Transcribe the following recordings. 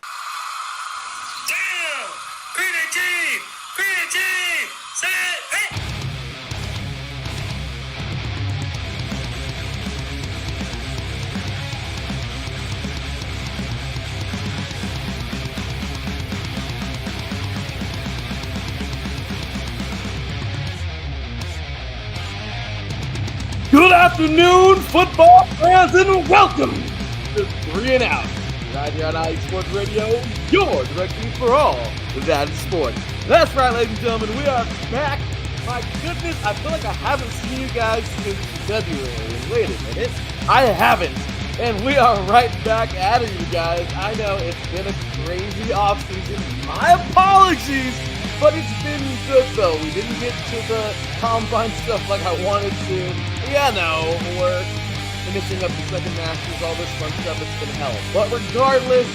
Down! Green team! Green team! Set! Hey! Good afternoon, football fans, and welcome to 3 and Out. Right here on IE Sports Radio, your direct feed for all that is sports. That's right, ladies and gentlemen, we are back. My goodness, I feel like I haven't seen you guys since February. Wait a minute, I haven't. And we are right back at it, you guys. I know it's been a crazy offseason. My apologies. But it's been good, though. We didn't get to the combine stuff like I wanted to. Yeah, no, we're finishing up the second Masters, all this fun stuff. It's been hell. But regardless,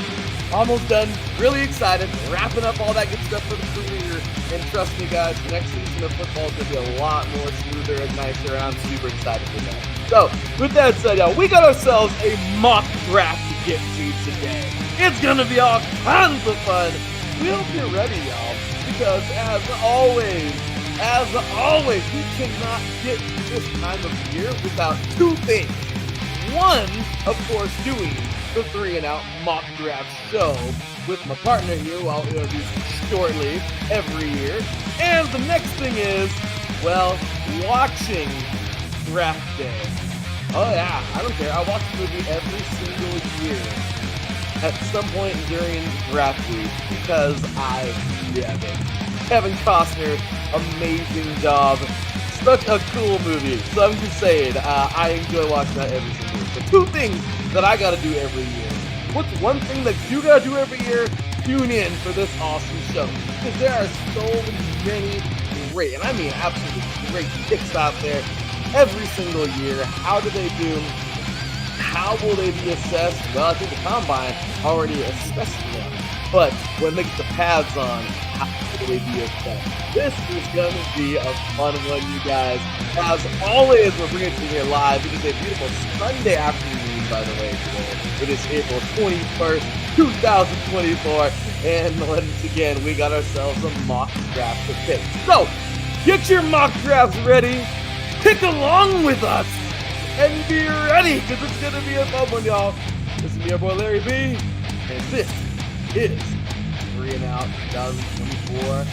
almost done. Really excited. Wrapping up all that good stuff for the career. And trust me, guys, the next season of football is going to be a lot more smoother and nicer, and I'm super excited for that. So, with that said, y'all, we got ourselves a mock draft to get to today. It's going to be all kinds of fun. We hope you're ready, y'all. Because as always, we cannot get to this time of year without two things. One, of course, doing the 3 and Out mock draft show with my partner here, who I'll introduce shortly every year. And the next thing is, well, watching draft day. Oh yeah, I don't care. I watch the movie every single year at some point during draft week because I love it. Kevin Costner, amazing job. Such a cool movie. So I'm just saying, I enjoy watching that every single year. So two things that I gotta do every year. What's one thing that you gotta do every year? Tune in for this awesome show. Because there are so many great, and I mean absolutely great picks out there every single year. How do they do? How will they be assessed? Well, I think the Combine already assessed them. But when they get the pads on, how will they be assessed? This is going to be a fun one, you guys. As always, we're bringing it to you here live. It is a beautiful Sunday afternoon, by the way, today. It is April 21st, 2024. And once again, we got ourselves a mock draft to pick. So, get your mock drafts ready. Pick along with us. And be ready, because it's going to be a fun one, y'all. This is your boy Larry B, and this is 3 and Out 2024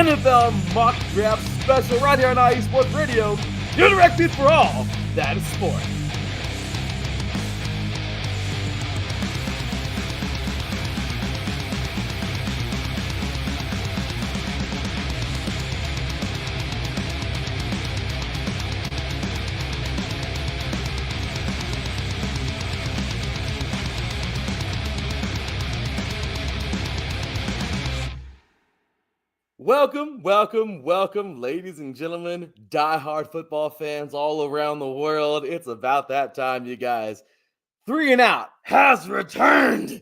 NFL Mock Draft Special right here on IE Sports Radio. Your direct feed for all that is sports. Welcome, ladies and gentlemen, diehard football fans all around the world. It's about that time, you guys. 3 and Out has returned,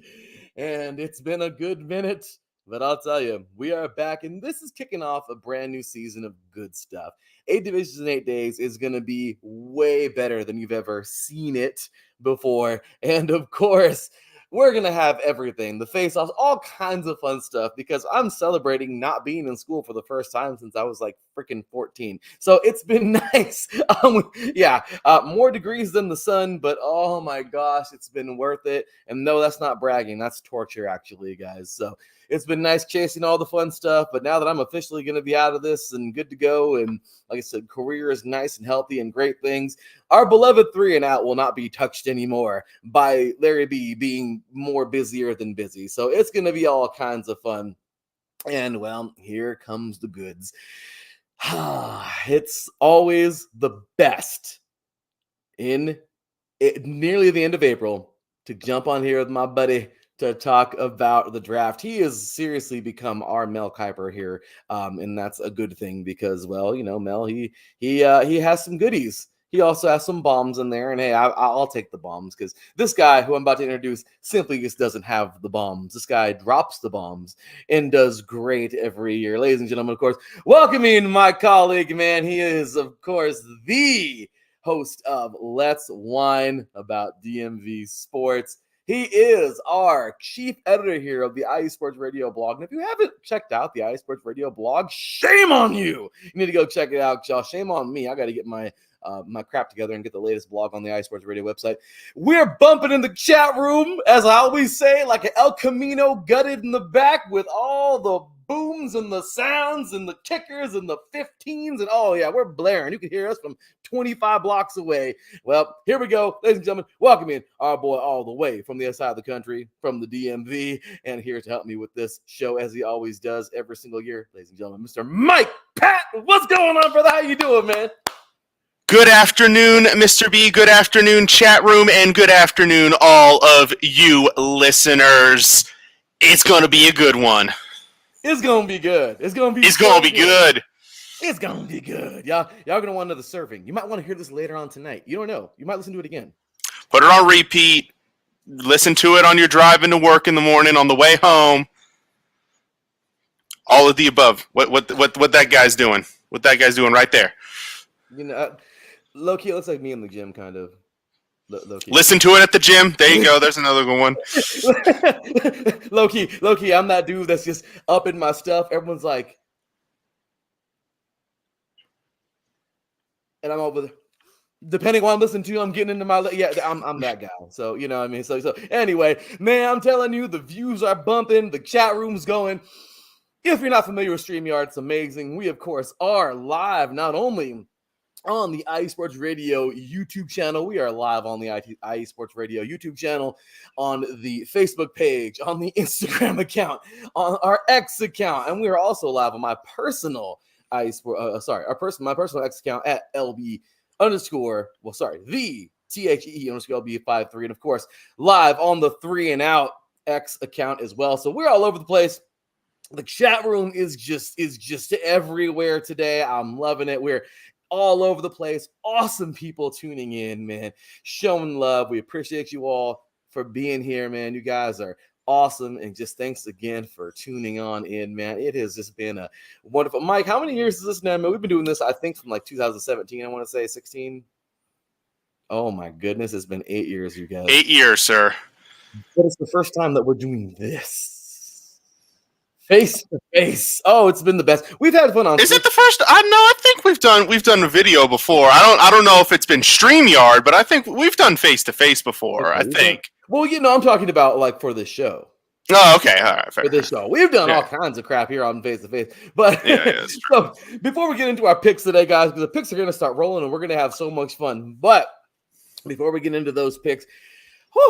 and it's been a good minute, but I'll tell you, we are back, and this is kicking off a brand new season of good stuff. 8 divisions in 8 days is going to be way better than you've ever seen it before, and of course, we're going to have everything, the face-offs, all kinds of fun stuff, because I'm celebrating not being in school for the first time since I was like freaking 14. So it's been nice. More degrees than the sun, but oh my gosh, it's been worth it. And no, that's not bragging. That's torture, actually, guys. So it's been nice chasing all the fun stuff, but now that I'm officially going to be out of this and good to go, and like I said, career is nice and healthy and great things, our beloved 3 and Out will not be touched anymore by Larry B being more busier than busy. So it's going to be all kinds of fun. And well, here comes the goods. It's always the best in nearly the end of April to jump on here with my buddy to talk about the draft. He has seriously become our Mel Kiper here, and that's a good thing because, well, you know, Mel, he has some goodies. He also has some bombs in there, and hey, I'll take the bombs because this guy who I'm about to introduce simply just doesn't have the bombs. This guy drops the bombs and does great every year. Ladies and gentlemen, of course, welcoming my colleague, man. He is, of course, the host of Let's Whine About DMV Sports. He is our chief editor here of the IE Sports Radio blog. And if you haven't checked out the IE Sports Radio blog, shame on you. You need to go check it out, y'all. Shame on me. I got to get my crap together and get the latest blog on the IE Sports Radio website. We're bumping in the chat room, as I always say, like an El Camino gutted in the back with all the booms and the sounds and the kickers and the 15s. And oh, yeah, we're blaring. You can hear us from 25 blocks away. Well, here we go. Ladies and gentlemen, welcome in our boy all the way from the other side of the country, from the DMV, and here to help me with this show, as he always does every single year, ladies and gentlemen, Mr. Mike Patt. What's going on, brother? How you doing, man? Good afternoon, Mr. B. Good afternoon, chat room, and good afternoon, all of you listeners. It's going to be a good one. It's going to be good. It's going to be It's going to be good. It's going to be good. Y'all going to want another surfing. You might want to hear this later on tonight. You don't know. You might listen to it again. Put it on repeat. Listen to it on your drive into work in the morning, on the way home. All of the above. What that guy's doing. What that guy's doing right there. You know, low-key, it looks like me in the gym, kind of. Low-key. Listen to it at the gym. There you go. There's another good one. Low-key, I'm that dude that's just up in my stuff. Everyone's like, and I'm over there. Depending on what I'm listening to, I'm getting into my, I'm that guy. So, you know what I mean? So anyway, man, I'm telling you, the views are bumping. The chat room's going. If you're not familiar with StreamYard, it's amazing. We, of course, are live not only on the IE Sports Radio YouTube channel. We are live on the IE Sports Radio YouTube channel, on the Facebook page, on the Instagram account, on our X account, and we are also live on my personal my personal X account at the THEE_LB53, and of course live on the 3 and Out X account as well. So we're all over the place. The chat room is just everywhere today. I'm loving it. We're all over the place. Awesome people tuning in, man. Showing love. We appreciate you all for being here, man. You guys are awesome. And just thanks again for tuning on in, man. It has just been a wonderful. Mike, how many years is this now, man? We've been doing this, I think, from like 2017. I want to say 16. Oh, my goodness. It's been 8 years, you guys. 8 years, sir. But it's the first time that we're doing this. Face to face. Oh, it's been the best. We've had fun on. Is it the first? I think we've done a video before. I don't know if it's been StreamYard, but I think we've done face to face before. I think. Well, I'm talking about like for this show. Oh, okay, all right. Fair. For this show, we've done all kinds of crap here on face to face. But so before we get into our picks today, guys, because the picks are going to start rolling and we're going to have so much fun. But before we get into those picks,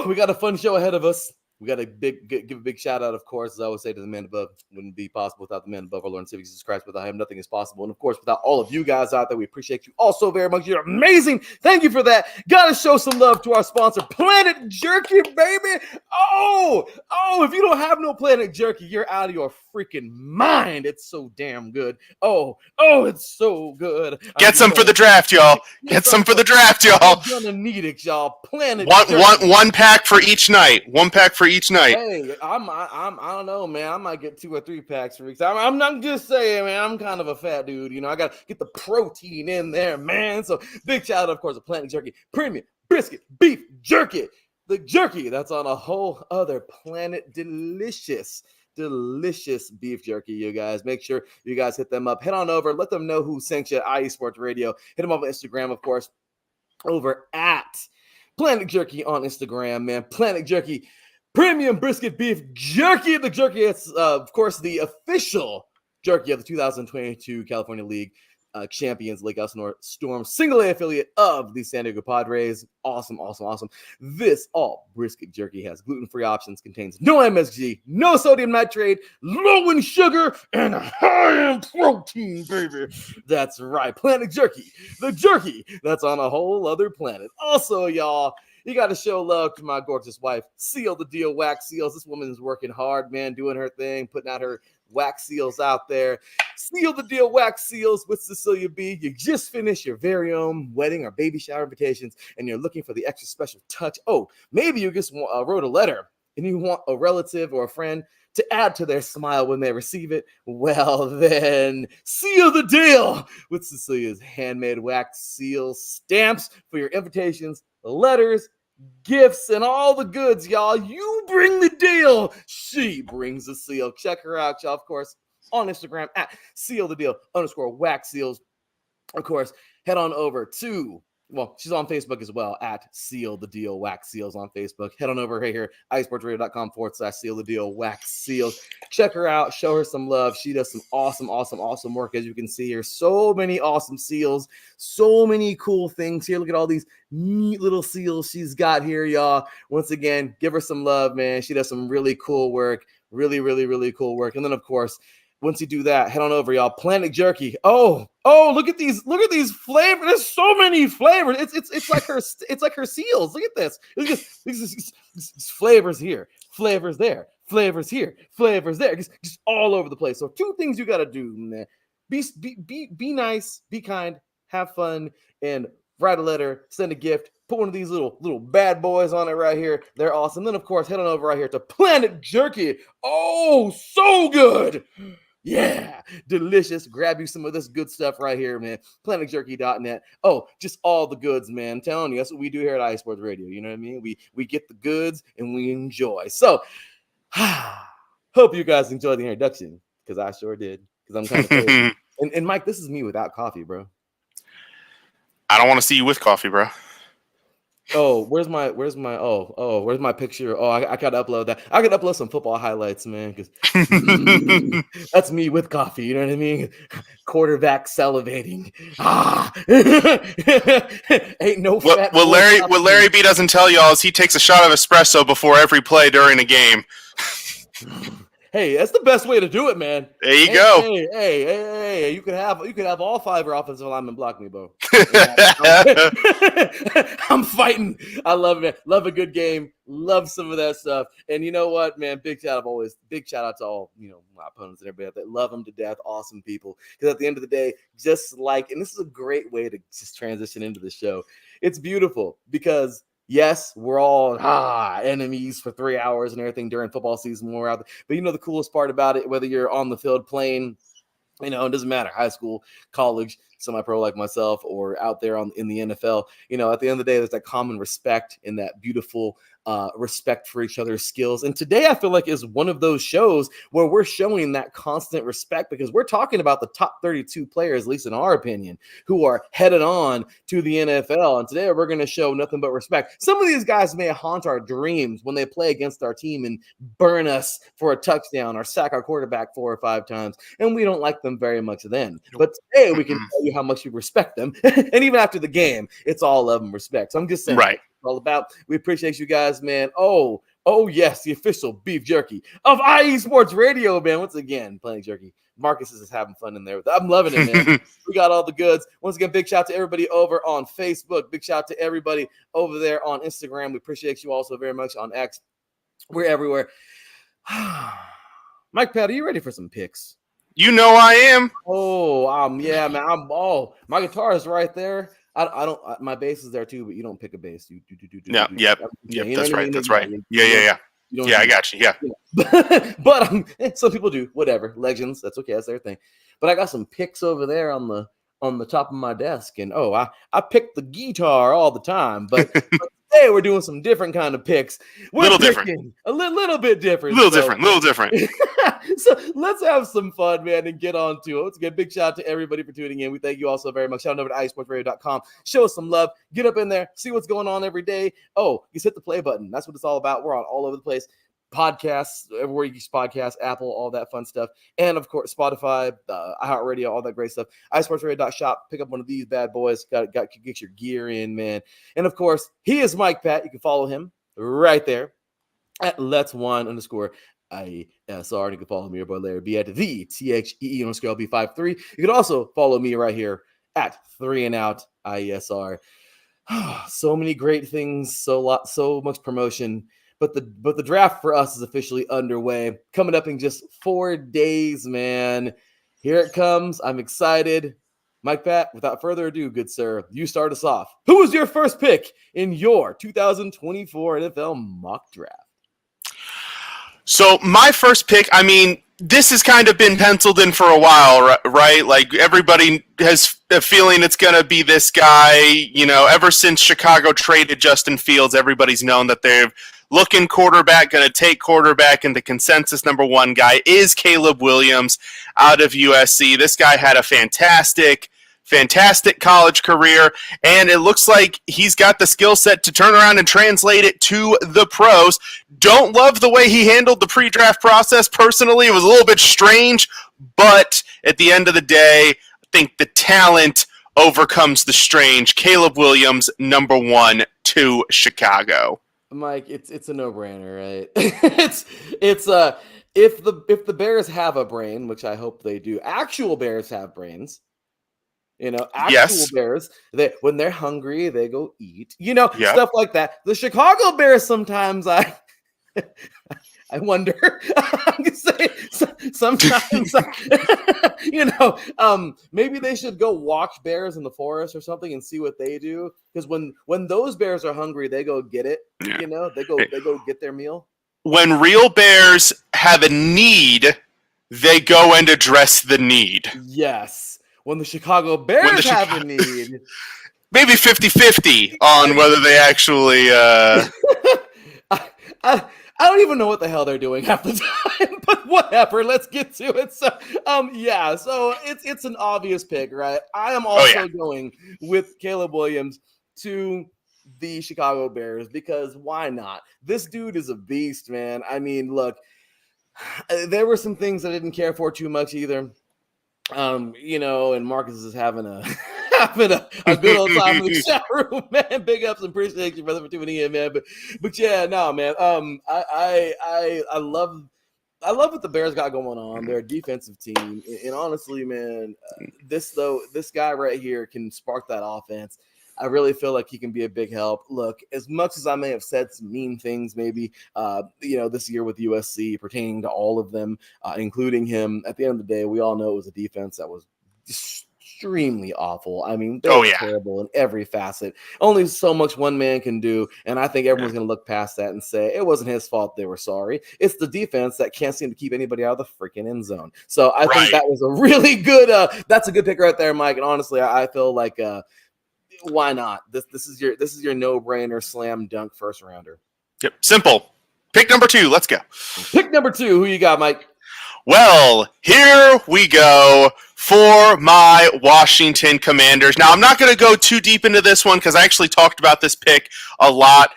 we got a fun show ahead of us. We got give a big shout out, of course, as I always say, to the man above. Wouldn't be possible without the man above, our Lord and Savior Jesus Christ. Without him, nothing is possible. And of course, without all of you guys out there, we appreciate you all so very much. You're amazing. Thank you for that. Gotta show some love to our sponsor, Planet Jerky, baby. Oh, if you don't have no Planet Jerky, you're out of your freaking mind. It's so damn good. Oh, it's so good. Get some for the draft, y'all. Get some for the draft, y'all. You're gonna need it, y'all. Planet one pack for each night. One pack for each night. Hey, I don't know, man. I might get 2 or 3 packs for weeks. I'm just saying, man. I'm kind of a fat dude, I gotta get the protein in there, man. So big shout out, of course, to Planet Jerky, premium brisket beef jerky, the jerky that's on a whole other planet. Delicious beef jerky, you guys. Make sure you guys hit them up. Head on over. Let them know who sent you at IE Sports Radio. Hit them up on Instagram, of course, over at Planet Jerky on Instagram, man. Planet Jerky, premium brisket beef jerky. The jerky is, of course, the official jerky of the 2022 California League champions, Lake Elsinore Storm, single A affiliate of the San Diego Padres. Awesome. This all brisket jerky has gluten-free options, contains no MSG, no sodium nitrate, low in sugar, and high in protein, baby. That's right, Planet Jerky, the jerky that's on a whole other planet. Also, y'all, you got to show love to my gorgeous wife, Seal the Deal Wax Seals. This woman is working hard, man, doing her thing, putting out her wax seals out there. Seal the Deal Wax Seals with Cecilia B. You just finished your very own wedding or baby shower invitations, and you're looking for the extra special touch. Oh, maybe you just wrote a letter and you want a relative or a friend to add to their smile when they receive it. Well, then seal the deal with Cecilia's handmade wax seal stamps for your invitations, letters, gifts, and all the goods, y'all. You bring the deal. She brings the seal. Check her out, y'all, of course, on Instagram at @sealthedeal_wax seals. Of course, head on over to, well, she's on Facebook as well at Seal the Deal Wax Seals on Facebook. Head on over here, iSportsRadio.com/Seal the Deal Wax Seals. Check her out, show her some love. She does some awesome work, as you can see here. So many awesome seals, so many cool things here. Look at all these neat little seals she's got here, y'all. Once again, give her some love, man. She does some really cool work, really cool work. And then, of course, once you do that, head on over, y'all. Planet Jerky. Oh, look at these flavors. There's so many flavors. It's like her seals. Look at this. These flavors here, flavors there, flavors here, flavors there. Just all over the place. So 2 things you gotta do, man. Be nice, be kind, have fun, and write a letter, send a gift, put one of these little bad boys on it right here. They're awesome. Then, of course, head on over right here to Planet Jerky. Oh, so good. Yeah, delicious. Grab you some of this good stuff right here, man. PlanetJerky.net. Oh, just all the goods, man. I'm telling you, that's what we do here at iSports Radio. You know what I mean? We get the goods and we enjoy. So, hope you guys enjoyed the introduction, because I sure did. Because I'm kind of crazy. And Mike, this is me without coffee, bro. I don't want to see you with coffee, bro. Oh, where's my picture? Oh, I gotta upload that. I gotta upload some football highlights, man, because that's me with coffee. You know what I mean? Quarterback salivating. Ain't no fat. What Larry B doesn't tell y'all is he takes a shot of espresso before every play during a game. Hey, that's the best way to do it, man. There you go. Hey, you could have all 5 your offensive linemen block me, bro. I'm fighting. I love it. Love a good game. Love some of that stuff. And you know what, man? Big shout out to all, my opponents and everybody that love them to death. Awesome people. Because at the end of the day, and this is a great way to just transition into the show. It's beautiful because, yes, we're all enemies for 3 hours and everything during football season when we're out there. But the coolest part about it, whether you're on the field playing, it doesn't matter, high school, college, semi-pro like myself, or out there in the NFL, at the end of the day, there's that common respect and that beautiful respect for each other's skills. And today I feel like is one of those shows where we're showing that constant respect, because we're talking about the top 32 players, at least in our opinion, who are headed on to the NFL. And today we're going to show nothing but respect. Some of these guys may haunt our dreams when they play against our team and burn us for a touchdown or sack our quarterback 4 or 5 times. And we don't like them very much then. But today we can tell you how much we respect them. And even after the game, it's all love and respect. So I'm just saying. Right. All about. We appreciate you guys, man. Oh yes, the official beef jerky of IE Sports Radio, man. Once again, Planet Jerky. Marcus is having fun in there. I'm loving it, man. We got all the goods. Once again, big shout out to everybody over on Facebook. Big shout out to everybody over there on Instagram. We appreciate you also very much on X. We're everywhere. Mike Patt, are you ready for some picks? You know I am. Yeah, man. My guitar is right there. I don't. My bass is there too, but you don't pick a bass. You do. Yeah. Yep. That's right. That's right. Yeah. Yeah, I got you. Yeah. But some people do. Whatever. Legends. That's okay. That's their thing. But I got some picks over there on the top of my desk, and I pick the guitar all the time, but today we're doing some different kind of picks. A little bit different. Little different. So let's have some fun, man, and get on to it. Let's get a big shout out to everybody for tuning in. We thank you all so very much. Shout out over to iSportsRadio.com. Show us some love. Get up in there. See what's going on every day. Just hit the play button. That's what it's all about. We're on all over the place. Podcasts, everywhere you use podcasts, Apple, all that fun stuff. And, of course, Spotify, iHeartRadio, all that great stuff. iSportsRadio.shop. Pick up one of these bad boys. Got to get your gear in, man. And, of course, he is Mike Patt. You can follow him right there at Let's1_IESR. You can follow me, your boy Larry B, at the THEE_LB53. You can also follow me right here at 3&Out IESR. So many great things, so much promotion. But the draft for us is officially underway. Coming up in just 4 days, man. Here it comes. I'm excited. Mike Patt, without further ado, good sir, you start us off. Who was your first pick in your 2024 NFL mock draft? So my first pick, this has kind of been penciled in for a while, right? Like everybody has a feeling it's going to be this guy. You know, ever since Chicago traded Justin Fields, everybody's known that they're looking quarterback, going to take quarterback, and the consensus number one guy is Caleb Williams out of USC. This guy had a fantastic college career, and it looks like he's got the skill set to turn around and translate it to the pros. Don't love the way he handled the pre-draft process personally. It was a little bit strange, but at the end of the day, I think the talent overcomes the strange. Caleb Williams, number 1 to Chicago. Mike, it's a no-brainer, right? If the Bears have a brain, which I hope they do, actual Bears have brains. You know, actual Bears, when they're hungry, they go eat. You know, stuff like that. The Chicago Bears, sometimes I wonder. I'm gonna say sometimes, you know, maybe they should go watch bears in the forest or something and see what they do. Because when those bears are hungry, they go get it. Yeah. You know, they go get their meal. When real bears have a need, they go and address the need. Yes. When the Chicago Bears have a need. Maybe 50-50 on whether they actually... I don't even know what the hell they're doing half the time, but whatever. Let's get to it. So, so it's an obvious pick, right? I am also going with Caleb Williams to the Chicago Bears because why not? This dude is a beast, man. I mean, look, there were some things I didn't care for too much either. You know, and Marcus is having a good old time in the chat room, man. Big ups and appreciate you, brother, for tuning in, man. But yeah, no, man. I love what the Bears got going on. They're a defensive team, and honestly, man, this guy right here can spark that offense. I really feel like he can be a big help. Look, as much as I may have said some mean things, maybe, you know, this year with USC pertaining to all of them, including him, at the end of the day, we all know it was a defense that was extremely awful. I mean, they were terrible in every facet. Only so much one man can do, and I think everyone's going to look past that and say it wasn't his fault. They were sorry. It's the defense that can't seem to keep anybody out of the freaking end zone. So I think that was a really good. That's a good pick right there, Mike. And honestly, I feel like. Why not? This is your no-brainer slam dunk first rounder. Yep, simple. Pick number 2. Let's go. Pick number 2. Who you got, Mike? Well, here we go for my Washington Commanders. Now, I'm not going to go too deep into this one because I actually talked about this pick a lot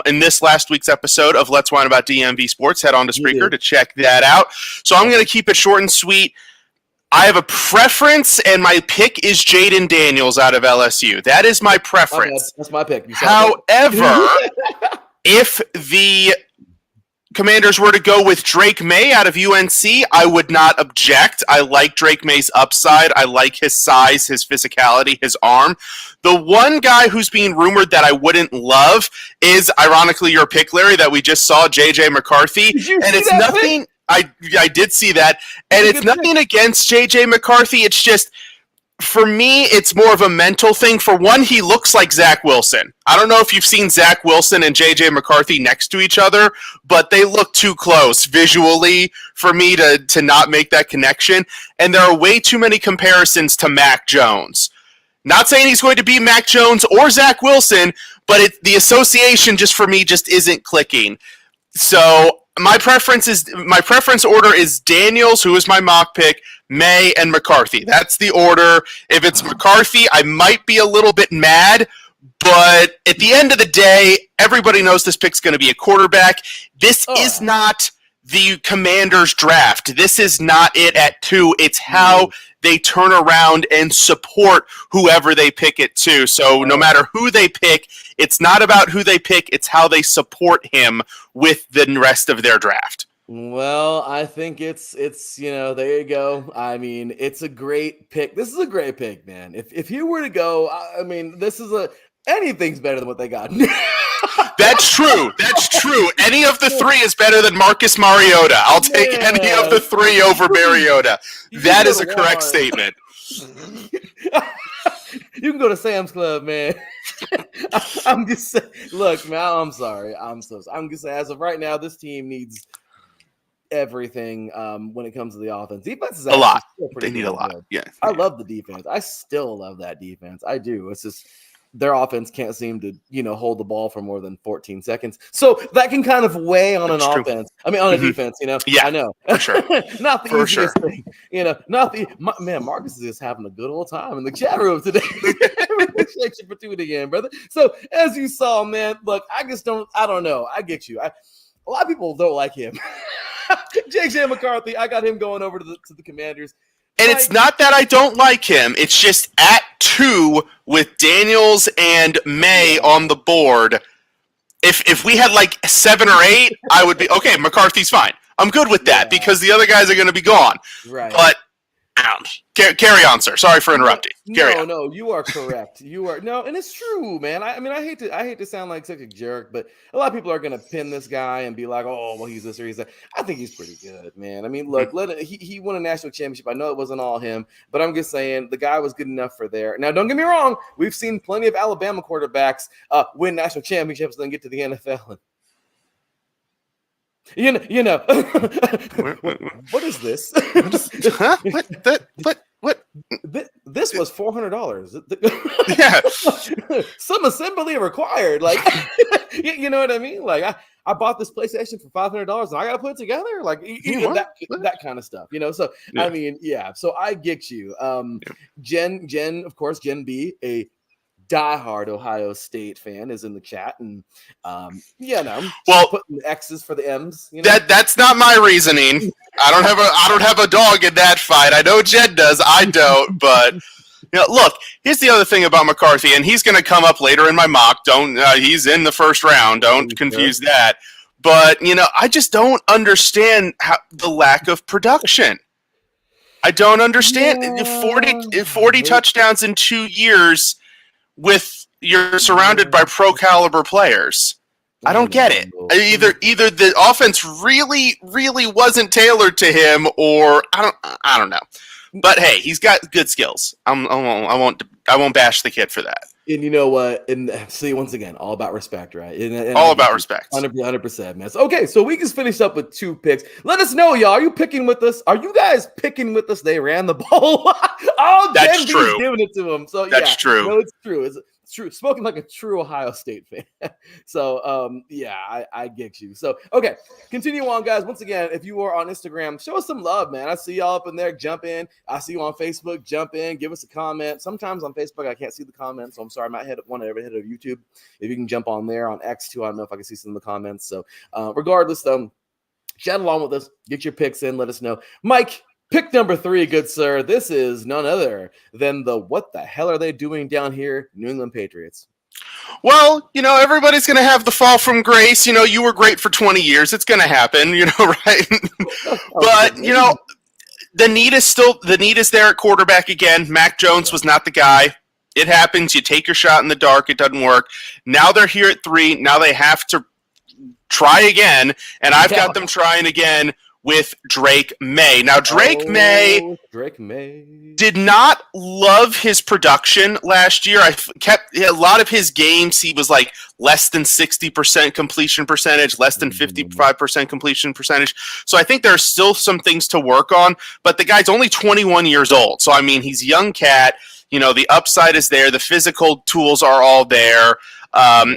in this last week's episode of Let's Whine About DMV Sports. Head on to Spreaker to check that out. So I'm going to keep it short and sweet. I have a preference, and my pick is Jaden Daniels out of LSU. That is my preference. That's my pick. However, if the Commanders were to go with Drake May out of UNC, I would not object. I like Drake May's upside. I like his size, his physicality, his arm. The one guy who's being rumored that I wouldn't love is, ironically, your pick, Larry, that we just saw, J.J. McCarthy. And it's nothing... I did see that, and it's nothing against J.J. McCarthy. It's just, for me, it's more of a mental thing. For one, he looks like Zach Wilson. I don't know if you've seen Zach Wilson and J.J. McCarthy next to each other, but they look too close visually for me to not make that connection, and there are way too many comparisons to Mac Jones. Not saying he's going to be Mac Jones or Zach Wilson, but the association just for me just isn't clicking. So my preference order is Daniels, who is my mock pick, May, and McCarthy. That's the order. If it's McCarthy, I might be a little bit mad, but at the end of the day, everybody knows this pick's going to be a quarterback. This is not the Commanders draft. This is not it at 2. It's how they turn around and support whoever they pick it to. So no matter who they pick, it's not about who they pick, it's how they support him with the rest of their draft. Well, I think it's you know, there you go. I mean, it's a great pick. This is a great pick, man. If you were to go, I mean, anything's better than what they got. That's true. That's true. Any of the 3 is better than Marcus Mariota. I'll take any of the 3 over Mariota. That is a correct statement. You can go to Sam's Club, man. I'm just saying. Look, man, I'm sorry. I'm just saying, as of right now, this team needs everything when it comes to the offense. Defense is A actually lot. still pretty They need damn a lot. good. Yeah. I love the defense. I still love that defense. I do. It's just their offense can't seem to, hold the ball for more than 14 seconds. So that can kind of weigh on That's an true. offense. I mean, on a Mhm. defense, Yeah, I know. for sure. Not the For easiest thing, man, Marcus is just having a good old time in the chat room today. We appreciate you for tuning in, brother. So as you saw, man, look, I don't know. I get you. A lot of people don't like him. JJ McCarthy, I got him going over to the Commanders. And it's not that I don't like him. It's just at 2 with Daniels and May on the board. If we had like 7 or 8, I would be okay. McCarthy's fine. I'm good with that because the other guys are going to be gone. Right. But carry on, sir. Sorry for interrupting. No, you are correct. And it's true, man. I mean, I hate to sound like such a jerk, but a lot of people are gonna pin this guy and be like, "Oh, well, he's this or he's that." I think he's pretty good, man. I mean, look, he won a national championship. I know it wasn't all him, but I'm just saying the guy was good enough for there. Now, don't get me wrong. We've seen plenty of Alabama quarterbacks win national championships and then get to the NFL. What is this? Huh? What? This was $400. Yeah. Some assembly required. Like, you know what I mean? Like, I bought this PlayStation for $500 and I got to put it together. Like, that kind of stuff, So, yeah. I mean, yeah. So I get you. Jen, of course, Jen B, a diehard Ohio State fan, is in the chat, and well, putting X's for the M's. That's not my reasoning. I don't have a dog in that fight. I know Jed does. I don't. But look, here's the other thing about McCarthy, and he's going to come up later in my mock. He's in the first round. Don't confuse that. But I just don't understand the lack of production. I don't understand 40 touchdowns in 2 years. With you're surrounded by pro caliber players. I don't get it. Either the offense really, really wasn't tailored to him, or I don't know. But hey, he's got good skills. I won't bash the kid for that. And you know what? And see, once again, all about respect, right? And all about respect. 100%, man. So, okay, so we just finished up with 2 picks. Let us know, y'all. Are you picking with us? Are you guys picking with us? They ran the ball. That's true. Giving it to him. So that's true. No, it's true. It's true. Spoken like a true Ohio State fan. So, I get you. So, okay, continue on, guys. Once again, if you are on Instagram, show us some love, man. I see y'all up in there. Jump in. I see you on Facebook. Jump in. Give us a comment. Sometimes on Facebook, I can't see the comments, so I'm sorry. I might want to ever hit of YouTube. If you can jump on there on X too, I don't know if I can see some of the comments. So, regardless, chat along with us. Get your picks in. Let us know, Mike. Pick number 3, good sir. This is none other than the what the hell are they doing down here, New England Patriots? Well, everybody's going to have the fall from grace. You were great for 20 years. It's going to happen, right? But, the need is there at quarterback again. Mac Jones was not the guy. It happens. You take your shot in the dark. It doesn't work. Now they're here at 3. Now they have to try again, and I've got them trying again with Drake May. Now, Drake May did not love his production last year. A lot of his games, he was like less than 60% completion percentage, less than 55% completion percentage. So I think there are still some things to work on, but the guy's only 21 years old. So, I mean, he's a young cat. The upside is there. The physical tools are all there.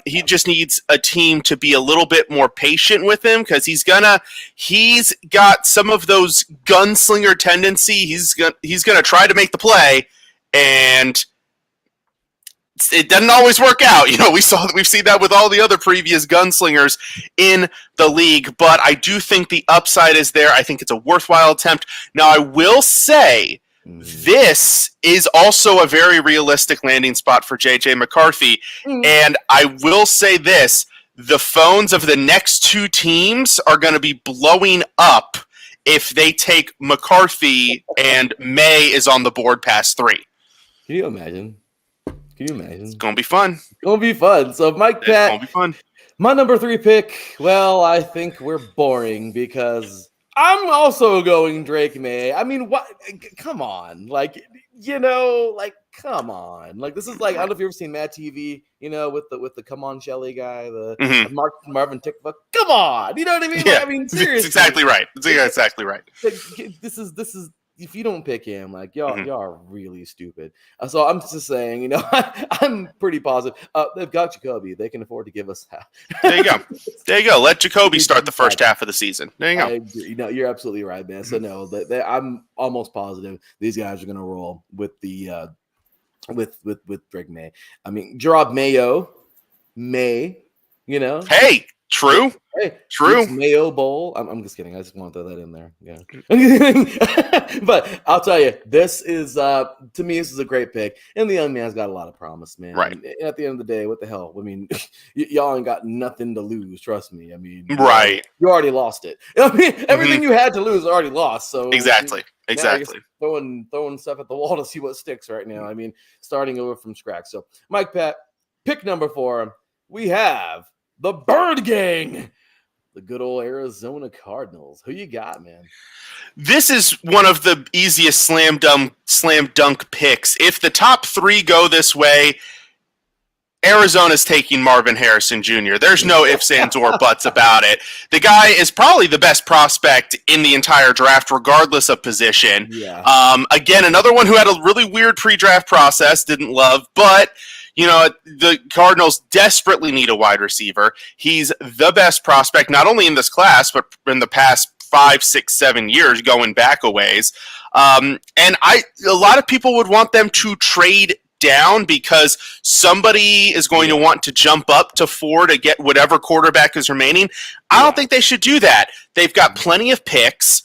He just needs a team to be a little bit more patient with him because he's got some of those gunslinger tendency. He's gonna try to make the play, and it doesn't always work out. We've seen that with all the other previous gunslingers in the league. But I do think the upside is there. I think it's a worthwhile attempt. Now, I will say, this is also a very realistic landing spot for JJ McCarthy. And I will say this, the phones of the next 2 teams are going to be blowing up if they take McCarthy and May is on the board past 3. Can you imagine? It's going to be fun. So Mike Patt, it's going to be fun. My number 3 pick, well, I think we're boring because I'm also going Drake May. I mean, what? Come on, like come on. Like this is like I don't know if you've ever seen Mad TV, with the Come On Shelly guy, the Mhm. Marvin Tickbuck. Come on, you know what I mean? Yeah, Like, I mean, seriously, it's exactly right. It's exactly right. This is if you don't pick him, like Mhm. y'all are really stupid. So I'm just saying, I'm pretty positive. They've got Jacoby. They can afford to give us half. There you go. There you go. Let Jacoby start the first half of the season. There you go. I agree. No, you're absolutely right, man. So no, I'm almost positive these guys are gonna roll with the with Drake May. I mean, Gerard May, Hey, true. Hey, True. Mayo Bowl. I'm just kidding. I just want to throw that in there. Yeah. But I'll tell you, this is to me, this is a great pick. And the young man's got a lot of promise, man. Right. And at the end of the day, what the hell? I mean, y'all ain't got nothing to lose. Trust me. I mean, Right. You already lost it. I mean, everything you had to lose already lost. So Exactly. now Exactly. you're throwing stuff at the wall to see what sticks right now. I mean, starting over from scratch. So Mike Patt, pick number 4. We have the Bird Gang. The good old Arizona Cardinals. Who you got, man? This is one of the easiest slam dunk picks. If the top 3 go this way, Arizona's taking Marvin Harrison Jr. There's no ifs, ands, or buts about it. The guy is probably the best prospect in the entire draft, regardless of position. Yeah. Again, another one who had a really weird pre-draft process, didn't love, but the Cardinals desperately need a wide receiver. He's the best prospect, not only in this class, but in the past 5, 6, 7 years, going back a ways. And a lot of people would want them to trade down because somebody is going to want to jump up to 4 to get whatever quarterback is remaining. I don't think they should do that. They've got plenty of picks.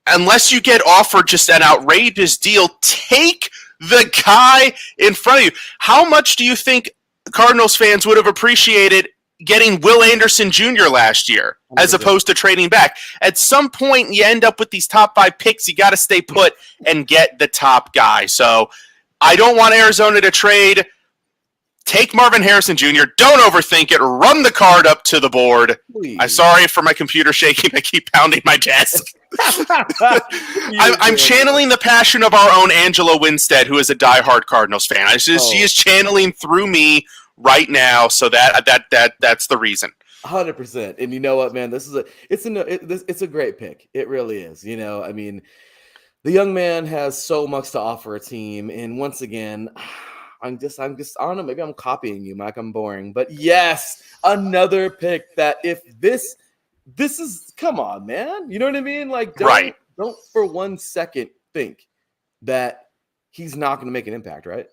Unless you get offered just an outrageous deal, take the guy in front of you. How much do you think Cardinals fans would have appreciated getting Will Anderson Jr. last year as opposed to trading back? At some point, you end up with these top 5 picks. You got to stay put and get the top guy. So I don't want Arizona to trade. Take Marvin Harrison Jr. Don't overthink it. Run the card up to the board. Please. I'm sorry for my computer shaking. I keep pounding my desk. I'm channeling the passion of our own Angela Winstead, who is a diehard Cardinals fan. She is channeling through me right now, so that's the reason. 100%. And you know what, man? It's a great pick. It really is. I mean, the young man has so much to offer a team, and once again, I'm just I don't know, maybe I'm copying you, Mike. I'm boring. But yes, another pick that if this is, come on, man. You know what I mean? Like don't for 1 second think that he's not going to make an impact, right?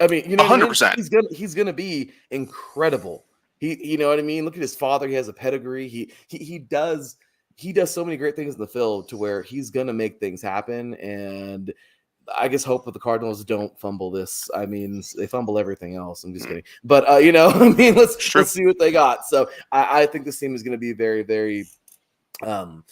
I mean, 100%. He's gonna be incredible. You know what I mean? Look at his father. He has a pedigree. He does so many great things in the field to where he's gonna make things happen. And I just hope that the Cardinals don't fumble this. I mean, they fumble everything else. I'm just kidding. But I mean, let's see what they got. So I think this team is going to be very, very on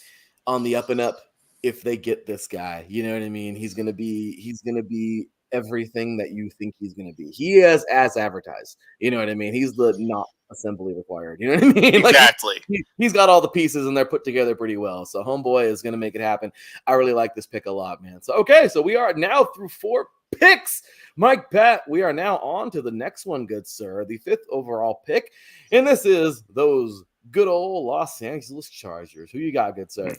the up and up if they get this guy. You know what I mean? He's gonna be everything that you think he's gonna be. He is as advertised. You know what I mean? He's the not assembly required. You know what I mean? Exactly. He's got all the pieces and they're put together pretty well. So homeboy is going to make it happen. I really like this pick a lot, man. So, okay. So we are now through 4 picks. Mike Patt, we are now on to the next one, good sir. The 5th overall pick. And this is those good old Los Angeles Chargers. Who you got, good sir?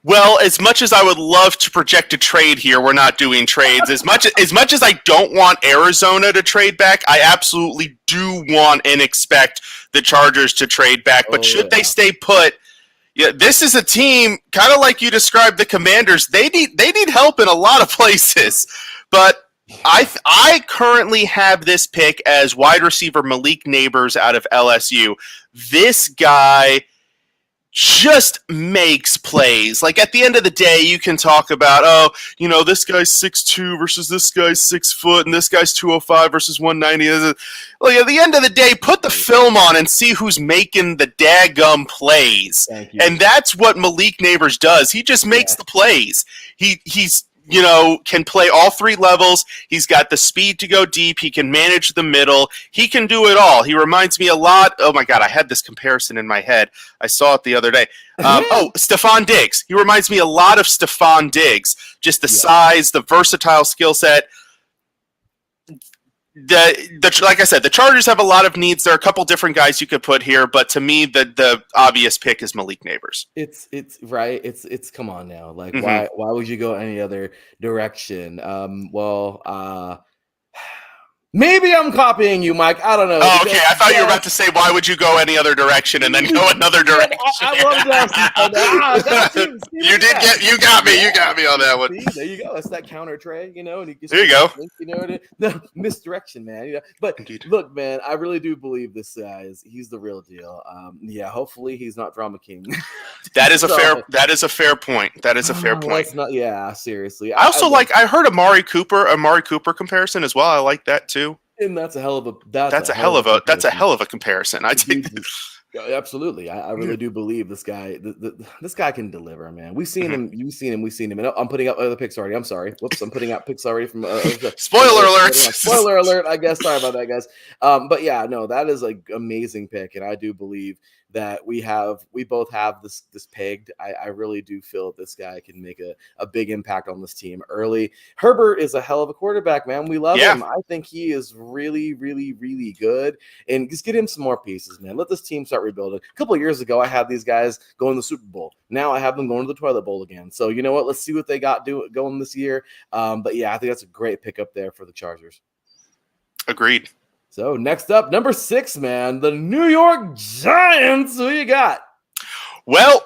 Well, as much as I would love to project a trade here, we're not doing trades. As much as I don't want Arizona to trade back, I absolutely do want and expect the Chargers to trade back. But should they stay put, this is a team kind of like you described the Commanders. They need help in a lot of places. But I currently have this pick as wide receiver Malik Neighbors out of LSU. This guy just makes plays. Like at the end of the day, you can talk about, this guy's 6'2" versus this guy's 6 foot, and this guy's 205 versus 190. Like at the end of the day, put the film on and see who's making the daggum plays. And that's what Malik Neighbors does. He just makes the plays. He's can play all three levels. He's got the speed to go deep. He can manage the middle. He can do it all. He reminds me a lot. Oh my God, I had this comparison in my head. I saw it the other day. Stephon Diggs. He reminds me a lot of Stephon Diggs. Just the size, the versatile skill set. Like I said, the Chargers have a lot of needs. There are a couple different guys you could put here, but to me, the obvious pick is Malik Neighbors. It's right. It's come on now. Like why would you go any other direction? Maybe I'm copying you, Mike. I don't know. Oh, okay. I thought you were about to say, why would you go any other direction and then go another direction? I love that. You got me on that one. See, there you go. That's that counter trade, and there you go. The misdirection, man. But indeed. Look, man, I really do believe this guy he's the real deal. Hopefully he's not drama king. That is a fair point. That is a fair point. Seriously. I also I heard Amari Cooper comparison as well. I like that too. And that's a hell of a hell of a comparison. I think. Absolutely, I really do believe this guy. This guy can deliver, man. We've seen him. You've seen him. We've seen him. And I'm putting up other picks already. I'm sorry. Whoops, I'm putting out picks already from. Spoiler alert! Spoiler alert! I guess. Sorry about that, guys. But yeah, no, that is an amazing pick, and I do believe that we both have this pegged. I really do feel that this guy can make a big impact on this team early. Herbert is a hell of a quarterback, man. We love him. I think he is really, really, really good. And just get him some more pieces, man. Let this team start rebuilding. A couple of years ago, I had these guys going to the Super Bowl. Now I have them going to the toilet bowl again. So you know what? Let's see what they got going this year. But yeah, I think that's a great pickup there for the Chargers. Agreed. So next up, number 6, man, the New York Giants. Who you got? Well,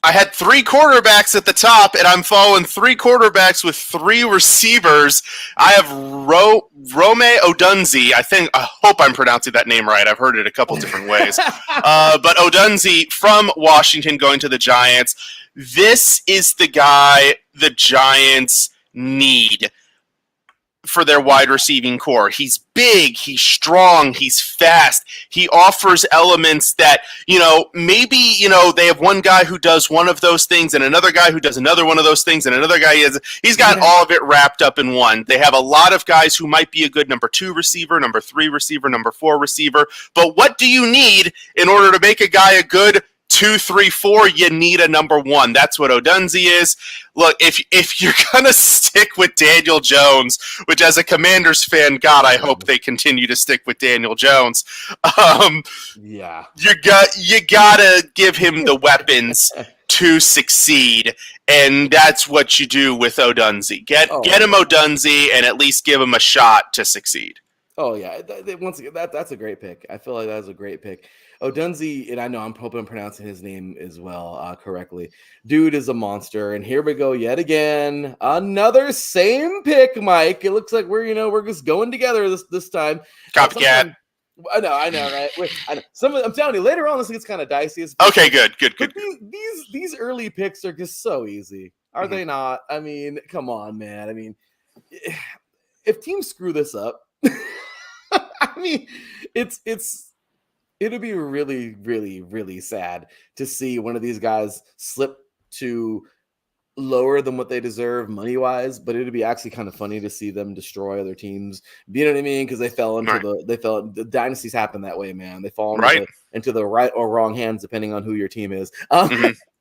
I had 3 quarterbacks at the top, and I'm following 3 quarterbacks with 3 receivers. I have Rome Odunze. I hope I'm pronouncing that name right. I've heard it a couple different ways. But Odunze from Washington going to the Giants. This is the guy the Giants need for their wide receiving core. He's big, he's strong, he's fast. He offers elements that, maybe, they have one guy who does one of those things and another guy who does another one of those things and another guy he's got all of it wrapped up in one. They have a lot of guys who might be a good number 2 receiver, number 3 receiver, number 4 receiver. But what do you need in order to make a guy a good 2, 3, 4, you need a number 1. That's what Odunze is. Look, if you're gonna stick with Daniel Jones, which as a Commanders fan, God, I hope they continue to stick with Daniel Jones. You gotta give him the weapons to succeed, and that's what you do with Odunze. Get him Odunze, and at least give him a shot to succeed. Oh yeah, once again, that's a great pick. I feel like that's a great pick. Odunze, and I know I'm hoping I'm pronouncing his name as well correctly. Dude is a monster, and here we go yet again. Another same pick, Mike. It looks like we're just going together this time. Copycat. I know, right? I know. I'm telling you, later on this gets kind of dicey. Okay, good. These early picks are just so easy, are they not? I mean, come on, man. I mean, if teams screw this up, I mean, it'll be really, really, really sad to see one of these guys slip to lower than what they deserve money-wise, but it'd be actually kind of funny to see them destroy other teams. You know what I mean? Because they fell into the dynasties happen that way, man. They fall into the right or wrong hands depending on who your team is.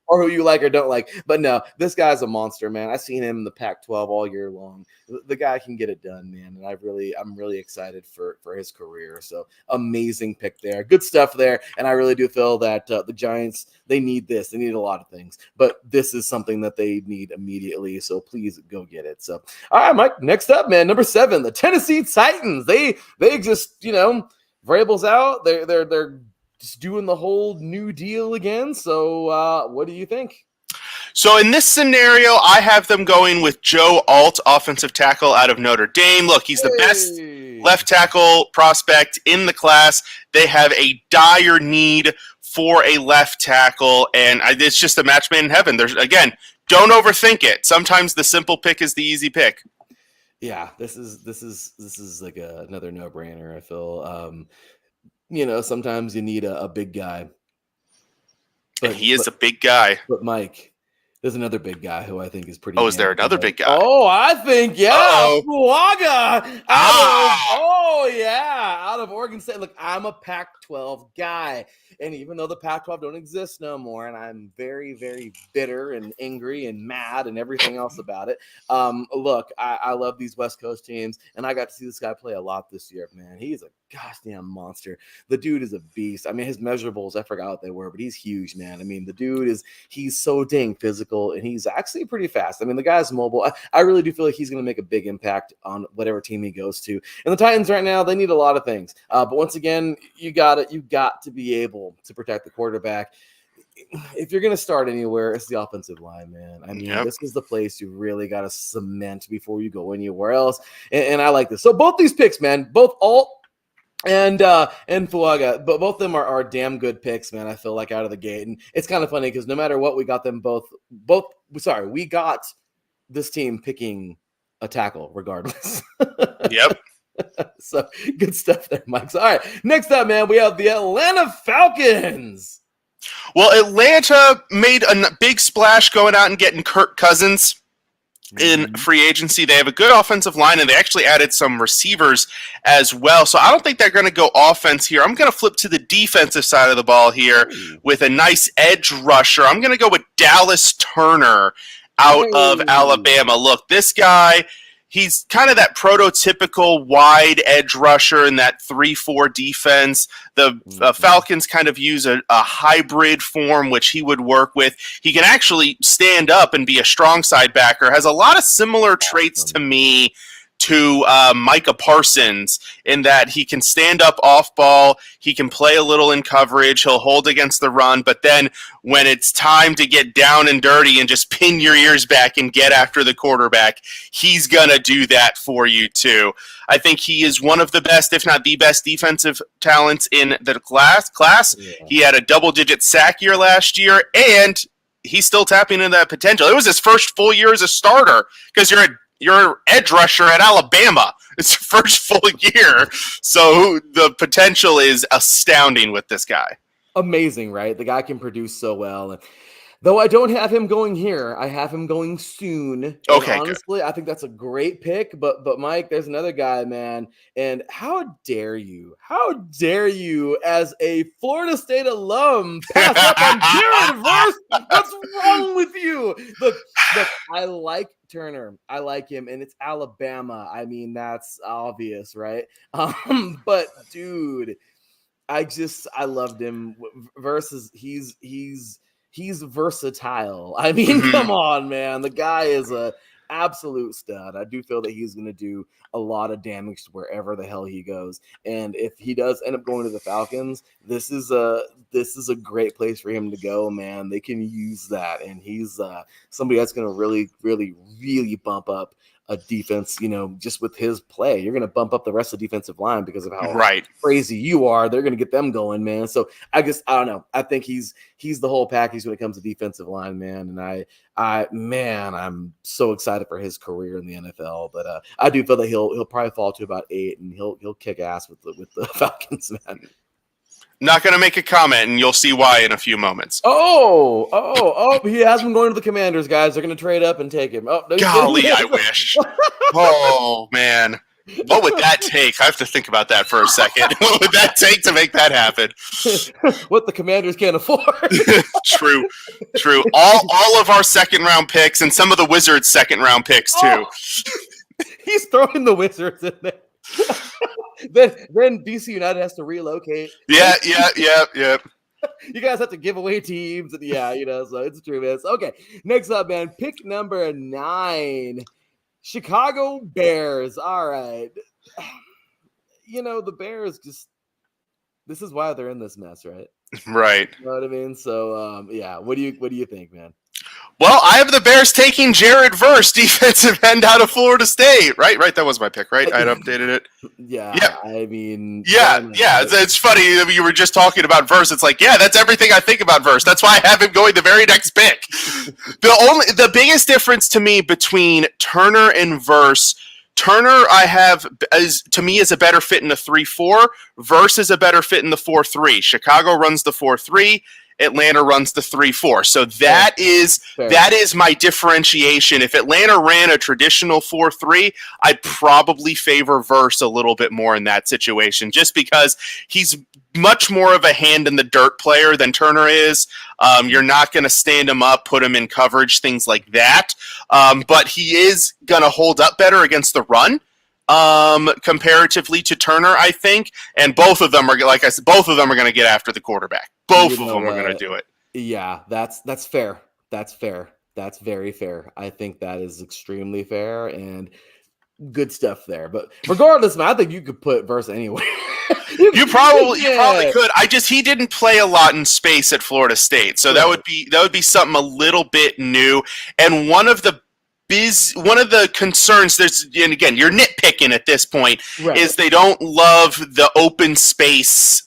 Or who you like or don't like. But no, this guy's a monster, man. I've seen him in the Pac-12 all year long. The guy can get it done, man. And I'm really excited for his career. So amazing pick there. Good stuff there. And I really do feel that the Giants, they need this. They need a lot of things. But this is something that they need immediately. So please go get it. So, all right, Mike, next up, man, number 7, the Tennessee Titans. They just, Vrabel's out. They're just doing the whole new deal again. So what do you think? So in this scenario, I have them going with Joe Alt, offensive tackle out of Notre Dame. Look, he's the best left tackle prospect in the class. They have a dire need for a left tackle, and it's just a match made in heaven. Again, don't overthink it. Sometimes the simple pick is the easy pick. Yeah, this is like another no-brainer, I feel. Sometimes you need a big guy. But he is a big guy. But Mike, There's another big guy who I think is pretty. Oh, is there another big guy? Oh, I think Fuaga out of Oregon State. Look, I'm a Pac-12 guy, and even though the Pac-12 don't exist no more, and I'm very, very bitter and angry and mad and everything else about it. Look, I love these West Coast teams, and I got to see this guy play a lot this year. Man, he's a goddamn monster. The dude is a beast. I mean, his measurables, I forgot what they were, but he's huge, man. I mean, the dude he's so dang physical, and he's actually pretty fast. I mean, the guy's mobile. I really do feel like he's going to make a big impact on whatever team he goes to. And the Titans right now, they need a lot of things. But once again, you got to be able to protect the quarterback. If you're going to start anywhere, it's the offensive line, man. I mean, This is the place you really got to cement before you go anywhere else. And I like this. So both these picks, man, both Alt and Fuaga, but both of them are damn good picks, man. I feel like out of the gate. And it's kind of funny because no matter what, we got them we got this team picking a tackle regardless. Yep. So good stuff there, Mike. So, all right, next up, man, we have the Atlanta Falcons. Well, Atlanta made a big splash going out and getting Kirk Cousins in free agency. They have a good offensive line, and they actually added some receivers as well. So I don't think they're going to go offense here. I'm going to flip to the defensive side of the ball here with a nice edge rusher. I'm going to go with Dallas Turner out of Alabama. Look, this guy, he's kind of that prototypical wide edge rusher in that 3-4 defense. The Falcons kind of use a hybrid form, which he would work with. He can actually stand up and be a strong side backer. Has a lot of similar traits to me to Micah Parsons in that he can stand up off ball. He can play a little in coverage. He'll hold against the run. But then when it's time to get down and dirty and just pin your ears back and get after the quarterback, he's going to do that for you too. I think he is one of the best, if not the best, defensive talents in the class. Yeah. He had a double-digit sack year last year, and he's still tapping into that potential. It was his first full year as a starter because you're edge rusher at Alabama. It's your first full year. So the potential is astounding with this guy. Amazing, right? The guy can produce so well. And though I don't have him going here, I have him going soon. Okay, and honestly, good. I think that's a great pick. But Mike, there's another guy, man. And how dare you, as a Florida State alum, pass up on Jared Verse? What's wrong with you? Look, I like Turner. I like him, and it's Alabama. I mean, that's obvious, right? But dude, I loved him. Versus he's versatile. I mean, come on, man. The guy is a absolute stud. I do feel that he's going to do a lot of damage to wherever the hell he goes. And if he does end up going to the Falcons, this is a great place for him to go, man. They can use that. And he's somebody that's going to really, really, really bump up a defense, just with his play. You're going to bump up the rest of the defensive line because of how crazy you are. They're going to get them going, man. So I don't know. I think he's the whole package when it comes to defensive line, man. And I'm so excited for his career in the NFL. But I do feel that he'll probably fall to about 8, and he'll kick ass with the Falcons, man. Not going to make a comment, and you'll see why in a few moments. Oh, he has been going to the Commanders, guys. They're going to trade up and take him. Oh, no, golly, I wish. Oh, man. What would that take? I have to think about that for a second. What would that take to make that happen? What the Commanders can't afford. True. All of our second-round picks and some of the Wizards' second-round picks, too. He's throwing the Wizards in there. then DC United has to relocate. Yeah. You guys have to give away teams, and so it's true, man. So, okay, next up, man, pick number 9, Chicago Bears. All right, the Bears this is why they're in this mess, right? Right. You know what I mean? So, what do you think, man? Well, I have the Bears taking Jared Verse, defensive end out of Florida State. Right. That was my pick, right? I had updated it. Yeah. I mean. Yeah. It's funny. You were just talking about Verse. It's like, yeah, that's everything I think about Verse. That's why I have him going the very next pick. The biggest difference to me between Turner and Verse, Turner to me is a better fit in the 3-4. Verse is a better fit in the 4-3. Chicago runs the 4-3. Atlanta runs the 3-4. So that is my differentiation. If Atlanta ran a traditional 4-3, I'd probably favor Verse a little bit more in that situation, just because he's much more of a hand in the dirt player than Turner is. You're not going to stand him up, put him in coverage, things like that. But he is going to hold up better against the run. Comparatively to Turner, I think, and both of them are, like I said, both of them are going to get after the quarterback. Both of them are going to do it. Yeah, that's fair. That's fair. That's very fair. I think that is extremely fair and good stuff there. But regardless, man, I think you could put Verse anywhere. You probably could. He didn't play a lot in space at Florida State, so that would be something a little bit new. And one of the concerns, and again, you're nitpicking at this point, is they don't love the open space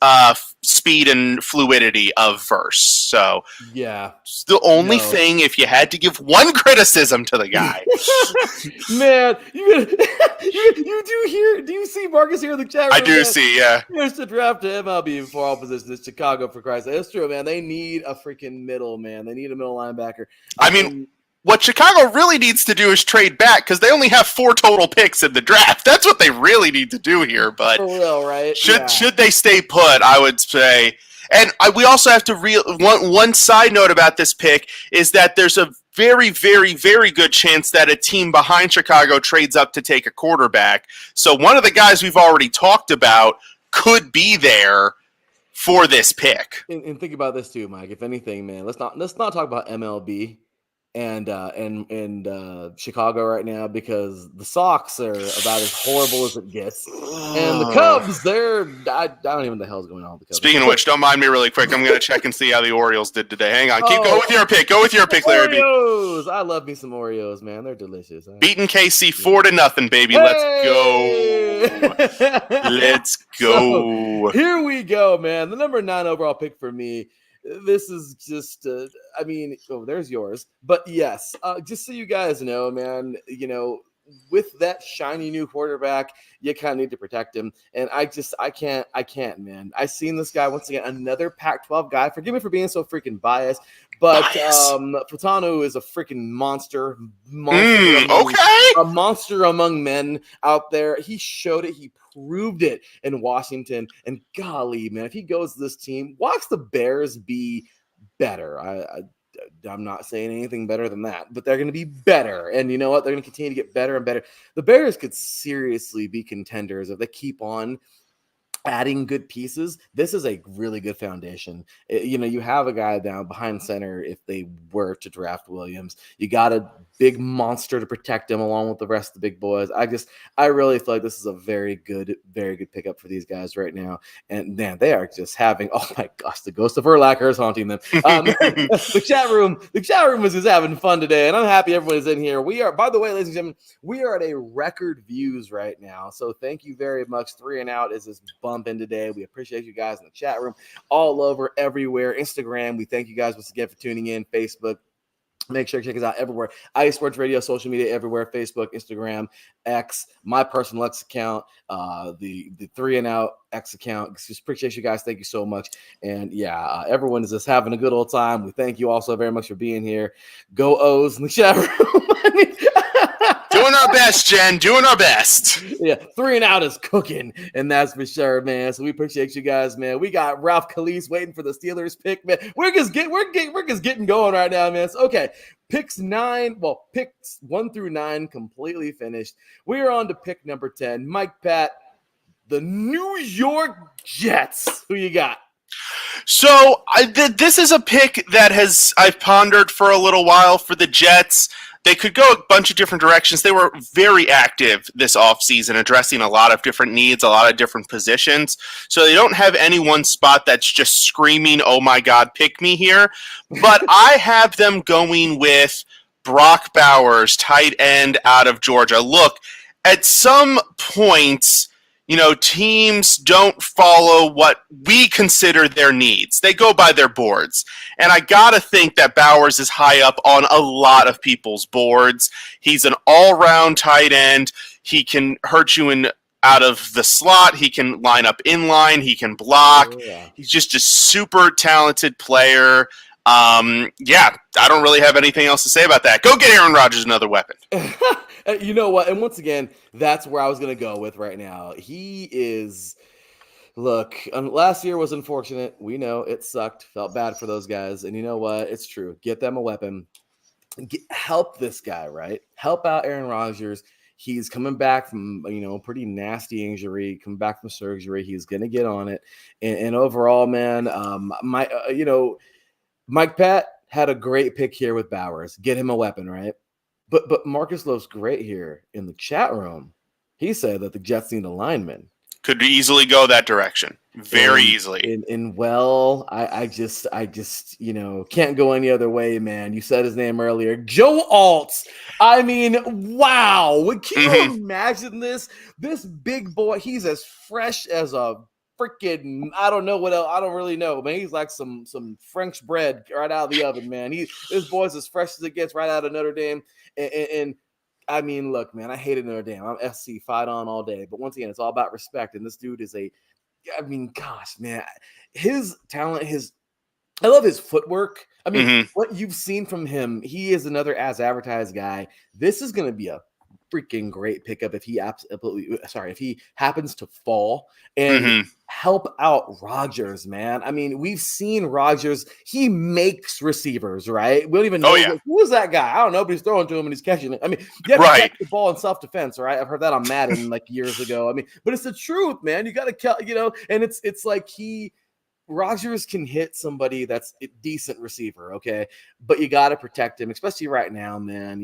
speed and fluidity of Verse. So yeah, it's the only thing, if you had to give one criticism to the guy. Man, do you see Marcus here in the chat room? I do see, yeah. Here's to draft to MLB for all positions. Chicago, for Christ's sake. It's true, man. They need a freaking middle, man. They need a middle linebacker. I mean, what Chicago really needs to do is trade back, because they only have 4 total picks in the draft. That's what they really need to do here. But for real, right? Should they stay put, I would say. And we also have to one side note about this pick is that there's a very, very, very good chance that a team behind Chicago trades up to take a quarterback. So one of the guys we've already talked about could be there for this pick. And think about this too, Mike. If anything, man, let's not talk about MLB and Chicago right now, because the Sox are about as horrible as it gets, and the Cubs, I don't even know the hell's going on with the Cubs. Speaking of which, don't mind me really quick. I'm going to check and see how the Orioles did today. Hang on. Go with your pick. Go with your pick, Larry. Oreos. I love me some Oreos, man. They're delicious. Beating KC 4-0, baby. Hey! Let's go. Let's go. So, here we go, man. The number 9 overall pick for me. This is just, there's yours. But yes, just so you guys know, man, with that shiny new quarterback, you kind of need to protect him. And I can't, man. I seen this guy, once again, another Pac-12 guy. Forgive me for being so freaking biased, but Fatanu is a freaking monster. A monster among men out there. He showed it. He proved it in Washington. And golly, man, if he goes to this team, watch the Bears be better. I'm not saying anything better than that, but they're going to be better. And you know what? They're going to continue to get better and better. The Bears could seriously be contenders if they keep on adding good pieces. This is a really good foundation. You have a guy down behind center. If they were to draft Williams, you got a big monster to protect him along with the rest of the big boys. I really feel like this is a very good pickup for these guys right now. And man, they are just having, oh my gosh, the ghost of Urlacher is haunting them. The chat room is just having fun today, and I'm happy everyone is in here. We are, by the way, ladies and gentlemen, we are at a record views right now. So thank you very much. 3 and Out is this bump in today. We appreciate you guys in the chat room, all over, everywhere. Instagram, we thank you guys once again for tuning in. Facebook, make sure to check us out everywhere. IE Sports Radio, social media everywhere, Facebook, Instagram, X, my personal X account, the 3 and Out X account. Just appreciate you guys. Thank you so much. And yeah, everyone is just having a good old time. We thank you also very much for being here. Go O's in the chat room. Doing our best, Jen. Doing our best. Yeah, 3 and Out is cooking, and that's for sure, man. So we appreciate you guys, man. We got Ralph Khalees waiting for the Steelers pick, man. We're just getting going right now, man. So, okay, picks 1 through 9 completely finished. We are on to pick number 10. Mike Patt, the New York Jets. Who you got? So this is a pick that I've pondered for a little while for the Jets. They could go a bunch of different directions. They were very active this offseason, addressing a lot of different needs, a lot of different positions. So they don't have any one spot that's just screaming, oh my God, pick me here. But I have them going with Brock Bowers, tight end out of Georgia. Look, at some point, teams don't follow what we consider their needs. They go by their boards. And I got to think that Bowers is high up on a lot of people's boards. He's an all-round tight end. He can hurt you in out of the slot. He can line up in line. He can block. Oh, yeah. He's just a super talented player. Yeah, I don't really have anything else to say about that. Go get Aaron Rodgers another weapon. You know what? And once again, that's where I was going to go with right now. He is. Look, last year was unfortunate. We know it sucked. Felt bad for those guys. And you know what? It's true. Get them a weapon. Help this guy, right? Help out Aaron Rodgers. He's coming back from, pretty nasty injury, coming back from surgery. He's going to get on it. And overall, man, Mike Patt had a great pick here with Bowers. Get him a weapon, right? But Marcus Love's great here in the chat room. He said that the Jets need a lineman. Could easily go that direction. Very easily. I just can't go any other way, man. You said his name earlier. Joe Alt. I mean, wow. Can you imagine this? This big boy, he's as fresh as a freaking, I don't know what else. I don't really know, man. He's like some French bread right out of the oven, man. This boy's as fresh as it gets right out of Notre Dame. And I mean, look, man, I hated Notre Dame. I'm SC, fight on all day. But once again, it's all about respect. And this dude is gosh, man, his talent, I love his footwork. I mean, what you've seen from him, he is another as advertised guy. This is going to be a freaking great pickup if he happens to fall and help out Rodgers, man. I mean, we've seen Rodgers, he makes receivers, right? We don't even know who is that guy. I don't know, but he's throwing to him and he's catching it. I mean, you have to catch the ball in self-defense, right? I've heard that on Madden like years ago. I mean, but it's the truth, man. You got to, and it's like Rodgers can hit somebody that's a decent receiver, okay? But you got to protect him, especially right now, man.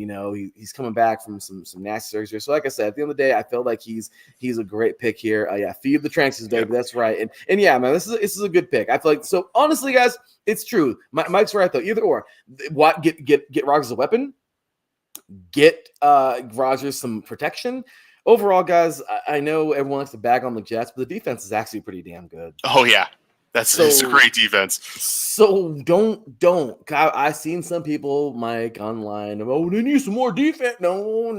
He's coming back from some nasty surgery. So like I said, at the end of the day, I feel like he's a great pick here. Feed the trenches, baby. That's right. And yeah, man, this is a good pick. I feel like, so honestly, guys, it's true. Mike's right, though. Either or. Get Rodgers a weapon. Get Rodgers some protection. Overall, guys, I know everyone likes to bag on the Jets, but the defense is actually pretty damn good. Oh, yeah. It's a great defense. So don't. I've seen some people, Mike, online. Oh, they need some more defense. No,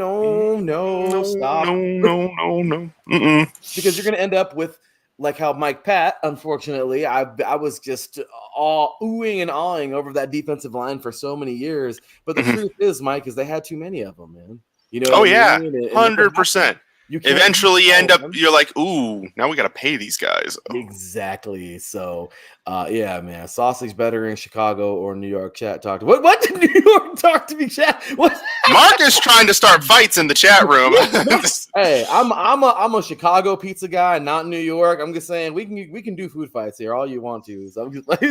stop. No. Because you're going to end up with like how Mike Patt, unfortunately, I was just oohing and awing over that defensive line for so many years. But the truth is, Mike, is they had too many of them, man. Oh, yeah, 100%. Eventually, you end up, you're like, ooh, now we got to pay these guys. Oh. Exactly. So, yeah, man, sausage better in Chicago or New York. Chat talk to what did New York talk to me? Chat. What? Mark is trying to start fights in the chat room. Hey, I'm a Chicago pizza guy, not New York. I'm just saying we can do food fights here all you want to. So I'm just like,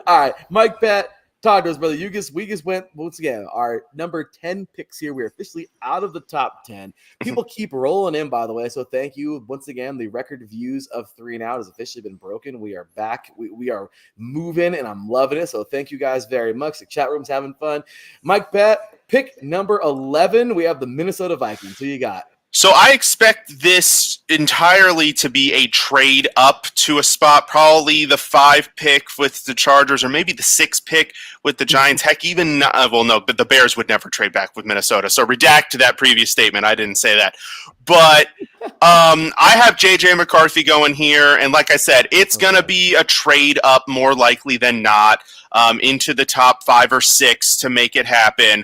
all right, Mike Patt. Talk to us, brother. We just went once again. Our number 10 picks here. We're officially out of the top 10. People keep rolling in, by the way. So thank you once again. The record views of 3 and Out has officially been broken. We are back. We are moving, and I'm loving it. So thank you guys very much. The chat room's having fun. Mike Patt, pick number 11. We have the Minnesota Vikings. Who you got? So I expect this entirely to be a trade up to a spot, probably the 5 pick with the Chargers, or maybe the 6 pick with the Giants. Heck, even but the Bears would never trade back with Minnesota. So redact that previous statement. I didn't say that. But I have JJ McCarthy going here, and like I said, it's going to be a trade up more likely than not into the top 5 or 6 to make it happen.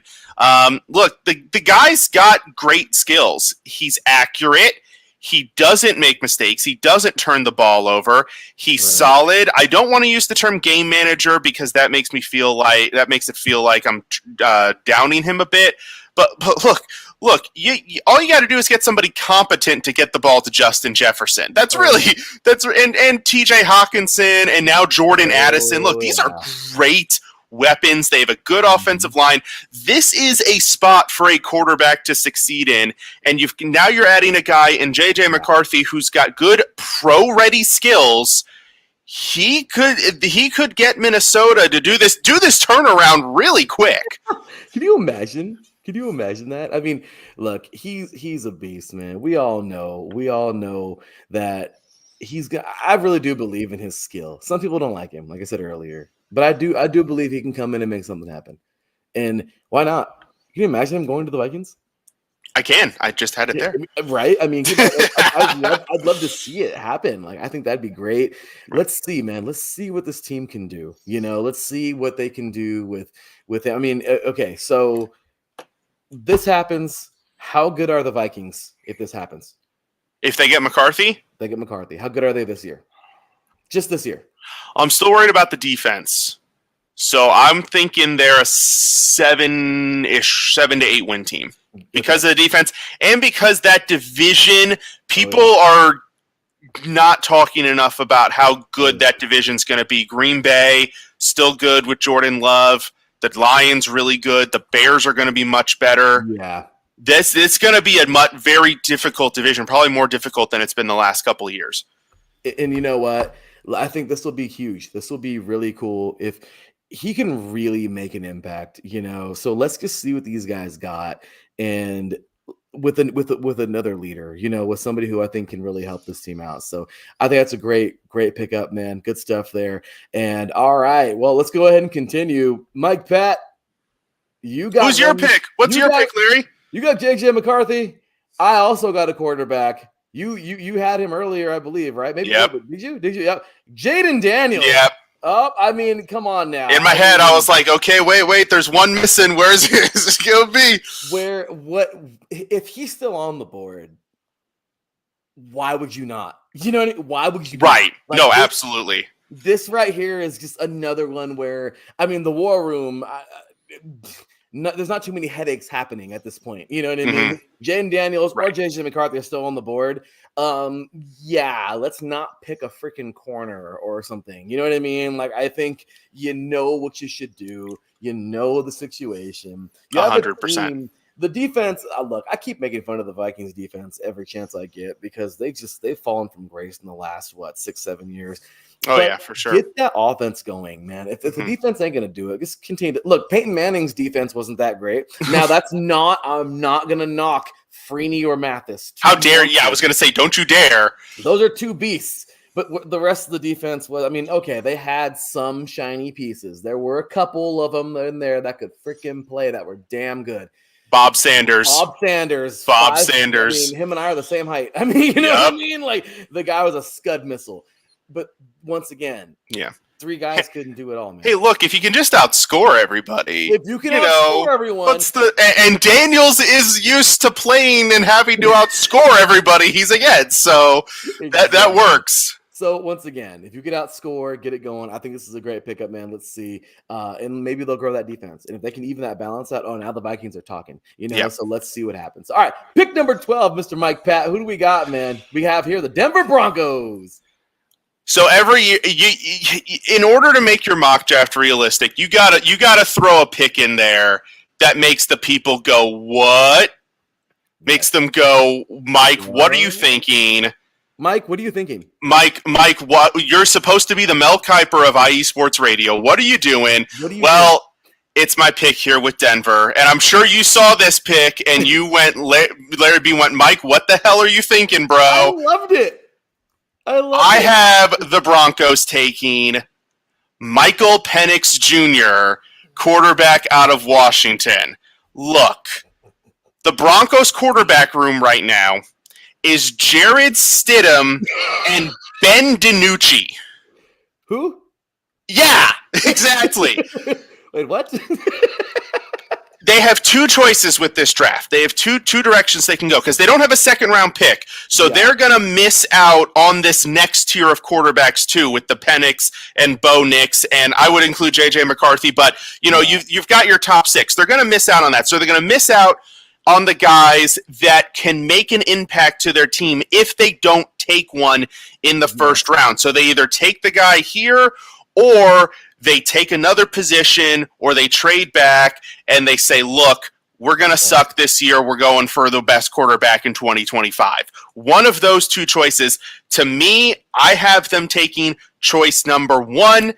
Look, the guy's got great skills. He's accurate. He doesn't make mistakes. He doesn't turn the ball over. He's solid. I don't want to use the term game manager because that makes it feel like I'm downing him a bit. But look, all you got to do is get somebody competent to get the ball to Justin Jefferson. And TJ Hawkinson and now Jordan Addison. Look, these are great weapons. They have a good offensive line. This is a spot for a quarterback to succeed in, and now you're adding a guy in JJ McCarthy who's got good pro-ready skills. He could get Minnesota to do this turnaround really quick. Can you imagine? Could you imagine that? I mean, look, he's a beast, man. We all know that he's got. I really do believe in his skill. Some people don't like him, like I said earlier. But I do believe he can come in and make something happen. And why not? Can you imagine him going to the Vikings? I can. I just had it there. Right? I mean, I'd love to see it happen. Like, I think that'd be great. Let's see, man. Let's see what this team can do. Let's see what they can do with it. I mean, okay, so this happens. How good are the Vikings if this happens? If they get McCarthy? They get McCarthy. How good are they this year? Just this year. I'm still worried about the defense. So I'm thinking they're a 7 to 8 win team because of the defense and because that division, people are not talking enough about how good that division's going to be. Green Bay, still good with Jordan Love. The Lions, really good. The Bears are going to be much better. Yeah. It's going to be a very difficult division, probably more difficult than it's been the last couple of years. And you know what? I think this will be huge. This will be really cool if he can really make an impact, So let's just see what these guys got, and with another leader, with somebody who I think can really help this team out. So I think that's a great pickup, man. Good stuff there. And all right, well, let's go ahead and continue. Mike Patt, you got who's your pick? What's your pick, Larry? You got JJ McCarthy. I also got a quarterback. You had him earlier, I believe, right? Maybe. Yep. Did you? Yep. Jaden Daniels. Yep. Oh, I mean, come on now. In my head, I was like, okay, wait, there's one missing. Where's this going to be? If he's still on the board, why would you not? You know what I mean? Why would you? Right. No, absolutely. This right here is just another one where, I mean, the war room, there's not too many headaches happening at this point. You know what I mean? Mm-hmm. Jaden Daniels or JJ McCarthy are still on the board. Yeah, let's not pick a freaking corner or something. You know what I mean? Like, I think what you should do. The situation. 100%. The defense, look, I keep making fun of the Vikings defense every chance I get because they've fallen from grace in the last, 6-7 years. Oh, but yeah, for sure. Get that offense going, man. If the defense ain't going to do it, just continue to look. Peyton Manning's defense wasn't that great. Now, I'm not going to knock Freeney or Mathis. How dare you? I was going to say, don't you dare. Those are two beasts. But the rest of the defense was, I mean, okay, they had some shiny pieces. There were a couple of them in there that could freaking play that were damn good. Bob Sanders. I mean, him and I are the same height. I mean, you know what I mean? Like, the guy was a scud missile. But once again, three guys couldn't do it all, man. Hey, look, if you can just outscore everybody. If you can outscore everyone. And Daniels is used to playing and having to outscore everybody he's against. So that works. So once again, if you get outscore, get it going. I think this is a great pickup, man. Let's see. And maybe they'll grow that defense. And if they can even that balance out, now the Vikings are talking. So let's see what happens. All right, pick number 12, Mr. Mike Patt. Who do we got, man? We have here the Denver Broncos. So every year, in order to make your mock draft realistic, you gotta throw a pick in there that makes the people go, what? Makes them go, Mike, what are you thinking? Mike, what are you thinking? Mike, what? You're supposed to be the Mel Kiper of IE Sports Radio. What are you doing? Doing? It's my pick here with Denver, and I'm sure you saw this pick, and you went, Larry B went, Mike, what the hell are you thinking, bro? I loved it. I have the Broncos taking Michael Penix Jr., quarterback out of Washington. Look, the Broncos quarterback room right now is Jared Stidham and Ben DiNucci. Who? Yeah, exactly. Wait, what? They have two choices with this draft. They have two directions they can go because they don't have a second-round pick. So they're going to miss out on this next tier of quarterbacks, too, with the Penix and Bo Nix, and I would include J.J. McCarthy. But, you've got your top six. They're going to miss out on that. So they're going to miss out on the guys that can make an impact to their team if they don't take one in the first round. So they either take the guy here or they take another position or they trade back and they say, look, we're going to suck this year. We're going for the best quarterback in 2025. One of those two choices, to me, I have them taking choice number one,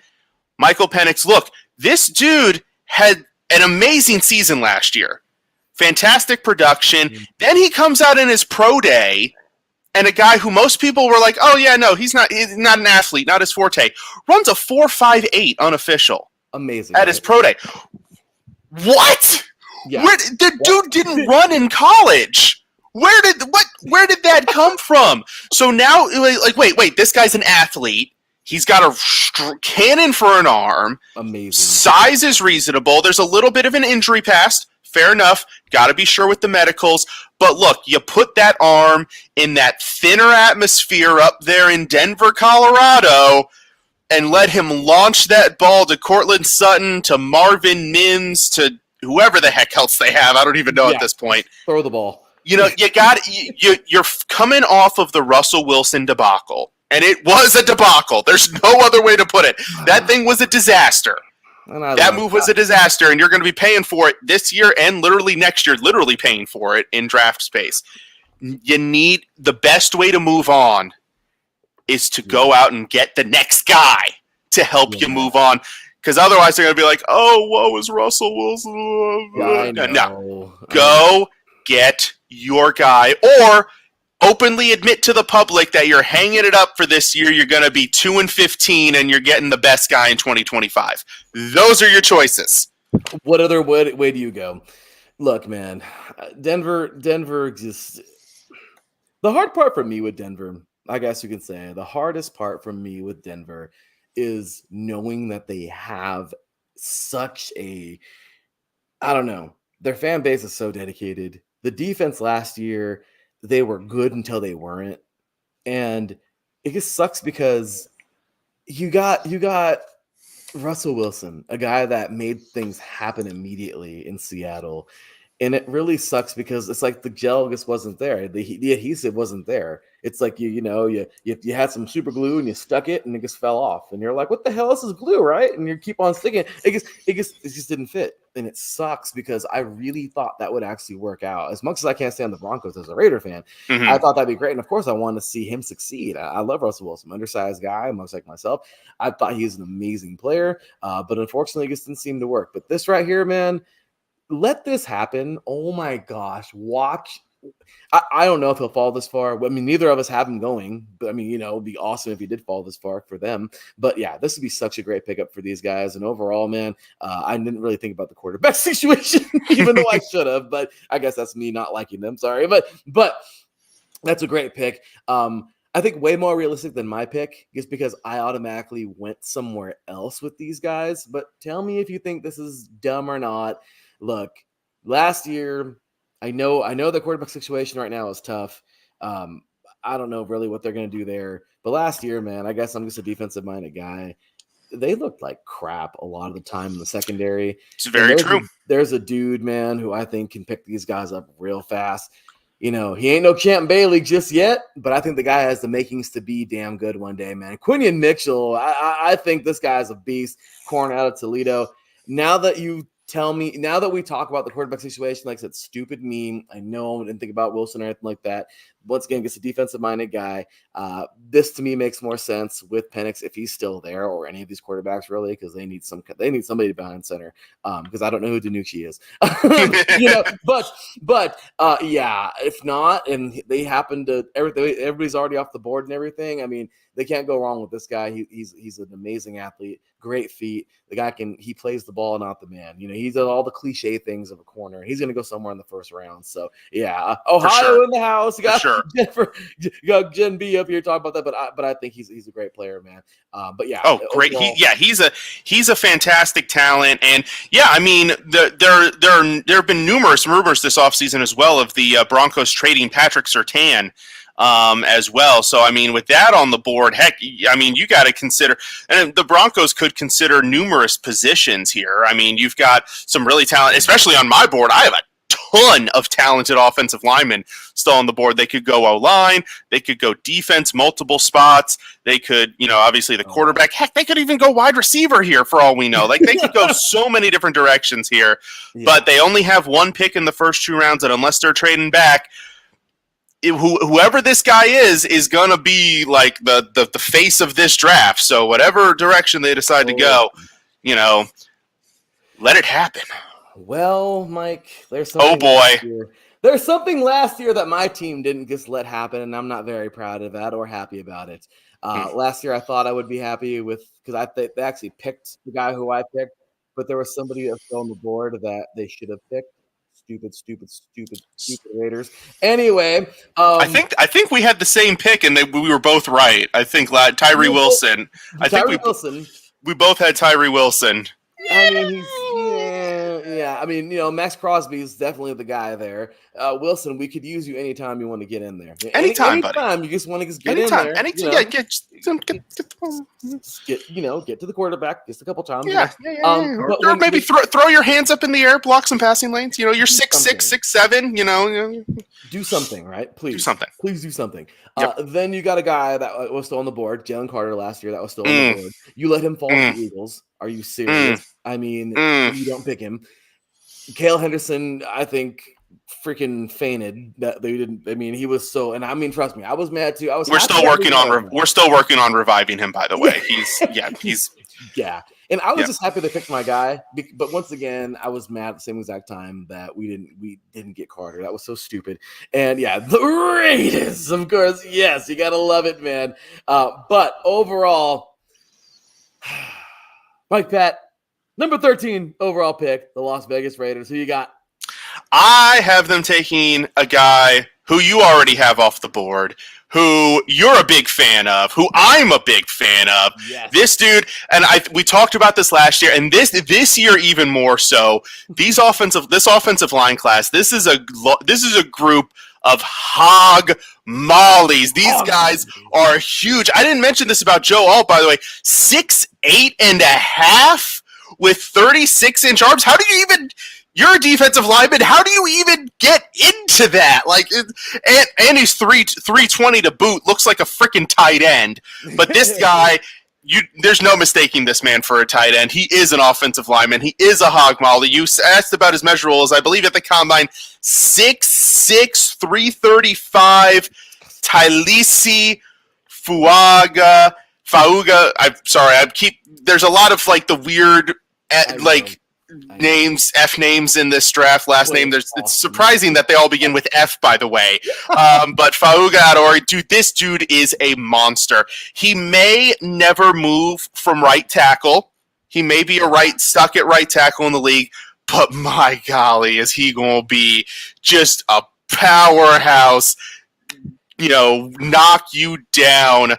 Michael Penix. Look, this dude had an amazing season last year. Fantastic production. Then he comes out in his pro day, and a guy who most people were like, oh, yeah, no, he's not an athlete, not his forte, runs a 4.58 unofficial. Amazing. At his pro day. What? Yeah. Where the dude didn't run in college? Where did that come from? So now, like, wait, this guy's an athlete. He's got a cannon for an arm. Amazing. Size is reasonable. There's a little bit of an injury past. Fair enough. Got to be sure with the medicals. But look, you put that arm in that thinner atmosphere up there in Denver, Colorado, and let him launch that ball to Cortland Sutton, to Marvin Mims, to whoever the heck else they have. I don't even know at this point. Throw the ball. You know, you're coming off of the Russell Wilson debacle, and it was a debacle. There's no other way to put it. That thing was a disaster. That move was a disaster, and you're going to be paying for it this year and literally next year, literally paying for it in draft space. You need the best way to move on is to go out and get the next guy to help you move on. Because otherwise they're going to be like, oh, woe is Russell Wilson. No. Go get your guy, or openly admit to the public that you're hanging it up for this year. You're going to be 2-15 and you're getting the best guy in 2025. Those are your choices. What other way do you go? Look, man, Denver just... The hard part for me with Denver, I guess you can say, the hardest part for me with Denver is knowing that they have such a... I don't know. Their fan base is so dedicated. The defense last year, they were good until they weren't. And it just sucks because you got Russell Wilson, a guy that made things happen immediately in Seattle. And it really sucks because it's like the gel just wasn't there. The adhesive wasn't there. It's like you had some super glue and you stuck it and it just fell off. And you're like, what the hell? This is glue, right? And you keep on sticking it. It just didn't fit. And it sucks because I really thought that would actually work out. As much as I can't stand the Broncos as a Raider fan, I thought that'd be great. And of course, I wanted to see him succeed. I love Russell Wilson, undersized guy, much like myself. I thought he was an amazing player, but unfortunately, it just didn't seem to work. But this right here, man, let this happen. Oh my gosh, watch. I don't know if he'll fall this far. I mean, neither of us have him going, but I mean, it'd be awesome if he did fall this far for them. But yeah, this would be such a great pickup for these guys. And overall, man, I didn't really think about the quarterback situation, even though I should have. But I guess that's me not liking them. Sorry, but that's a great pick. I think way more realistic than my pick, just because I automatically went somewhere else with these guys. But tell me if you think this is dumb or not. Look, last year, I know the quarterback situation right now is tough. I don't know really what they're going to do there. But last year, man, I guess I'm just a defensive-minded guy. They looked like crap a lot of the time in the secondary. It's very true. There's a dude, man, who I think can pick these guys up real fast. He ain't no Champ Bailey just yet, but I think the guy has the makings to be damn good one day, man. Quinion Mitchell, I think this guy is a beast. Corner out of Toledo. Now that we talk about the quarterback situation, like I said, stupid meme. I know I didn't think about Wilson or anything like that. Once again, gets a defensive-minded guy. This to me makes more sense with Penix if he's still there, or any of these quarterbacks really, because they need somebody behind center. Because I don't know who DiNucci is, But yeah, if not, and they happen to everybody's already off the board and everything. I mean, they can't go wrong with this guy. He's an amazing athlete, great feet. The guy he plays the ball, not the man. He does all the cliche things of a corner. He's going to go somewhere in the first round. So yeah, Ohio in the house. You got Jennifer, you got Jen B up here talking about that, but I think he's a great player, man. But yeah, great. Overall, he's a fantastic talent, and yeah, I mean there have been numerous rumors this offseason as well of the Broncos trading Patrick Surtain. As well. So, I mean, with that on the board, heck, I mean, you got to consider, and the Broncos could consider numerous positions here. I mean, you've got some really talented, especially on my board, I have a ton of talented offensive linemen still on the board. They could go O-line, they could go defense, multiple spots. They could, obviously the quarterback. Heck, they could even go wide receiver here for all we know. Like, they could go so many different directions here, but they only have one pick in the first 2 rounds, and unless they're trading back, whoever this guy is gonna be like the face of this draft. So whatever direction they decide to go, let it happen. Well, Mike, there's something there's something last year that my team didn't just let happen, and I'm not very proud of that or happy about it. Last year, I thought I would be happy because they actually picked the guy who I picked, but there was somebody else on the board that they should have picked. Raiders. Anyway, I think we had the same pick, and we were both right. I think Tyree Wilson. I think we both had Tyree Wilson. I mean, yeah. I mean, Max Crosby is definitely the guy there. Wilson, we could use you anytime you want to get in there. Anytime, buddy. You just want to get in there. Anytime. Get to the quarterback just a couple times. Yeah. Or maybe throw your hands up in the air, block some passing lanes. You're 6'6", 6'7". Do something, right? Please do something. Please do something. Yep. Then you got a guy that was still on the board, Jalen Carter last year. That was still on the board. You let him fall to the Eagles. Are you serious? I mean, you don't pick him. Cale Henderson, I think, freaking fainted that they didn't. I mean, he was so, and I mean, trust me, I was mad too. We're still working on reviving him. By the way, he's yeah. And I was just happy they picked my guy, but once again, I was mad at the same exact time that we didn't get Carter. That was so stupid. And yeah, the Raiders, of course, yes, you gotta love it, man. But overall, Mike Patt, number 13 overall pick, the Las Vegas Raiders. Who you got? I have them taking a guy who you already have off the board, who you're a big fan of, who I'm a big fan of. Yes. This dude, and we talked about this last year, and this year even more so. This offensive line class, this is a group of hog mollies. These guys are huge. I didn't mention this about Joe Alt, by the way. 6'8.5" with 36-inch arms. How do you even? You're a defensive lineman. How do you even get into that? And he's 320 to boot. Looks like a freaking tight end. But this guy, there's no mistaking this man for a tight end. He is an offensive lineman. He is a hog molly. You asked about his measurables. I believe at the combine, 6'6", 335. Tylisi Fauga. I'm sorry. There's a lot of the weird names, F names in this draft. Last name, it's surprising that they all begin with F, by the way. But Fauga Adori, dude, this dude is a monster. He may never move from right tackle. He may be stuck at right tackle in the league, but my golly, is he going to be just a powerhouse, knock you down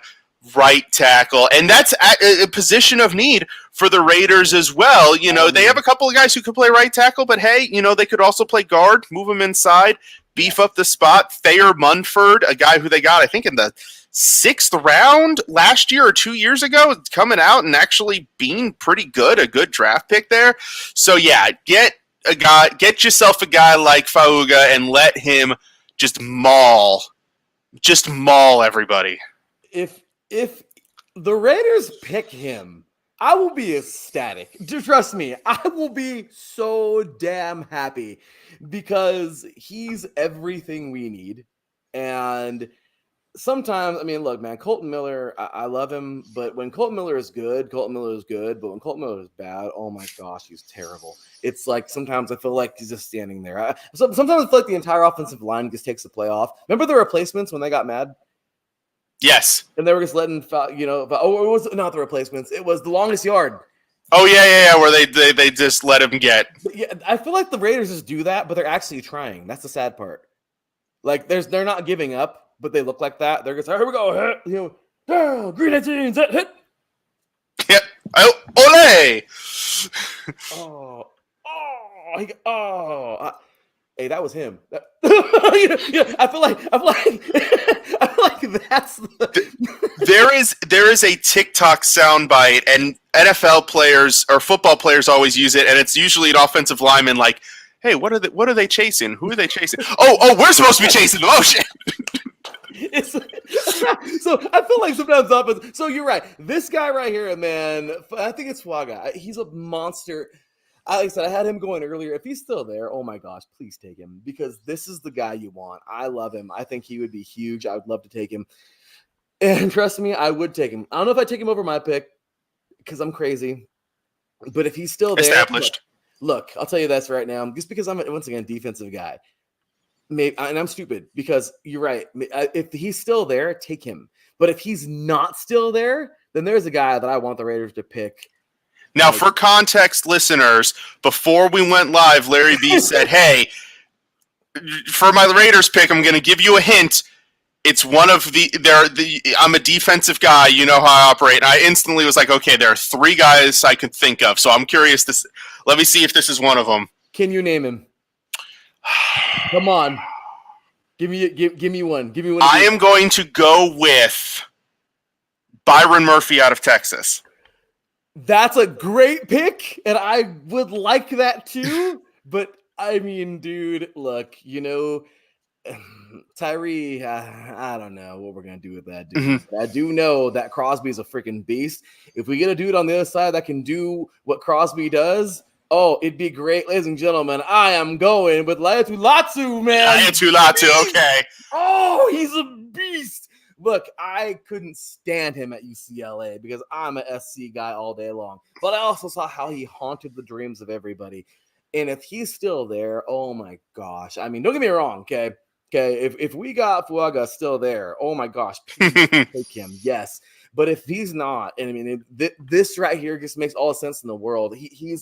right tackle. And that's a position of need for the Raiders as well. They have a couple of guys who could play right tackle, but hey, they could also play guard, move them inside, beef up the spot. Thayer Munford, a guy who they got, I think, in the 6th round last year or 2 years ago, coming out and actually being pretty good, a good draft pick there. So yeah, get yourself a guy like Fauga and let him just maul everybody. If the Raiders pick him, I will be ecstatic. Trust me, I will be so damn happy because he's everything we need. And sometimes, I mean, look, man, Colton Miller, I love him, but when Colton Miller is good, Colton Miller is good. But when Colton Miller is bad, oh my gosh, he's terrible. It's like sometimes I feel like he's just standing there. Sometimes I feel like the entire offensive line just takes the play off. Remember the replacements when they got mad? Yes. And they were just letting, it was not the replacements. It was the longest yard. Oh, yeah, where they just let him get. Yeah, I feel like the Raiders just do that, but they're actually trying. That's the sad part. They're not giving up, but they look like that. They're just, here we go. Green 18s, hit. Yep. Ole! Hey, that was him. I feel like that's there is a TikTok soundbite, and NFL players or football players always use it, and it's usually an offensive lineman like, "Hey, what are they chasing? Who are they chasing? Oh, we're supposed to be chasing them. Oh shit!" So I feel like sometimes opposite. So you're right. This guy right here, man. I think it's Fauga. He's a monster. Like I said, I had him going earlier. If he's still there, oh my gosh, please take him because this is the guy you want. I love him. I think he would be huge. I would love to take him. And trust me, I would take him. I don't know if I'd take him over my pick because I'm crazy. But if he's still there, established. Look, I'll tell you this right now. Just because I'm, once again, defensive guy. Maybe, and I'm stupid because you're right. If he's still there, take him. But if he's not still there, then there's a guy that I want the Raiders to pick. Now, for context, listeners, before we went live, Larry B said, "Hey, for my Raiders pick, I'm going to give you a hint. It's one of I'm a defensive guy. You know how I operate. And I instantly was like, okay, there are 3 guys I could think of. So I'm curious. Let me see if this is one of them. Can you name him? Come on. Give me one. Give me one. I am going to go with Byron Murphy out of Texas. That's a great pick, and I would like that too. But I mean, dude, look, Tyree, I don't know what we're going to do with that dude. Mm-hmm. I do know that Crosby is a freaking beast. If we get a dude on the other side that can do what Crosby does, oh, it'd be great. Ladies and gentlemen, I am going with Laiatu Latu, man. Laiatu Latu, okay. Oh, he's a beast. Look, I couldn't stand him at UCLA because I'm a SC guy all day long. But I also saw how he haunted the dreams of everybody. And if he's still there, oh my gosh. I mean, don't get me wrong, okay? If we got Fuaga still there, oh my gosh, please take him, yes. But if he's not, and I mean, this right here just makes all the sense in the world. He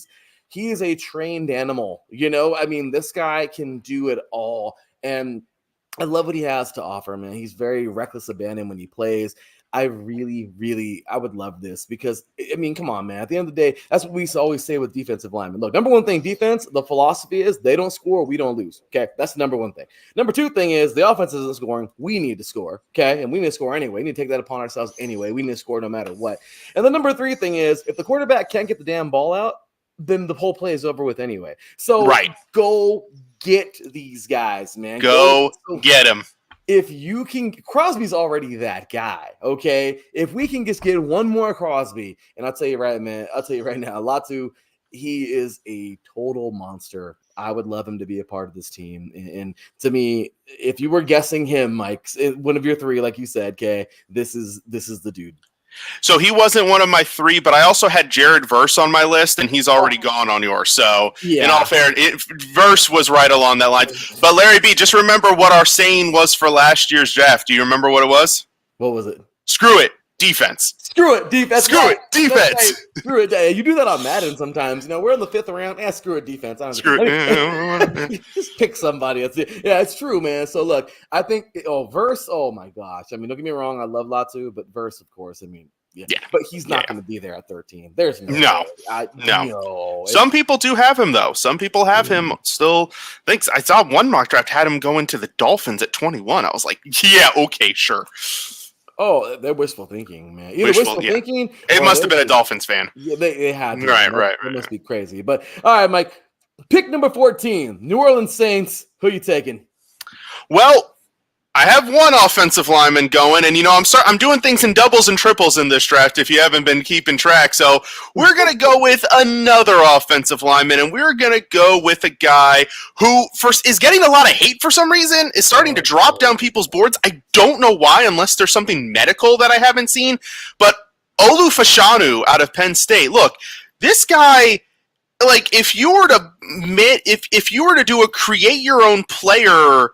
is a trained animal, I mean, this guy can do it all. And I love what he has to offer, man. He's very reckless abandon when he plays. I really, really, I would love this because, I mean, come on, man. At the end of the day, that's what we always say with defensive linemen. Look, number one thing, defense, the philosophy is they don't score, we don't lose. Okay, that's the number one thing. Number two thing is the offense isn't scoring, we need to score. Okay, and we need to score anyway. We need to take that upon ourselves anyway. We need to score no matter what. And the number three thing is if the quarterback can't get the damn ball out, then the whole play is over with anyway. So go get these guys, man. Go get them. If you can, Crosby's already that guy, okay? If we can just get one more Crosby, and I'll tell you right, man, now, Latu, he is a total monster. I would love him to be a part of this team. And to me, if you were guessing him, Mike, one of your 3, like you said, okay, this is the dude. So he wasn't one of my 3, but I also had Jared Verse on my list, and he's already gone on yours. So in all fairness, Verse was right along that line. But Larry B, just remember what our saying was for last year's draft. Do you remember what it was? What was it? Screw it, defense. Screw it, defense. Screw it, defense. Screw it. You do that on Madden sometimes. We're in the 5th round. Screw it, defense. Screw it. Just pick somebody. Yeah, it's true, man. So look, I think Verse. Oh my gosh. I mean, don't get me wrong. I love Latu, but Verse, of course. I mean, yeah. But he's not going to be there at 13. There's no. Some people do have him though. Some people have him still. I saw one mock draft had him going to the Dolphins at 21. I was like, yeah, okay, sure. Oh, they're wishful thinking, man. Either wishful thinking. It must have been a Dolphins fan. Yeah, they had to. Right. It must be crazy. But all right, Mike. Pick number 14, New Orleans Saints. Who are you taking? Well, I have one offensive lineman going, and I'm doing things in doubles and triples in this draft if you haven't been keeping track. So we're going to go with another offensive lineman, and we're going to go with a guy who first is getting a lot of hate for some reason, is starting to drop down people's boards. I don't know why, unless there's something medical that I haven't seen. But Olu Fashanu out of Penn State. Look, this guy, like, if you were to do a create your own player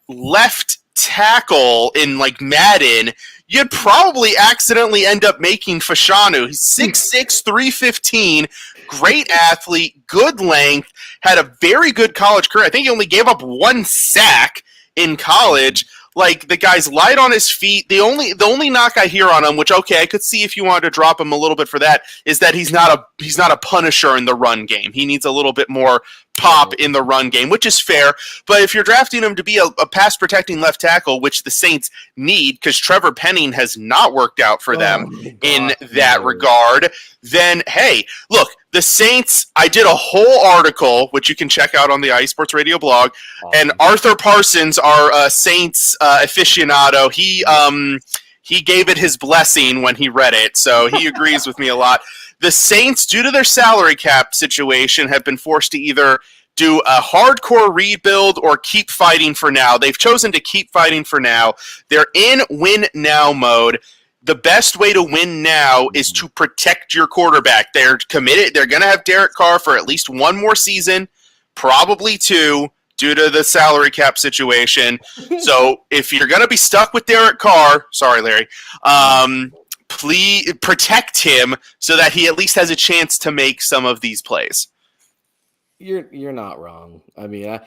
left tackle in like Madden, you'd probably accidentally end up making Fashanu. He's 6'6", 315, great athlete, good length, had a very good college career. I think he only gave up 1 sack in college. Like, the guy's light on his feet. The only knock I hear on him, which, okay, I could see if you wanted to drop him a little bit for that, is that he's not a punisher in the run game. He needs a little bit more pop in the run game, which is fair. But if you're drafting him to be a pass protecting left tackle, which the Saints need, because Trevor Penning has not worked out for them in that regard, then hey, look, the Saints, I did a whole article, which you can check out on the iSports Radio blog, and Arthur Parsons, our Saints aficionado, he gave it his blessing when he read it, so he agrees with me a lot. The Saints, due to their salary cap situation, have been forced to either do a hardcore rebuild or keep fighting for now. They've chosen to keep fighting for now. They're in win-now mode. The best way to win now is to protect your quarterback. They're committed. They're going to have Derek Carr for at least 1 more season, probably 2, due to the salary cap situation. So if you're going to be stuck with Derek Carr, sorry, Larry, please protect him so that he at least has a chance to make some of these plays. You're not wrong. I mean,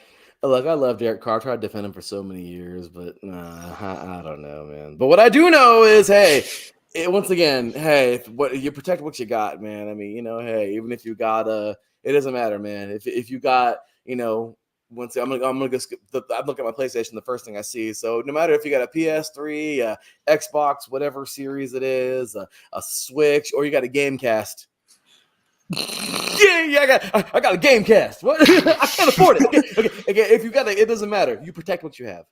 Look, I love Derek Carr. I tried to defend him for so many years, but I don't know, man. But what I do know is, hey, once again, hey, what you protect what you got, man. I mean, hey, even if you got it doesn't matter, man. If you got, once I'm gonna go skip I look at my PlayStation, the first thing I see. So no matter if you got a PS3, Xbox, whatever series it is, a Switch, or you got a Gamecast. Yeah, I got a Gamecast. What? I can't afford it. Okay. If you got it, it doesn't matter. You protect what you have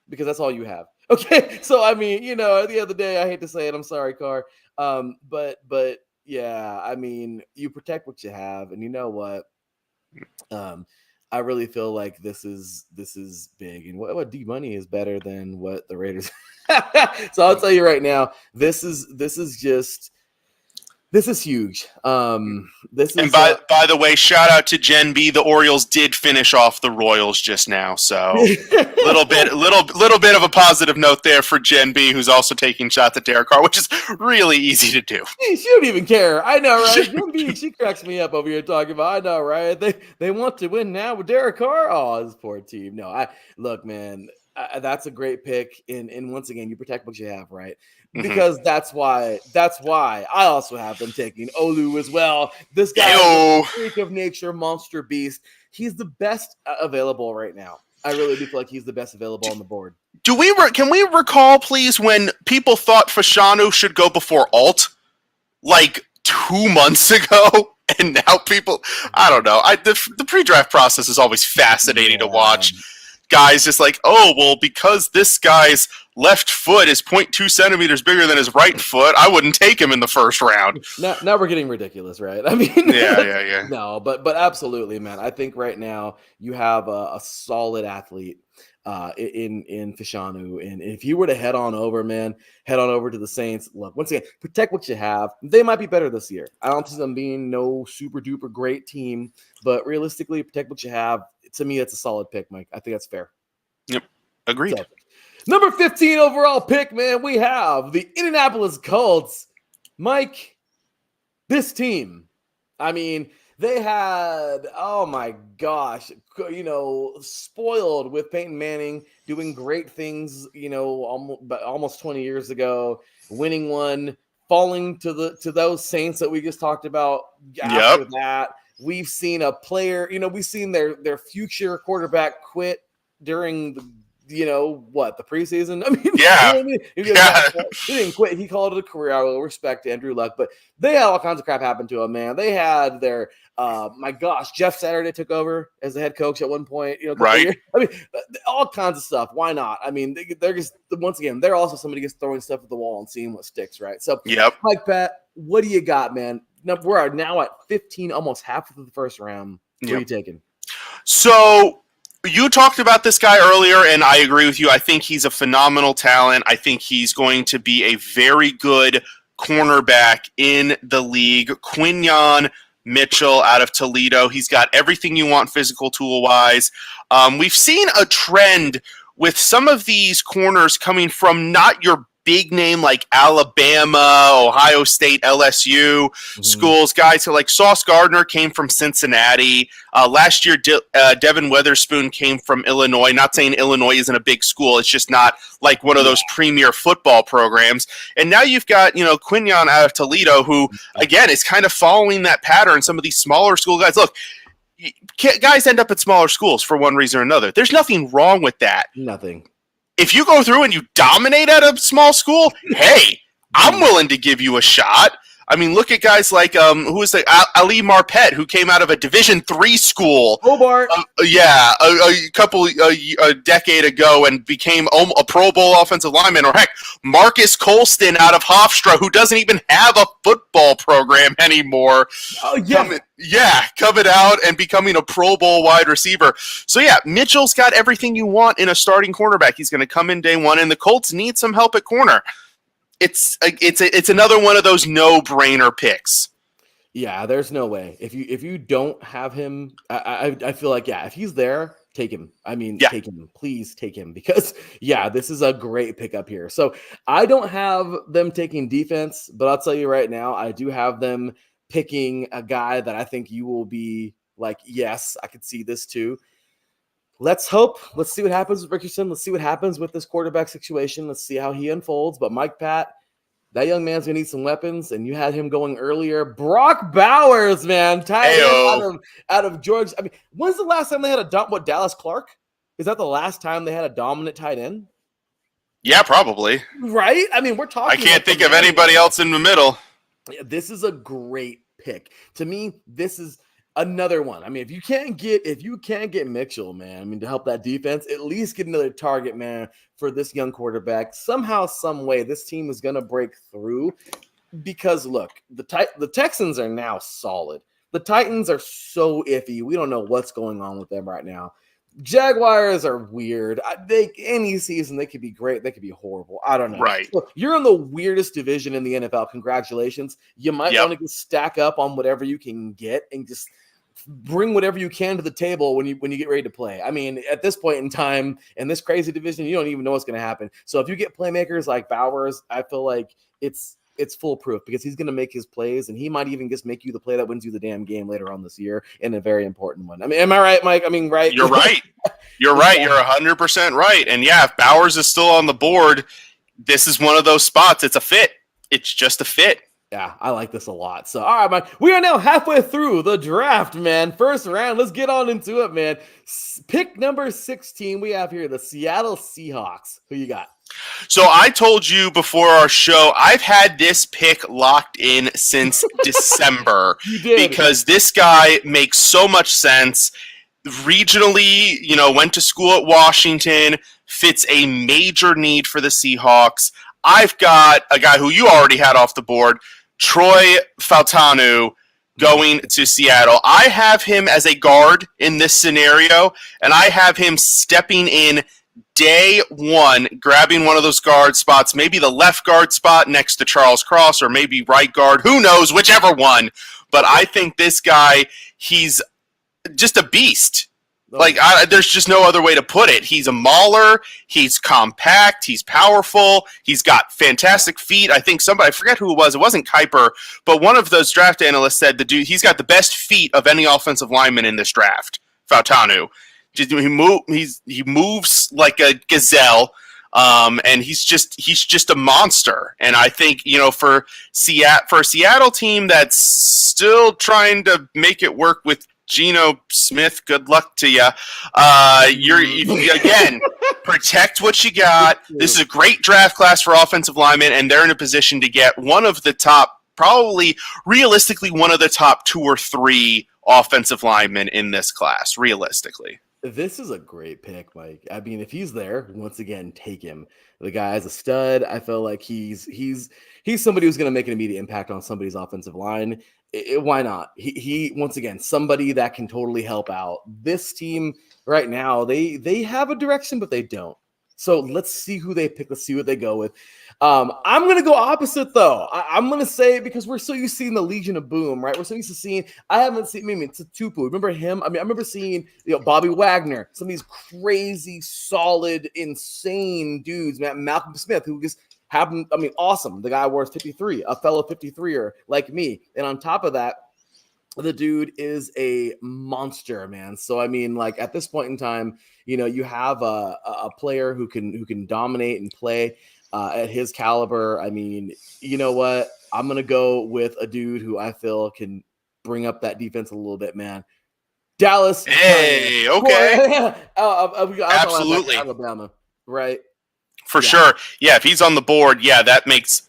because that's all you have. Okay. So I mean, at the end of the day, I hate to say it. I'm sorry, Carr. But yeah, I mean, you protect what you have, and you know what? I really feel like this is big, and what D Money is better than what the Raiders. So I'll tell you right now, this is huge. This is, and by the way, shout out to Gen B. The Orioles did finish off the Royals just now, so little bit of a positive note there for Gen B, who's also taking shots at Derek Carr, which is really easy to do. She don't even care. I know, right? Gen B, she cracks me up over here talking about. I know, right? They want to win now with Derek Carr. Oh, this poor team. No, look, man. That's a great pick, and once again, you protect what you have, right? Because that's why I also have them taking Olu as well. This guy is a freak of nature, monster beast. He's the best available right now. I really do feel like he's the best available on the board. Can we recall, please, when people thought Fashanu should go before Alt, like 2 months ago, and now people, I don't know. The pre-draft process is always fascinating to watch. Guys just like, oh, well, because this guy's left foot is 0.2 centimeters bigger than his right foot, I wouldn't take him in the first round. Now we're getting ridiculous, right? I mean, yeah. No, but absolutely, man. I think right now you have a solid athlete in Fashanu, and if you were to head on over to the Saints. Look, once again, protect what you have. They might be better this year. I don't see them being no super duper great team, but realistically, protect what you have. To me, that's a solid pick, Mike. I think that's fair. Yep, agreed. So, number 15 overall pick, man, we have the Indianapolis Colts. Mike, this team, I mean, they had, oh my gosh, spoiled with Peyton Manning doing great things, almost 20 years ago, winning one, falling to those Saints that we just talked about after that. We've seen a player, we've seen their future quarterback quit during the preseason. I mean, he didn't quit. He called it a career. I will respect Andrew Luck, but they had all kinds of crap happen to him, man. They had their, my gosh, Jeff Saturday took over as the head coach at one point. Right. I mean, all kinds of stuff. Why not? I mean, they're just, once again, they're also somebody just throwing stuff at the wall and seeing what sticks, right? So, Mike Patt, what do you got, man? We're now at 15, almost half of the first round. What are you taking? So you talked about this guy earlier, and I agree with you. I think he's a phenomenal talent. I think he's going to be a very good cornerback in the league. Quinyon Mitchell out of Toledo. He's got everything you want physical tool-wise. We've seen a trend with some of these corners coming from not your big name like Alabama, Ohio State, LSU schools. Guys who like Sauce Gardner came from Cincinnati. Last year, Devin Witherspoon came from Illinois. Not saying Illinois isn't a big school. It's just not like one of those premier football programs. And now you've got, Quinyon out of Toledo, who, again, is kind of following that pattern. Some of these smaller school guys. Look, guys end up at smaller schools for one reason or another. There's nothing wrong with that. Nothing. If you go through and you dominate at a small school, hey, I'm willing to give you a shot. I mean, look at guys like who is Ali Marpet, who came out of a Division III school, Hobart, a decade ago, and became a Pro Bowl offensive lineman. Or heck, Marcus Colston out of Hofstra, who doesn't even have a football program anymore. Oh yeah, coming out and becoming a Pro Bowl wide receiver. So yeah, Mitchell's got everything you want in a starting cornerback. He's going to come in day one, and the Colts need some help at corner. It's another one of those no-brainer picks. Yeah, there's no way. If you don't have him, I feel like, if he's there, take him. I mean, take him. Please take him because, this is a great pickup here. So I don't have them taking defense, but I'll tell you right now, I do have them picking a guy that I think you will be like, yes, I could see this too. Let's hope. Let's see what happens with Richardson. Let's see what happens with this quarterback situation. Let's see how he unfolds. But Mike Patt, that young man's going to need some weapons, and you had him going earlier. Brock Bowers, man, tight end out of Georgia. I mean, when's the last time they had a Dallas Clark? Is that the last time they had a dominant tight end? Yeah, probably. Right? I mean, we're talking. I can't think of anybody else in the middle. This is a great pick. To me, this is another one. I mean, if you can't get Mitchell, man, I mean, to help that defense, at least get another target, man, for this young quarterback. Somehow, some way, this team is going to break through because, look, the Texans are now solid. The Titans are so iffy. We don't know what's going on with them right now. Jaguars are weird. Any season, they could be great. They could be horrible. I don't know. Right. So you're in the weirdest division in the NFL. Congratulations. You might want to just stack up on whatever you can get and just bring whatever you can to the table when you get ready to play. I mean, at this point in time, in this crazy division, you don't even know what's going to happen. So if you get playmakers like Bowers, I feel like it's foolproof because he's going to make his plays, and he might even just make you the play that wins you the damn game later on this year in a very important one. I mean, am I right, Mike? I mean, right? You're right. You're right. You're 100% right. And yeah, if Bowers is still on the board, this is one of those spots. It's a fit. It's just a fit. Yeah, I like this a lot. So, all right, Mike, we are now halfway through the draft, man. First round. Let's get on into it, man. Pick number 16, we have here the Seattle Seahawks. Who you got? So I told you before our show, I've had this pick locked in since December because this guy makes so much sense. Regionally, went to school at Washington, fits a major need for the Seahawks. I've got a guy who you already had off the board, Troy Fautanu, going to Seattle. I have him as a guard in this scenario, and I have him stepping in day one, grabbing one of those guard spots, maybe the left guard spot next to Charles Cross, or maybe right guard, who knows, whichever one. But I think this guy, he's just a beast. There's just no other way to put it. He's a mauler. He's compact. He's powerful. He's got fantastic feet. I think I forget who it was. It wasn't Kuiper, but one of those draft analysts said he's got the best feet of any offensive lineman in this draft, Fautanu. He moves like a gazelle, and he's just a monster. And I think for a Seattle team that's still trying to make it work with Geno Smith, good luck to you. Again, protect what you got. This is a great draft class for offensive linemen, and they're in a position to get one of the top, probably realistically, one of the top 2 or 3 offensive linemen in this class, realistically. This is a great pick, Mike. I mean, if he's there, once again, take him. The guy is a stud. I feel like he's somebody who's going to make an immediate impact on somebody's offensive line. Why not? He once again, somebody that can totally help out. This team right now, they have a direction, but they don't. So let's see who they pick. Let's see what they go with. I'm going to go opposite, though. I'm going to say, because we're so used to seeing the Legion of Boom, right? We're so used to seeing, I haven't seen, Tupu. Remember him? I remember seeing, Bobby Wagner, some of these crazy, solid, insane dudes, man. Malcolm Smith, who just happened, awesome. The guy wears 53, a fellow 53er like me. And on top of that, the dude is a monster, man. So, at this point in time, you have a player who can dominate and play at his caliber. You know what? I'm going to go with a dude who I feel can bring up that defense a little bit, man. Dallas. Hey, okay. Absolutely. Alabama, right? For sure. Yeah, if he's on the board, that makes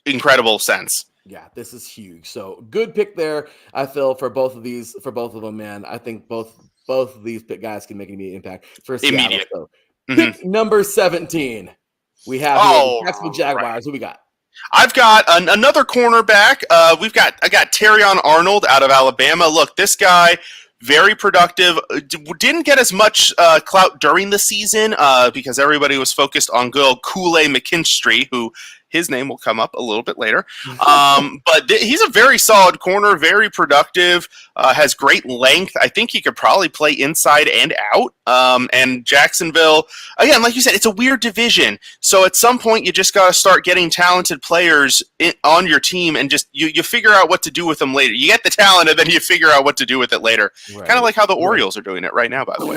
incredible sense. Yeah, this is huge. So good pick there, I feel, for both of them, man. I think both of these pick guys can make an immediate impact for Seattle. Immediate. So, pick number 17. We have the Jacksonville Jaguars. Right. Who we got? I've got another cornerback. I got Terrion Arnold out of Alabama. Look, this guy, very productive. Didn't get as much clout during the season because everybody was focused on good old Kool-Aid McKinstry, who His name will come up a little bit later. But he's a very solid corner, very productive, has great length. I think he could probably play inside and out. And Jacksonville, again, like you said, it's a weird division. So at some point, you just got to start getting talented players on your team and just you figure out what to do with them later. You get the talent and then you figure out what to do with it later. Right. Kind of like how the Orioles are doing it right now, by the way.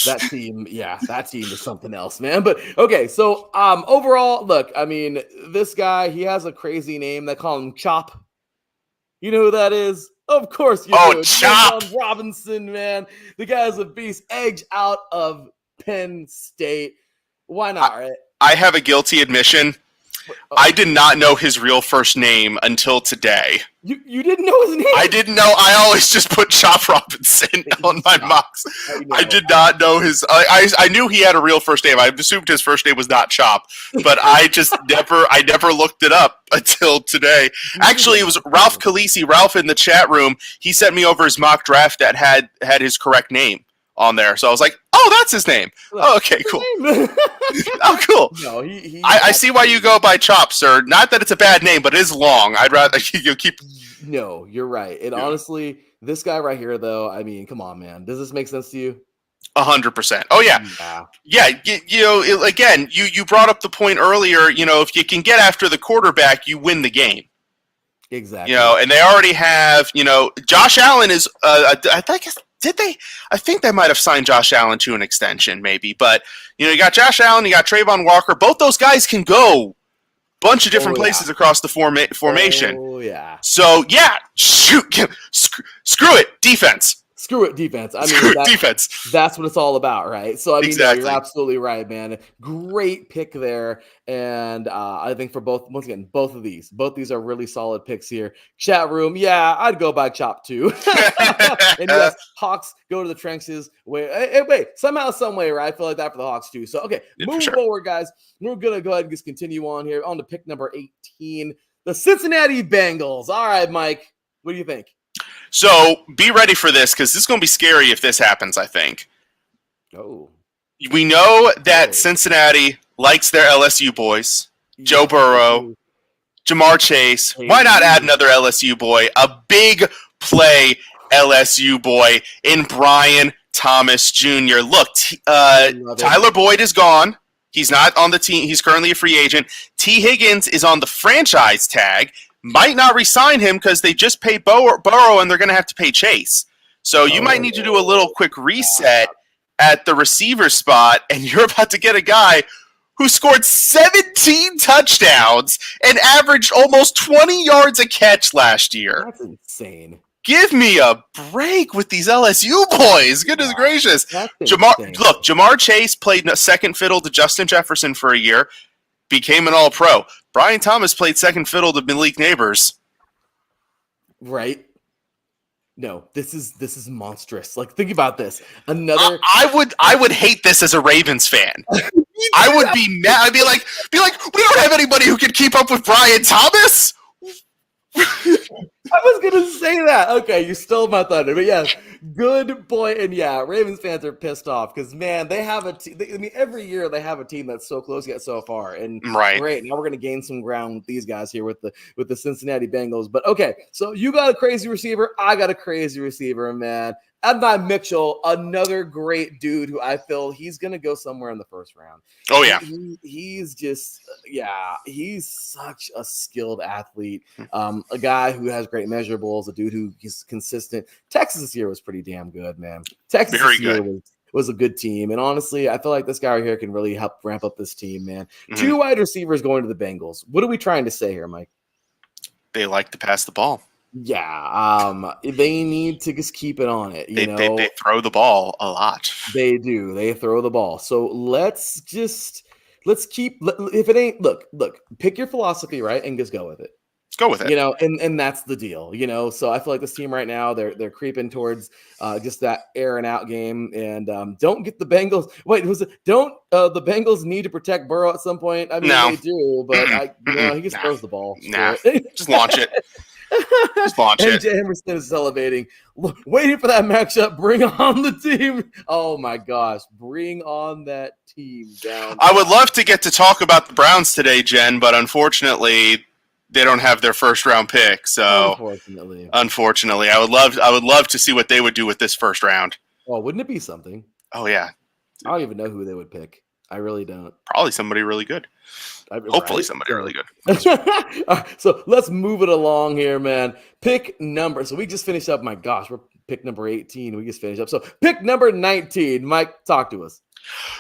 That team is something else, man. But okay, so overall, look, I mean, this guy, he has a crazy name. They call him Chop. You know who that is? Of course you do. Chop Robinson, man. The guy's a beast. Edge out of Penn State. Why not, right? I have a guilty admission. I did not know his real first name until today. You didn't know his name? I didn't know. I always just put Chop Robinson on my mocks. I did not know his. I knew he had a real first name. I assumed his first name was not Chop, but I just never looked it up until today. Actually, it was Ralph Khaleesi. Ralph in the chat room. He sent me over his mock draft that had his correct name on there. So I was like, oh, that's his name. Oh, okay, cool. Oh, cool. No, I see why you go by Chop, sir. Not that it's a bad name, but it is long. I'd rather you keep. No, you're right. And honestly, this guy right here, though, I mean, come on, man. Does this make sense to you? 100%. Oh, yeah. Yeah. You know, again, you brought up the point earlier, you know, if you can get after the quarterback, you win the game. Exactly. You know, and they already have, you know, Josh Allen is, I think they might have signed Josh Allen to an extension, maybe. But, you know, you got Josh Allen, you got Trayvon Walker. Both those guys can go bunch of different places across the formation. Oh, yeah. So, yeah, shoot. Screw it. Defense. Screw it, defense. I mean, defense. That's what it's all about, right? So, I mean, exactly. You're absolutely right, man. Great pick there. And I think for both of these are really solid picks here. Chat room, yeah, I'd go by Chop too. And yes, Hawks go to the trenches. Wait, somehow, some way, right? I feel like that for the Hawks too. So, okay, moving forward, guys. We're going to go ahead and just continue on here. On to pick number 18, the Cincinnati Bengals. All right, Mike, what do you think? So be ready for this because this is going to be scary if this happens, I think. Oh. We know that Cincinnati likes their LSU boys. Joe Burrow, Jamar Chase. Why not add another LSU boy? A big play LSU boy in Brian Thomas Jr. Look, Tyler Boyd is gone. He's not on the team. He's currently a free agent. T. Higgins is on the franchise tag. Might not re-sign him because they just paid Burrow and they're going to have to pay Chase. So you might need to do a little quick reset at the receiver spot, and you're about to get a guy who scored 17 touchdowns and averaged almost 20 yards a catch last year. That's insane. Give me a break with these LSU boys. Goodness gracious. Jamar Chase played second fiddle to Justin Jefferson for a year, became an all-pro. Brian Thomas played second fiddle to Malik Neighbors. Right. No, this is monstrous. Like, think about this. Another. I would hate this as a Ravens fan. I would be mad. I'd be like, we don't have anybody who can keep up with Brian Thomas. I was gonna say that. Okay, you stole my thunder, but yes, good point. And yeah, Ravens fans are pissed off because man, they have a team. I mean, every year they have a team that's so close yet so far. And great, now we're gonna gain some ground with these guys here with the Cincinnati Bengals. But okay, so you got a crazy receiver, I got a crazy receiver, man. Adonai Mitchell, another great dude who I feel he's going to go somewhere in the first round. Oh, yeah. He's just, he's such a skilled athlete, a guy who has great measurables, a dude who is consistent. Texas this year was pretty damn good, man. Texas this year was a good team. And honestly, I feel like this guy right here can really help ramp up this team, man. Mm-hmm. 2 wide receivers going to the Bengals. What are we trying to say here, Mike? They like to pass the ball. Yeah, they need to just keep it on it. They throw the ball a lot. They do. They throw the ball. So let's keep. If it ain't, look. Pick your philosophy, right, and just go with it. Go with it. And that's the deal. So I feel like this team right now they're creeping towards just that air and out game. And don't get the Bengals. Wait, don't the Bengals need to protect Burrow at some point? I mean, they do, but he just throws the ball. Nah, just launch it. Just launch and it. Jay Emerson is celebrating, waiting for that matchup. Bring on the team. Oh my gosh, bring on that team down. I would love to get to talk about the Browns today, Jen, but unfortunately, they don't have their first round pick. So unfortunately, I would love to see what they would do with this first round. Well, wouldn't it be something? Oh yeah. I don't even know who they would pick. I really don't. Probably somebody really good. Hopefully somebody really good. So let's move it along here, man. Pick number. So we just finished up. My gosh, we're pick number 18. We just finished up. So pick number 19. Mike, talk to us.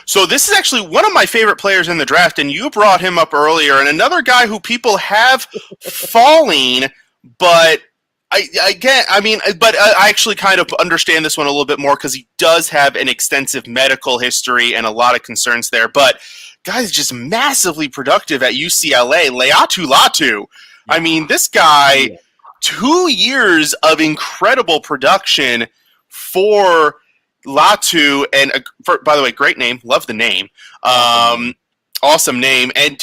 So this is actually one of my favorite players in the draft, and you brought him up earlier, and another guy who people have falling, but I actually kind of understand this one a little bit more because he does have an extensive medical history and a lot of concerns there. But guy's just massively productive at UCLA. Laiatu Latu. Yeah. I mean, this guy, 2 years of incredible production for Latu, and by the way, great name. Love the name. Awesome name. And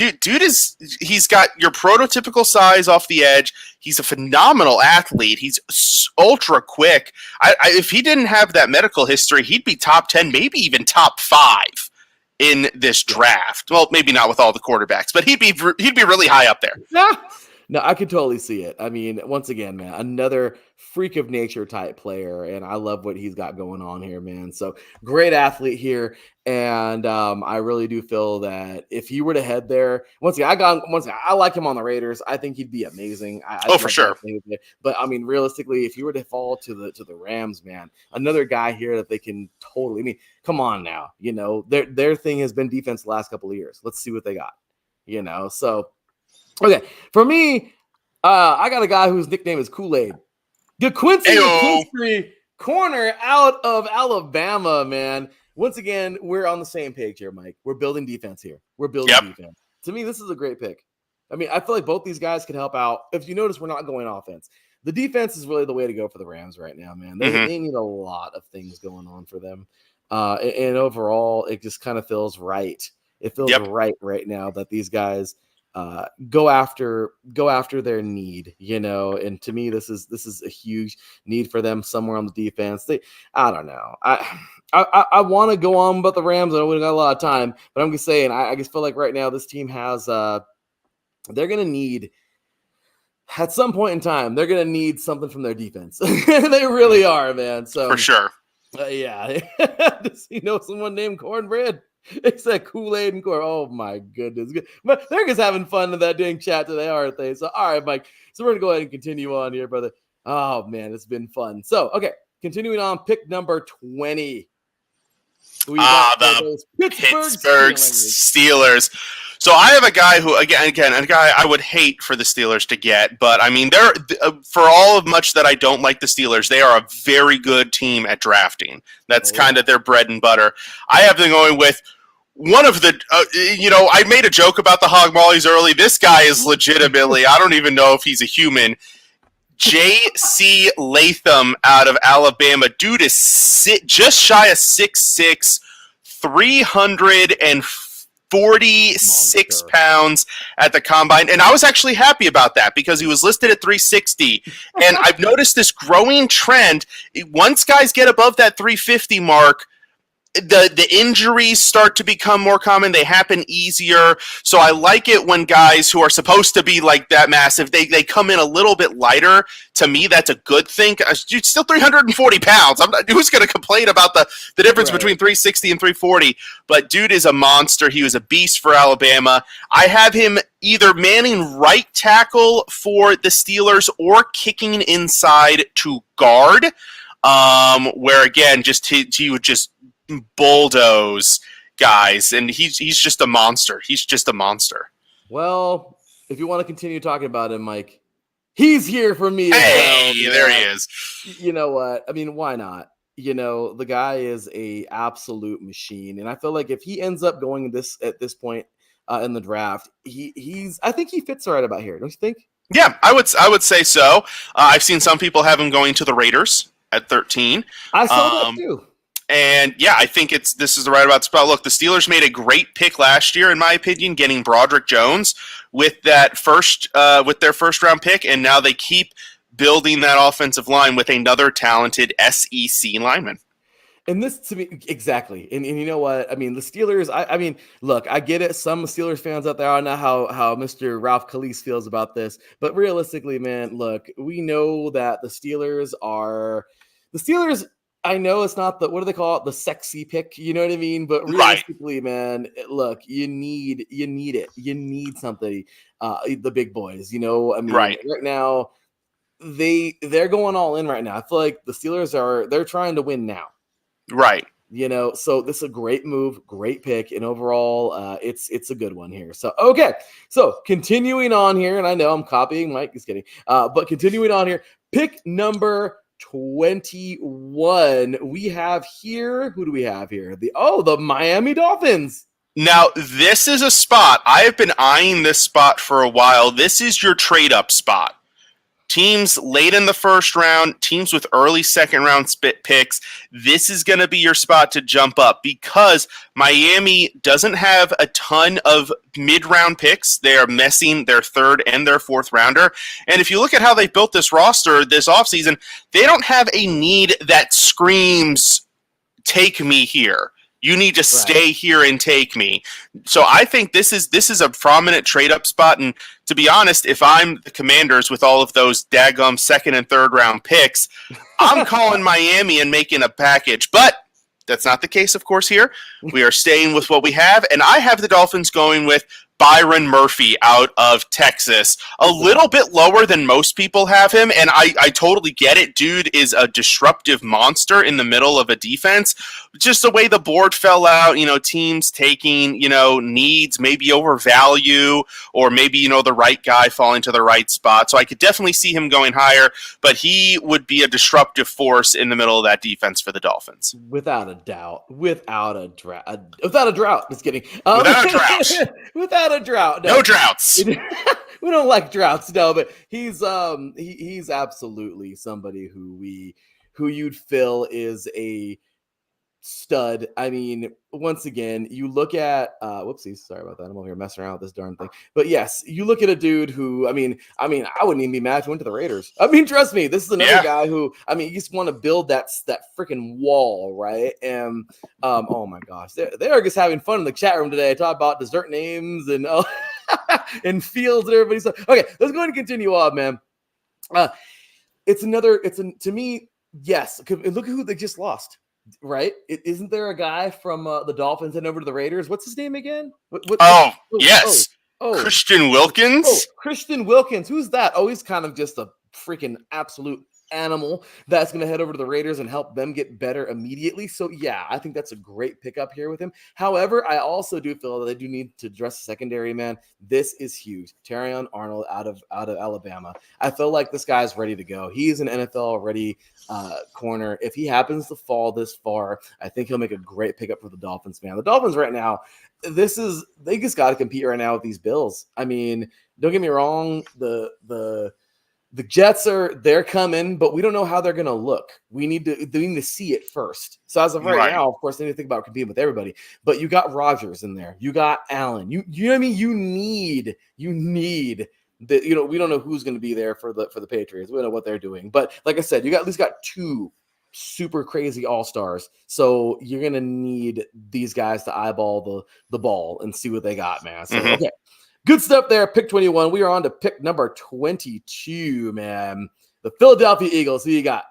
he's got your prototypical size off the edge. He's a phenomenal athlete. He's ultra quick. If he didn't have that medical history, he'd be top 10, maybe even top 5 in this draft. Well, maybe not with all the quarterbacks, but he'd be really high up there. No, I could totally see it. I mean, once again, man, another freak of nature type player, and I love what he's got going on here, man. So great athlete here, and I really do feel that if he were to head there, once again, I like him on the Raiders. I think he'd be amazing. For sure. But I mean, realistically, if he were to fall to the Rams, man, another guy here that they can totally. I mean, come on now, their thing has been defense the last couple of years. Let's see what they got, So. Okay, for me, I got a guy whose nickname is Kool-Aid. DeQuincy corner out of Alabama, man. Once again, we're on the same page here, Mike. We're building defense here. Defense. To me, this is a great pick. I mean, I feel like both these guys could help out. If you notice, we're not going offense. The defense is really the way to go for the Rams right now, man. They need a lot of things going on for them. And overall, it just kind of feels right. It feels right now that these guys – go after their need, and to me, this is a huge need for them somewhere on the defense. I don't know. I want to go on about the Rams. I know we got a lot of time, but I'm just saying, I just feel like right now this team has, they're going to need, at some point in time, they're going to need something from their defense. They really are, man. So for sure. Yeah. Does he know someone named Cornbread? It's that Kool-Aid and corn. Oh my goodness. But they're just having fun in that dang chat today, aren't they? So, all right, Mike. So we're going to go ahead and continue on here, brother. Oh man, it's been fun. So, okay. Continuing on, pick number 20. The Pittsburgh Steelers. So I have a guy who, again, a guy I would hate for the Steelers to get, but I mean, they're for all of much that I don't like the Steelers, they are a very good team at drafting. That's kind of their bread and butter. I have them going with one of the, I made a joke about the Hog Mollies early. This guy is legitimately, I don't even know if he's a human. J.C. Latham out of Alabama. Dude is just shy of 6'6", 346 pounds at the combine. And I was actually happy about that because he was listed at 360. And I've noticed this growing trend. Once guys get above that 350 mark, the injuries start to become more common. They happen easier. So I like it when guys who are supposed to be like that massive, they come in a little bit lighter. To me, that's a good thing. Dude, still 340 pounds. Who's going to complain about the difference between 360 and 340? But dude is a monster. He was a beast for Alabama. I have him either manning right tackle for the Steelers or kicking inside to guard, where again, he would just bulldoze guys, and he's just a monster. He's just a monster. Well, if you want to continue talking about him, Mike, he's here for me. Hey, there he is. You know what? I mean, why not? The guy is a absolute machine, and I feel like if he ends up going at this point in the draft, I think he fits right about here. Don't you think? Yeah, I would say so. I've seen some people have him going to the Raiders at 13. I saw that too. And yeah, I think this is the right about spot. Look, the Steelers made a great pick last year, in my opinion, getting Broderick Jones with their first round pick, and now they keep building that offensive line with another talented SEC lineman. And this, to me, exactly. And you know what? I mean, the Steelers, I mean, look, I get it. Some Steelers fans out there, I don't know how Mr. Ralph Calise feels about this. But realistically, man, look, we know that the Steelers, I know it's not what do they call it? The sexy pick. You know what I mean? But realistically, man, look, you need it. You need something, the big boys, you know? I mean, right now, they're going all in right now. I feel like the Steelers they're trying to win now. Right. You know, so this is a great move, great pick, and overall, it's a good one here. So, okay. So, continuing on here, and I know I'm copying Mike, just kidding. But continuing on here, pick number 21. We have here, who do we have here? The Miami Dolphins. Now, this is a spot. I have been eyeing this spot for a while. This is your trade-up spot. Teams late in the first round, teams with early second round picks, this is going to be your spot to jump up because Miami doesn't have a ton of mid-round picks. They are missing their third and their fourth rounder. And if you look at how they built this roster this offseason, they don't have a need that screams, take me here. You need to stay here and take me. So I think this is a prominent trade-up spot. And to be honest, if I'm the Commanders with all of those daggum second and third round picks, I'm calling Miami and making a package. But that's not the case, of course, here. We are staying with what we have. And I have the Dolphins going with Byron Murphy out of Texas. A little bit lower than most people have him, and I totally get it. Dude is a disruptive monster in the middle of a defense. Just the way the board fell out, teams taking, needs maybe over value, or maybe, the right guy falling to the right spot. So I could definitely see him going higher, but he would be a disruptive force in the middle of that defense for the Dolphins. Without a doubt. Without a drought. Just kidding. Without a drought. Without a drought. No droughts. We don't like droughts, no, but he's absolutely somebody who you'd feel is a stud. I mean, once again, you look at whoopsies, sorry about that. I'm over here messing around with this darn thing. But yes, you look at a dude who, I mean, I wouldn't even be mad if he went to the Raiders. I mean, trust me, this is another guy who, you just want to build that freaking wall, right? And oh my gosh, they are just having fun in the chat room today. Talk about dessert names and and fields and everybody. So okay, let's go ahead and continue on, man. To me, yes. Look at who they just lost. Right? Isn't there a guy from the Dolphins heading over to the Raiders? What's his name again? Yes. Christian Wilkins. Christian Wilkins. Who's that? Oh, he's kind of just a freaking absolute animal that's going to head over to the Raiders and help them get better immediately. So yeah, I think that's a great pickup here with him. However, I also do feel that they do need to address the secondary, man. This is huge. Terrion Arnold out of Alabama. I feel like this guy's ready to go. He's an NFL ready corner. If he happens to fall this far, I think he'll make a great pickup for the Dolphins, man. The Dolphins right now, they just got to compete right now with these Bills. I mean, don't get me wrong. The Jets they're coming, but we don't know how they're going to look. They need to see it first. So as of right now, of course, they need to think about competing with everybody. But you got Rodgers in there. You got Allen. You know what I mean? You need the, we don't know who's going to be there for the Patriots. We don't know what they're doing. But like I said, you at least got two super crazy all-stars. So you're going to need these guys to eyeball the ball and see what they got, man. So, okay. Good stuff there. Pick 21. We are on to pick number 22, man. The Philadelphia Eagles. Who you got?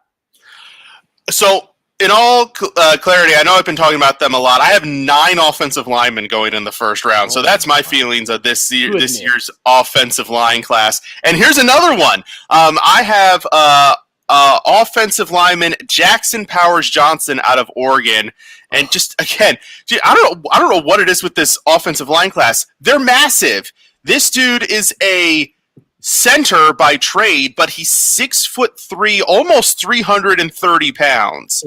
So, in all clarity, I know I've been talking about them a lot. I have 9 offensive linemen going in the first round. So that's my feelings of this year's offensive line class. And here's another one. I have offensive lineman Jackson Powers Johnson out of Oregon. And just again, I don't know what it is with this offensive line class. They're massive. This dude is a center by trade, but he's 6'3", almost 330 pounds.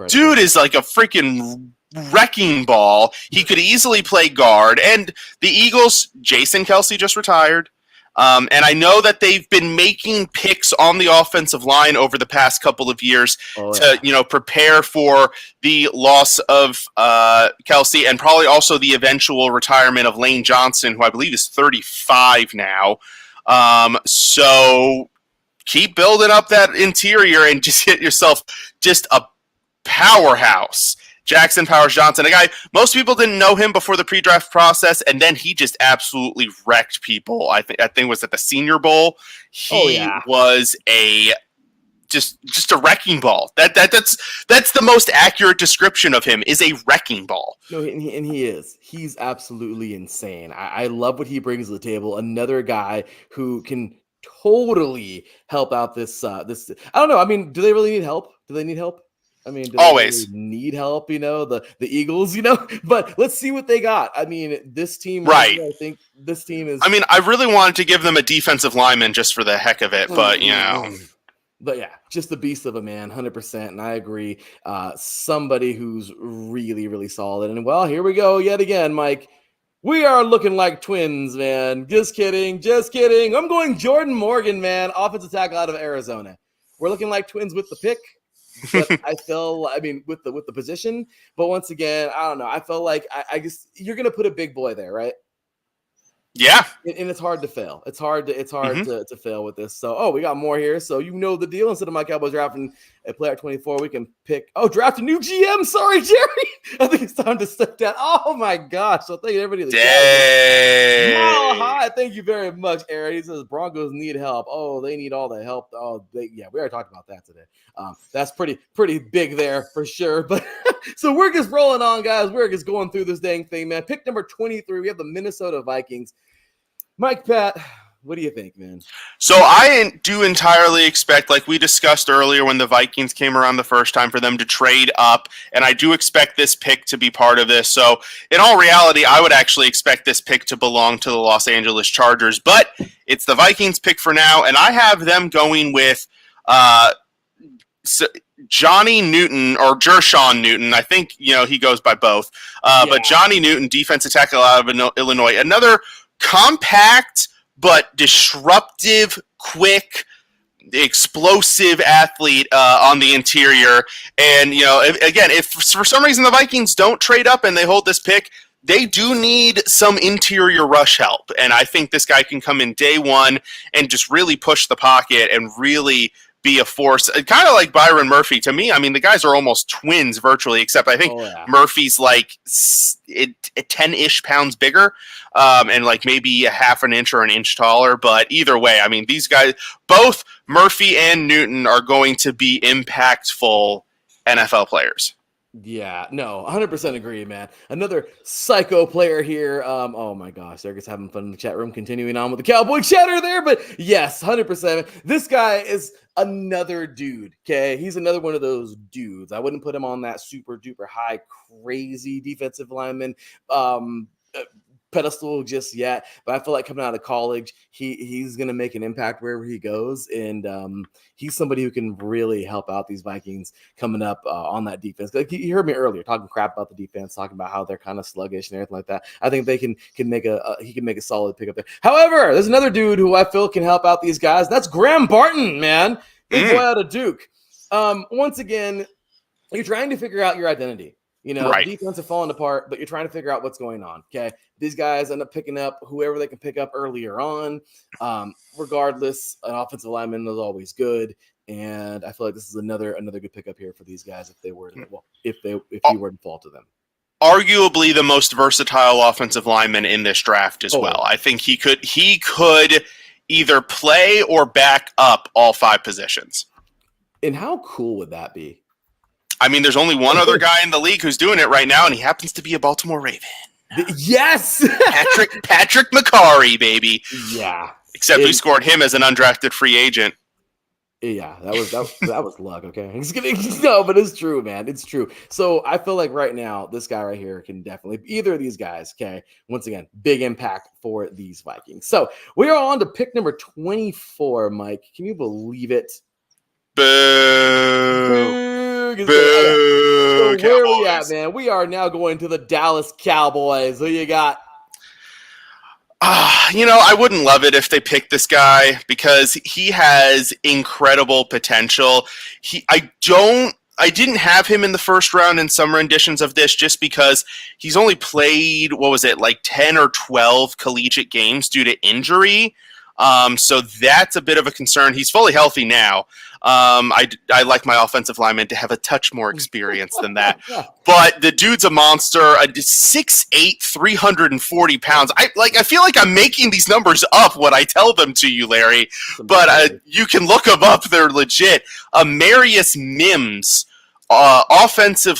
Dude is like a freaking wrecking ball. He could easily play guard. And the Eagles, Jason Kelce just retired. And I know that they've been making picks on the offensive line over the past couple of years to, prepare for the loss of Kelce and probably also the eventual retirement of Lane Johnson, who I believe is 35 now. So keep building up that interior and just get yourself just a powerhouse. Jackson Powers Johnson, a guy most people didn't know him before the pre-draft process, and then he just absolutely wrecked people. I think it was at the Senior Bowl. He was just a wrecking ball. That's the most accurate description of him, is a wrecking ball. No, and he is. He's absolutely insane. I love what he brings to the table. Another guy who can totally help out this. I don't know. I mean, do they really need help? Do they need help? I mean, do always they really need help? The Eagles, But let's see what they got. I mean, this team, right? I think this team is. I mean, I really wanted to give them a defensive lineman just for the heck of it, but But yeah, just the beast of a man, 100%. And I agree. Somebody who's really, really solid. And well, here we go yet again, Mike. We are looking like twins, man. Just kidding. I'm going Jordan Morgan, man. Offensive tackle out of Arizona. We're looking like twins with the pick. But with the position. But once again, I don't know. I felt like I guess you're gonna put a big boy there, right? Yeah, and it's hard to fail. It's hard to fail with this. So, we got more here. So the deal. Instead of my Cowboys drafting a player at 24, we can pick. Draft a new GM. Sorry, Jerry. I think it's time to step down. Oh my gosh! So thank you everybody. Mile high. Thank you very much, Aaron. He says Broncos need help. Oh, they need all the help. We already talked about that today. That's pretty big there for sure. But so we're just rolling on, guys. We're just going through this dang thing, man. Pick number 23. We have the Minnesota Vikings. Mike Patt, what do you think, man? So I do entirely expect, like we discussed earlier when the Vikings came around the first time, for them to trade up, and I do expect this pick to be part of this. So in all reality, I would actually expect this pick to belong to the Los Angeles Chargers, but it's the Vikings pick for now, and I have them going with Johnny Newton or Jershawn Newton. I think, he goes by both. But Johnny Newton, defensive tackle out of Illinois, another compact but disruptive, quick, explosive athlete on the interior. And, again, if for some reason the Vikings don't trade up and they hold this pick, they do need some interior rush help. And I think this guy can come in day one and just really push the pocket and really be a force, kind of like Byron Murphy to me. I mean, the guys are almost twins virtually, except I think Murphy's like 10-ish pounds bigger, and like maybe a half an inch or an inch taller. But either way, I mean, these guys, both Murphy and Newton, are going to be impactful NFL players. Yeah, no, 100% agree, man. Another psycho player here. Oh my gosh, they're just having fun in the chat room, continuing on with the Cowboy chatter there. But yes, 100%. This guy is another dude, okay? He's another one of those dudes. I wouldn't put him on that super duper high, crazy defensive lineman pedestal just yet, but I feel like coming out of college, he's going to make an impact wherever he goes, and he's somebody who can really help out these Vikings coming up on that defense. Like you heard me earlier talking crap about the defense, talking about how they're kind of sluggish and everything like that. I think they can make a solid pick up there. However, there's another dude who I feel can help out these guys. That's Graham Barton, man, big boy out of Duke. Once again, you're trying to figure out your identity. Right. The defense are falling apart, but you're trying to figure out what's going on. Okay. These guys end up picking up whoever they can pick up earlier on. Regardless, an offensive lineman is always good. And I feel like this is another good pickup here for these guys if you were to fall to them. Arguably the most versatile offensive lineman in this draft as well. I think he could either play or back up all five positions. And how cool would that be? I mean, there's only one other guy in the league who's doing it right now, and he happens to be a Baltimore Raven. Yes! Patrick McCarry, baby. Yeah. Except we scored him as an undrafted free agent. Yeah, that was luck, okay? I'm just kidding. No, but it's true, man. It's true. So I feel like right now, this guy right here can definitely, either of these guys, okay? Once again, big impact for these Vikings. So we are on to pick number 24, Mike. Can you believe it? Boo. So where are we at, man? We are now going to the Dallas Cowboys. Who you got? I wouldn't love it if they picked this guy because he has incredible potential. I didn't have him in the first round in some renditions of this just because he's only played, 10 or 12 collegiate games due to injury. So that's a bit of a concern. He's fully healthy now. I like my offensive lineman to have a touch more experience than that. But the dude's a monster. 6'8", 340 pounds. I feel like I'm making these numbers up when I tell them to you, Larry. But you can look them up. They're legit. Marius Mims, offensive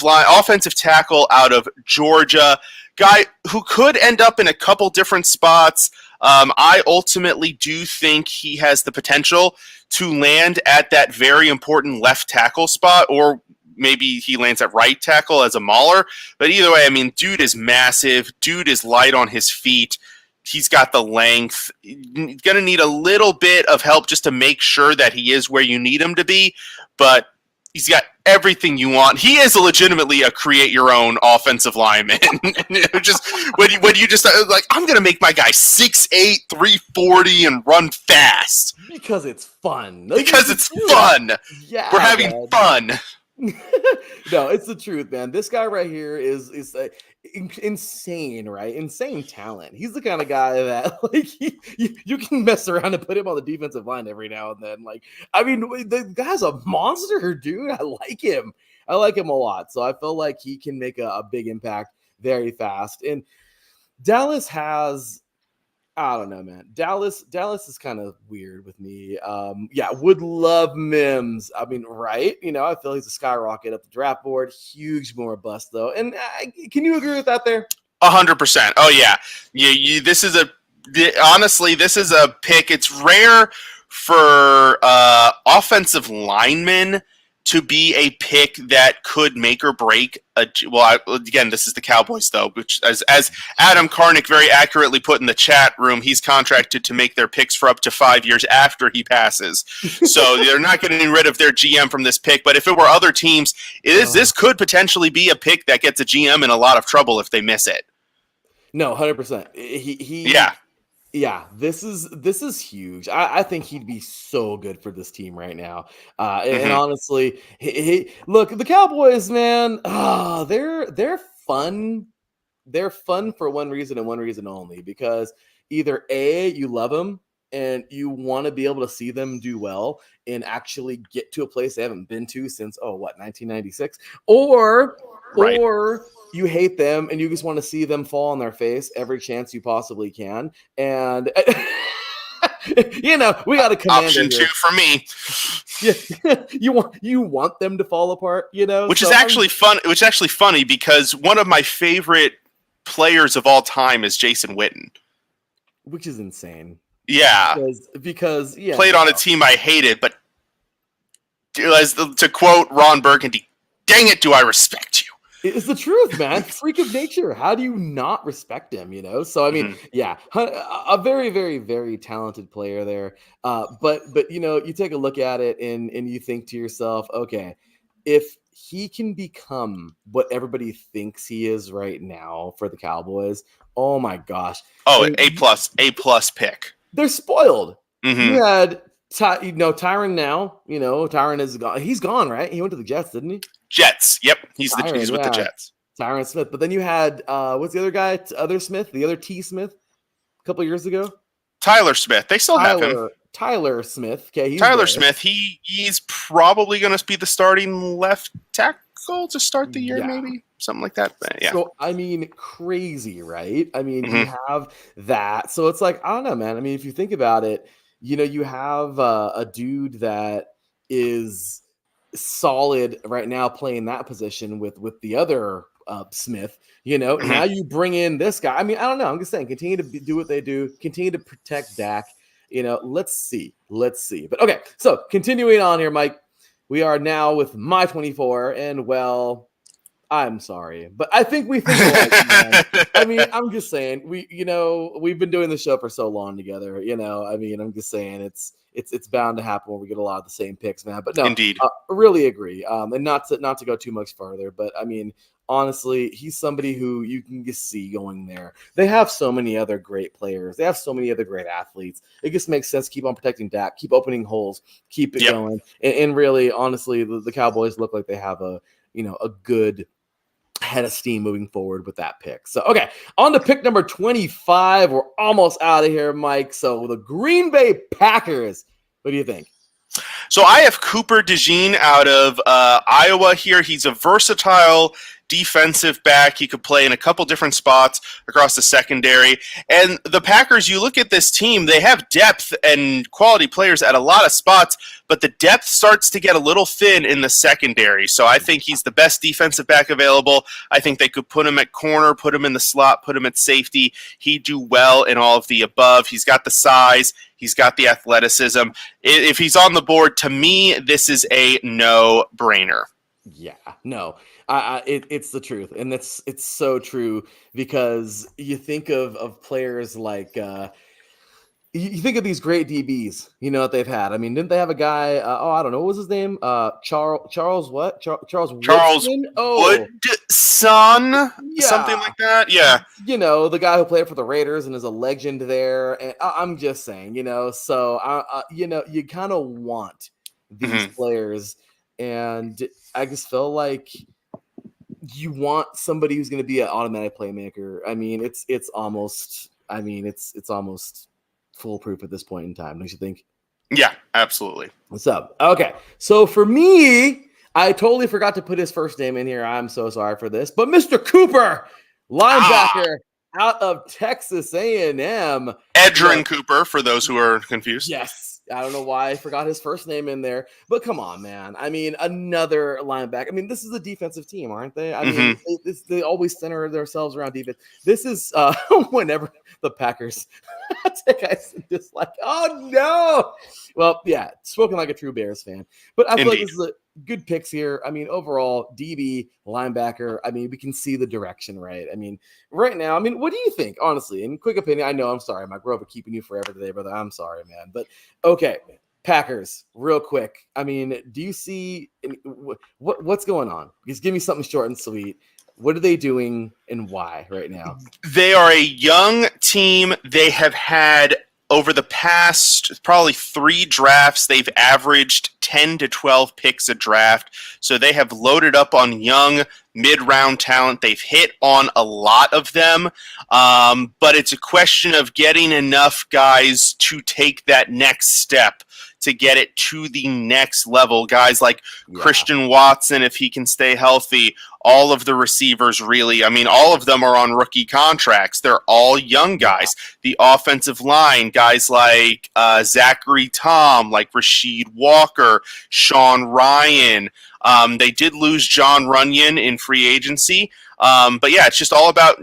tackle out of Georgia. Guy who could end up in a couple different spots. I ultimately do think he has the potential to land at that very important left tackle spot, or maybe he lands at right tackle as a mauler. But either way, I mean, dude is massive. Dude is light on his feet. He's got the length. Going to need a little bit of help just to make sure that he is where you need him to be. But he's got everything you want. He is legitimately a create-your-own offensive lineman. Just when you just like, I'm going to make my guy 6'8", 340 and run fast. Because it's fun. Because it's fun. Yeah, we're having fun. No, it's the truth, man. This guy right here is insane, right? Insane talent. He's the kind of guy that like you can mess around and put him on the defensive line every now and then. Like, I mean, the guy's a monster, dude. I like him a lot. So I feel like he can make a big impact very fast. And Dallas has, I don't know, man. Dallas is kind of weird with me. Yeah, would love Mims. I mean, right? You know, I feel he's a skyrocket up the draft board. Huge more bust though. And can you agree with that there? 100%. Oh yeah. Honestly, this is a pick. It's rare for offensive linemen to be a pick that could make or break again, this is the Cowboys though, which as Adam Karnick very accurately put in the chat room, he's contracted to make their picks for up to 5 years after he passes. So they're not getting rid of their GM from this pick. But if it were other teams, this could potentially be a pick that gets a GM in a lot of trouble if they miss it. No, 100%. Yeah, this is huge. I think he'd be so good for this team right now. And honestly, look, the Cowboys, man, they're fun. They're fun for one reason and one reason only, because either A, you love them and you want to be able to see them do well and actually get to a place they haven't been to since 1996, or you hate them and you just want to see them fall on their face every chance you possibly can. And you know, we got a commander option here. 2 for me. Yeah, you want them to fall apart, you know, which is actually fun. Which is actually funny because one of my favorite players of all time is Jason Witten, which is insane. Yeah, because played on a team I hated, but to quote Ron Burgundy, "Dang it, do I respect you." It's the truth, man. Freak of nature. How do you not respect him? You know. So I mean, yeah, a very, very, very talented player there. But you know, you take a look at it and you think to yourself, okay, if he can become what everybody thinks he is right now for the Cowboys, oh my gosh. Oh, A plus pick. They're spoiled. Mm-hmm. You had Tyron now. You know, Tyron is gone. He's gone, right? He went to the Jets, didn't he? Jets. Yep. He's with the Jets. Tyron Smith. But then you had what's the other guy? The other T Smith a couple years ago? Tyler Smith. They still have him. Tyler Smith. Okay, Tyler Smith. He's probably going to be the starting left tackle to start the year, maybe something like that. But, yeah. So I mean, crazy, right? I mean, you have that. So it's like, I don't know, man. I mean, if you think about it, you know, you have a dude that is solid right now playing that position with the other Smith, you know. Now you bring in this guy. I mean, I don't know. I'm just saying, continue to do what they do, continue to protect Dak. You know, let's see. But okay, so continuing on here, Mike, we are now with my 24, and well, I'm sorry, but I think we think alike, man. I mean, I'm just saying, we've been doing the show for so long together, you know. I mean, I'm just saying it's bound to happen when we get a lot of the same picks, man. But no, indeed, really agree. And not to go too much further, but I mean, honestly, he's somebody who you can just see going there. They have so many other great players. They have so many other great athletes. It just makes sense to keep on protecting Dak, keep opening holes, keep it going. And really, honestly, the Cowboys look like they have a good head of steam moving forward with that pick. So, okay, on to pick number 25. We're almost out of here, Mike. So, the Green Bay Packers. What do you think? So I have Cooper DeJean out of Iowa here. He's a versatile defensive back. He could play in a couple different spots across the secondary. And the Packers, you look at this team, they have depth and quality players at a lot of spots, but the depth starts to get a little thin in the secondary. So I think he's the best defensive back available. I think they could put him at corner, put him in the slot, put him at safety. He'd do well in all of the above. He's got the size. He's got the athleticism. If he's on the board, to me, this is a no-brainer. Yeah, no, it's the truth, and it's so true because you think of players like you think of these great DBs, that they've had. I mean, didn't they have a guy? I don't know, what was his name? Charles what? Charles Woodson? Woodson, something like that. Yeah, the guy who played for the Raiders and is a legend there. And I'm just saying, so you kind of want these players. And I just feel like you want somebody who's going to be an automatic playmaker. I mean, it's almost foolproof at this point in time, don't you think? Yeah, absolutely. What's up? Okay, so for me, I totally forgot to put his first name in here. I'm so sorry for this, but Mr. Cooper, linebacker out of Texas A&M. Edgerrin Cooper, for those who are confused. Yes. I don't know why I forgot his first name in there, but come on, man. I mean, another linebacker. I mean, this is a defensive team, aren't they? I mean, they always center themselves around defense. This is whenever the Packers take guys just like, oh no. Well, yeah, spoken like a true Bears fan. But I feel like this is a good picks here. I mean, overall, DB, linebacker. I mean, we can see the direction, right? I mean, right now, what do you think, honestly? In quick opinion, I know, I'm sorry, Mike, we're over keeping you forever today, brother. I'm sorry, man. But okay, Packers, real quick. I mean, do you see what's going on? Just give me something short and sweet. What are they doing and why right now? They are a young team. They have had, over the past probably 3 drafts, they've averaged 10 to 12 picks a draft. So they have loaded up on young mid-round talent. They've hit on a lot of them. But it's a question of getting enough guys to take that next step, to get it to the next level. Guys like Christian Watson, if he can stay healthy. All of the receivers, really. I mean, all of them are on rookie contracts. They're all young guys. The offensive line, guys like Zachary Tom, like Rasheed Walker, Sean Ryan. They did lose John Runyon in free agency. But yeah, it's just all about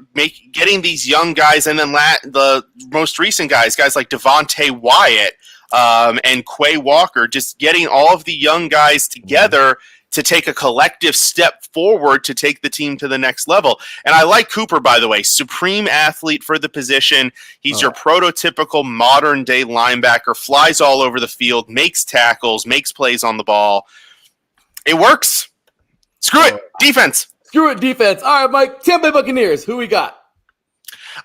getting these young guys, and then the most recent guys like Devontae Wyatt and Quay Walker, just getting all of the young guys together to take a collective step forward to take the team to the next level. And I like Cooper, by the way, supreme athlete for the position. He's your prototypical modern day linebacker, flies all over the field, makes tackles, makes plays on the ball. It works. Screw it. Defense. Screw it, defense. All right, Mike, Tampa Bay Buccaneers. Who we got?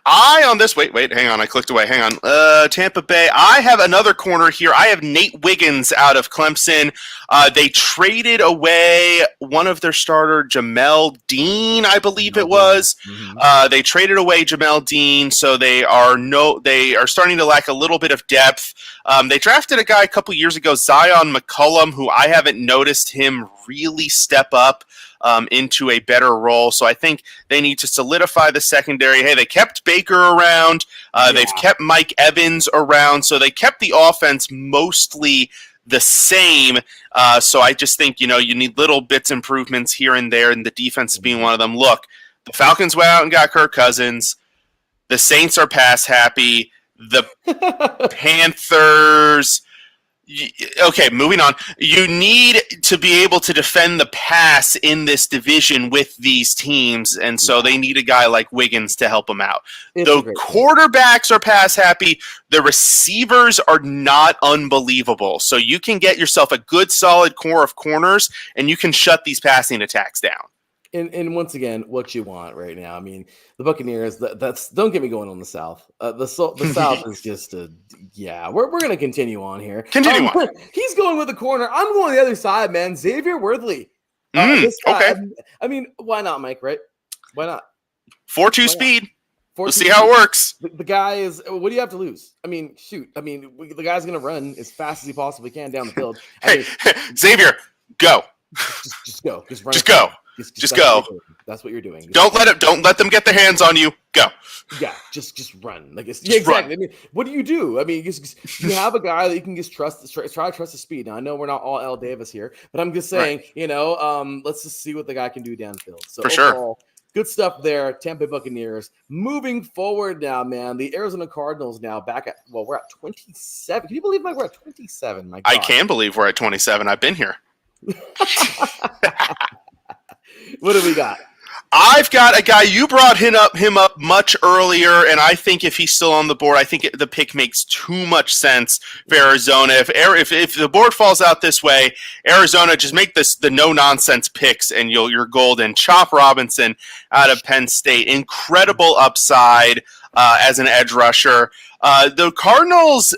Wait, hang on. I clicked away. Hang on. Tampa Bay. I have another corner here. I have Nate Wiggins out of Clemson. They traded away one of their starter, Jamel Dean, I believe it was. They traded away Jamel Dean, so they are starting to lack a little bit of depth. They drafted a guy a couple years ago, Zion McCollum, who I haven't noticed him really step up into a better role. So I think they need to solidify the secondary. Hey, they kept Baker around. They've kept Mike Evans around. So they kept the offense mostly the same. So I just think, you need little bits improvements here and there, and the defense being one of them. Look, the Falcons went out and got Kirk Cousins. The Saints are pass happy. The Panthers... Okay, moving on. You need to be able to defend the pass in this division with these teams, and so they need a guy like Wiggins to help them out. The quarterbacks are pass happy. The receivers are not unbelievable. So you can get yourself a good, solid core of corners, and you can shut these passing attacks down. And once again, what you want right now. I mean, the Buccaneers, that's don't get me going on the South. The South is just we're going to continue on here. Continue on. He's going with the corner. I'm going the other side, man. Xavier Worthley. Okay. I mean, why not, Mike, right? Why not? 4.2 speed. We'll 4.2 see how it works. The guy is. What do you have to lose? I mean, shoot. I mean, the guy's gonna run as fast as he possibly can down the field. Hey, Xavier, go. Just go. Just run. Just go. Just go. That's what you're doing. Don't let them get their hands on you. Go. Yeah, just run. Like exactly. Run. I mean, what do you do? I mean, you have a guy that you can just try to trust the speed. Now I know we're not all L. Davis here, but I'm just saying, let's just see what the guy can do downfield. So for sure. Good stuff there, Tampa Bay Buccaneers. Moving forward now, man, the Arizona Cardinals now back at, we're at 27. Can you believe, Mike, we're at 27? My God. I can believe we're at 27. I've been here. What do we got? I've got a guy, you brought him up much earlier, and I think if he's still on the board, I think the pick makes too much sense for Arizona. If the board falls out this way, Arizona, just make the no-nonsense picks, and you're golden. Chop Robinson out of Penn State. Incredible upside as an edge rusher. The Cardinals,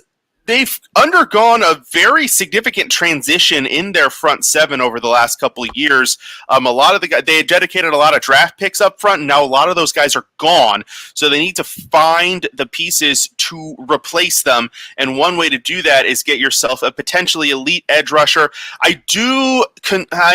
they've undergone a very significant transition in their front seven over the last couple of years. A lot of the guys, they had dedicated a lot of draft picks up front, and now a lot of those guys are gone. So they need to find the pieces to replace them. And one way to do that is get yourself a potentially elite edge rusher. I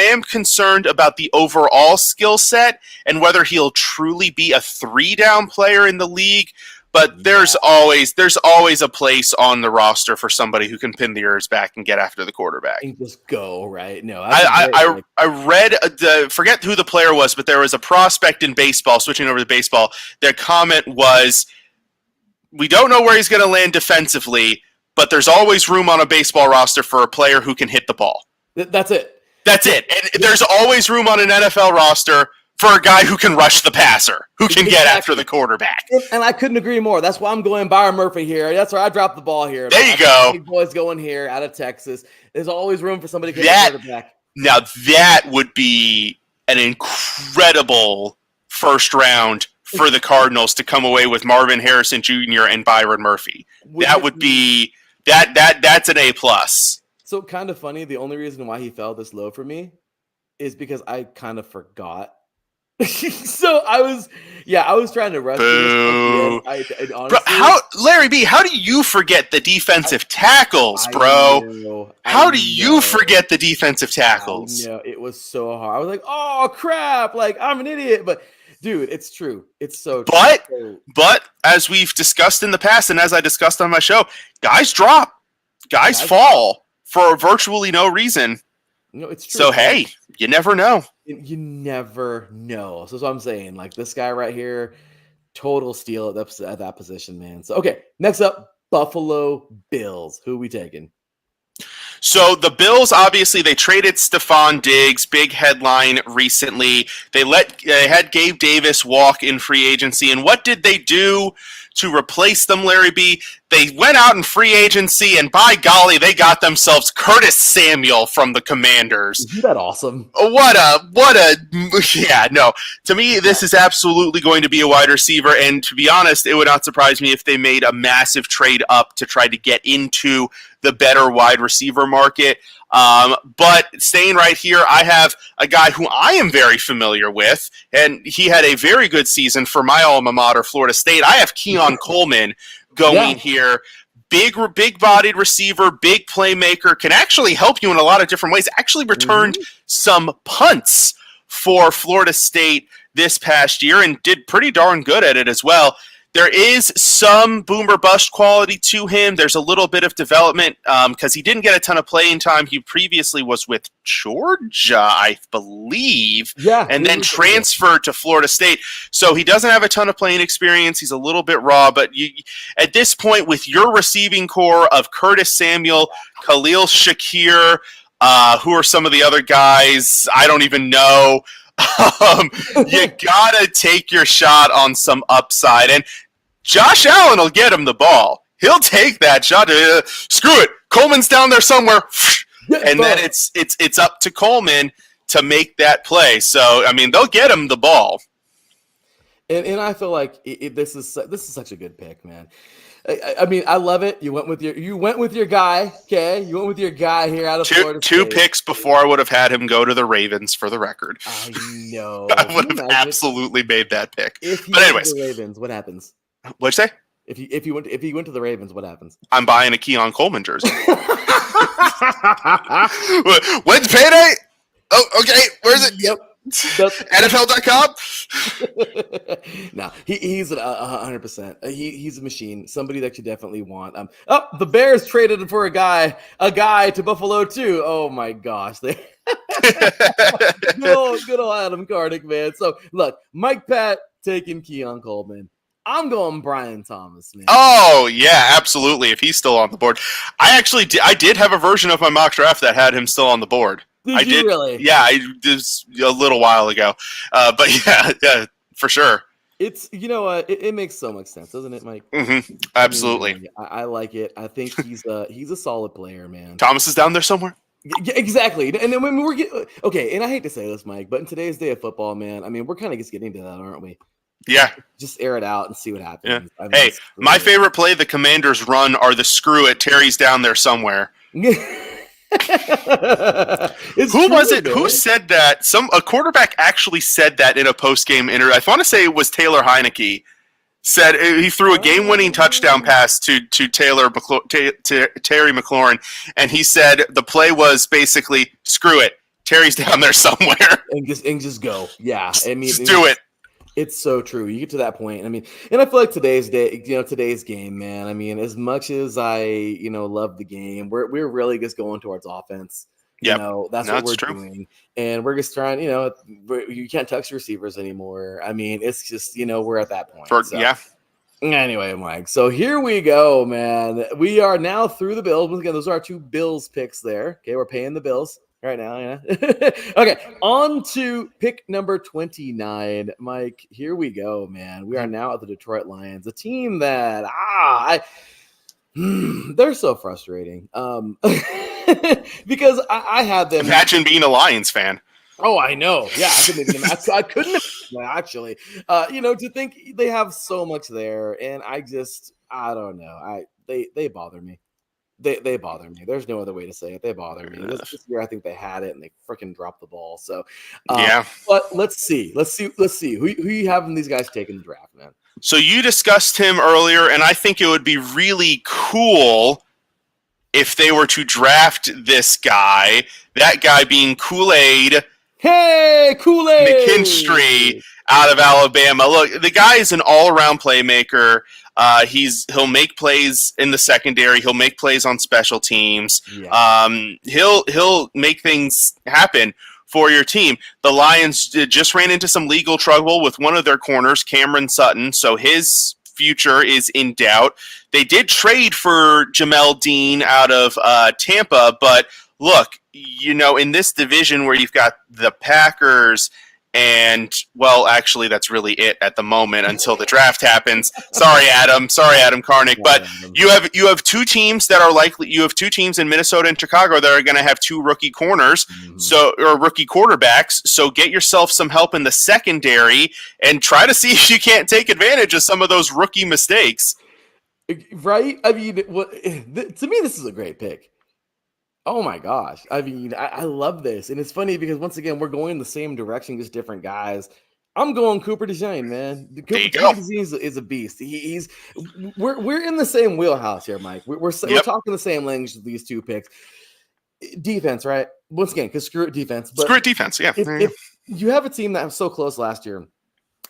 am concerned about the overall skill set and whether he'll truly be a 3-down player in the league. But there's always a place on the roster for somebody who can pin the ears back and get after the quarterback. And just go, right? No, I read, forget who the player was, but there was a prospect in baseball, switching over to baseball. Their comment was, we don't know where he's going to land defensively, but there's always room on a baseball roster for a player who can hit the ball. That's it. That's it. And there's always room on an NFL roster for a guy who can rush the passer, who can get after the quarterback. And I couldn't agree more. That's why I'm going Byron Murphy here. That's where I dropped the ball here. There you go. Big boys going here out of Texas. There's always room for somebody to get the quarterback. Now, that would be an incredible first round for the Cardinals to come away with Marvin Harrison Jr. and Byron Murphy. That would be that's an A+. So kind of funny. The only reason why he fell this low for me is because I kind of forgot. So I was trying to rush. Larry B, how do you forget the defensive tackles, bro? How do you forget the defensive tackles? No, it was so hard. I was like, oh crap, like I'm an idiot. But dude, it's true. It's so true. But as we've discussed in the past, and as I discussed on my show, guys drop, guys fall for virtually no reason. No, it's true. So hey, you never know. You never know. So that's what I'm saying. Like this guy right here, total steal at that position, man. So okay, next up, Buffalo Bills. Who are we taking? So the Bills, obviously, they traded Stephon Diggs, big headline recently. They had Gabe Davis walk in free agency, and what did they do to replace them, Larry B? They went out in free agency, and by golly, they got themselves Curtis Samuel from the Commanders. Isn't that awesome? To me, this is absolutely going to be a wide receiver, and to be honest, it would not surprise me if they made a massive trade up to try to get into the better wide receiver market. But staying right here, I have a guy who I am very familiar with, and he had a very good season for my alma mater, Florida State. I have Keon Coleman going here. Big-bodied receiver, big playmaker, can actually help you in a lot of different ways. Actually returned some punts for Florida State this past year and did pretty darn good at it as well. There is some boomer bust quality to him. There's a little bit of development because he didn't get a ton of playing time. He previously was with Georgia, I believe, and then transferred to Florida State. So he doesn't have a ton of playing experience. He's a little bit raw, but at this point, with your receiving core of Curtis Samuel, Khalil Shakir, who are some of the other guys? I don't even know. You gotta take your shot on some upside, and Josh Allen will get him the ball. He'll take that shot. Screw it, Coleman's down there somewhere, and then it's up to Coleman to make that play. So I mean, they'll get him the ball. And I feel like this is such a good pick, man. I mean, I love it. You went with your guy, okay? You went with your guy here out of Florida Two State. picks before I would have had him go to the Ravens, for the record. I know. I would have absolutely made that pick. If he But went anyways, to the Ravens, what happens? what'd you say? If he went to the Ravens, what happens? I'm buying a Keon Coleman jersey. When's payday? Oh, okay. Where's it? Yep. NFL.com? No, he's 100%. He's a machine. Somebody that you definitely want. The Bears traded for a guy to Buffalo too. Oh my gosh, good old Adam Karnik, man. So look, Mike Patt taking Keon Coleman. I'm going Brian Thomas, man. Oh yeah, absolutely. If he's still on the board, I did have a version of my mock draft that had him still on the board. Did you really? Yeah, I did a little while ago. But yeah, for sure. It's it makes so much sense, doesn't it, Mike? Mm-hmm. Absolutely. I mean, I like it. I think he's a solid player, man. Thomas is down there somewhere. Yeah, exactly. And then when we're okay, and I hate to say this, Mike, but in today's day of football, man, I mean, we're kind of just getting to that, aren't we? Yeah. Just air it out and see what happens. Yeah. I mean, hey, my favorite play the Commanders run are the screw it. Terry's down there somewhere. Who was it? Man. Who said that? A quarterback actually said that in a post-game interview. I want to say it was Taylor Heineke. Said he threw a game-winning touchdown pass to Terry McLaurin, and he said the play was basically screw it. Terry's down there somewhere, and just go. Yeah, I mean, just do it. It's so true. You get to that point. I mean, and I feel like today's game, man. I mean, as much as I, love the game, we're really just going towards offense. Yeah, that's what we're doing, and we're just trying. You can't touch receivers anymore. I mean, it's just we're at that point. Yeah. Anyway, Mike. So here we go, man. We are now through the Bills. Once again, those are our two Bills picks there. Okay, we're paying the bills right now. Yeah. Okay, on to pick number 29, Mike. Here we go, man. We are now at the Detroit Lions, a team that they're so frustrating. Because I had them. Imagine being a Lions fan. Oh, I know. Yeah, I couldn't actually. To think they have so much there, and I don't know. They bother me. They bother me. There's no other way to say it. They bother me. This year, I think they had it and they freaking dropped the ball. So, yeah. But let's see. Who you having these guys taking the draft, man? So you discussed him earlier, and I think it would be really cool if they were to draft this guy. That guy being Kool-Aid. Hey, Kool-Aid McKinstry out of Alabama. Look, the guy is an all-around playmaker. He'll make plays in the secondary. He'll make plays on special teams. Yeah. He'll make things happen for your team. The Lions just ran into some legal trouble with one of their corners, Cameron Sutton, so his future is in doubt. They did trade for Jamel Dean out of Tampa, but look, in this division where you've got the Packers and, well, actually, that's really it at the moment until the draft happens. Sorry, Adam Karnik. But you have two teams that are likely. You have two teams in Minnesota and Chicago that are going to have two rookie corners, or rookie quarterbacks. So get yourself some help in the secondary and try to see if you can't take advantage of some of those rookie mistakes. Right? I mean, to me, this is a great pick. Oh my gosh. I mean, I love this. And it's funny because once again, we're going in the same direction, just different guys. I'm going Cooper DeJean, man. Cooper DeJean is a beast. We're in the same wheelhouse here, Mike. We're talking the same language with these two picks. Defense, right? Once again, because screw it defense. But screw it defense, yeah. If you have a team that was so close last year,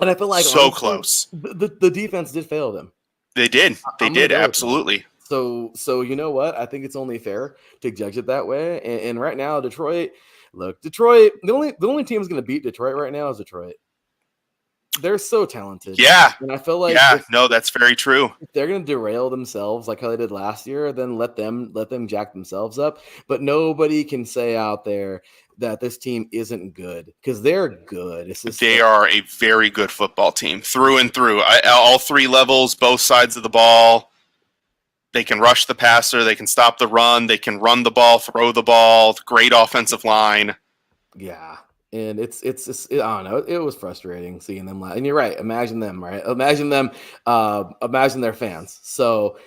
and I feel like so close. The defense did fail them. They did. They did, absolutely. So you know what? I think it's only fair to judge it that way. And right now, Detroit, the only team that's going to beat Detroit right now is Detroit. They're so talented. Yeah. And I feel like that's very true. If they're going to derail themselves like how they did last year, then let them jack themselves up. But nobody can say out there that this team isn't good because they're good. They are a very good football team through and through. All three levels, both sides of the ball. They can rush the passer. They can stop the run. They can run the ball, throw the ball. Great offensive line. Yeah. And it's I don't know. It was frustrating seeing them and you're right. Imagine them, right? Imagine them. Imagine their fans. So,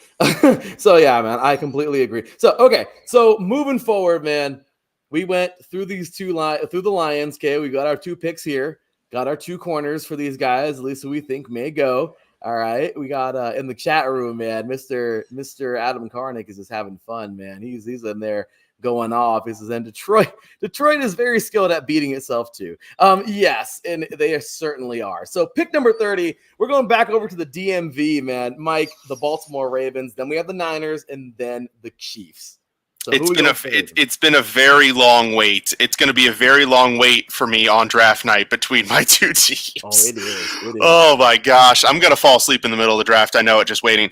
so yeah, man. I completely agree. So okay. So moving forward, man, we went through these through the Lions. Okay, we got our 2 picks here. Got our 2 corners for these guys. At least who we think may go. All right. We got in the chat room, man. Mr. Adam Karnick is just having fun, man. He's in there going off. This is in Detroit. Detroit is very skilled at beating itself too. Yes, and they certainly are. So pick number 30. We're going back over to the DMV, man. Mike, the Baltimore Ravens. Then we have the Niners, and then the Chiefs. So it's been a very long wait. It's going to be a very long wait for me on draft night between my 2 teams. Oh, it is. Oh my gosh, I'm going to fall asleep in the middle of the draft. I know it, just waiting.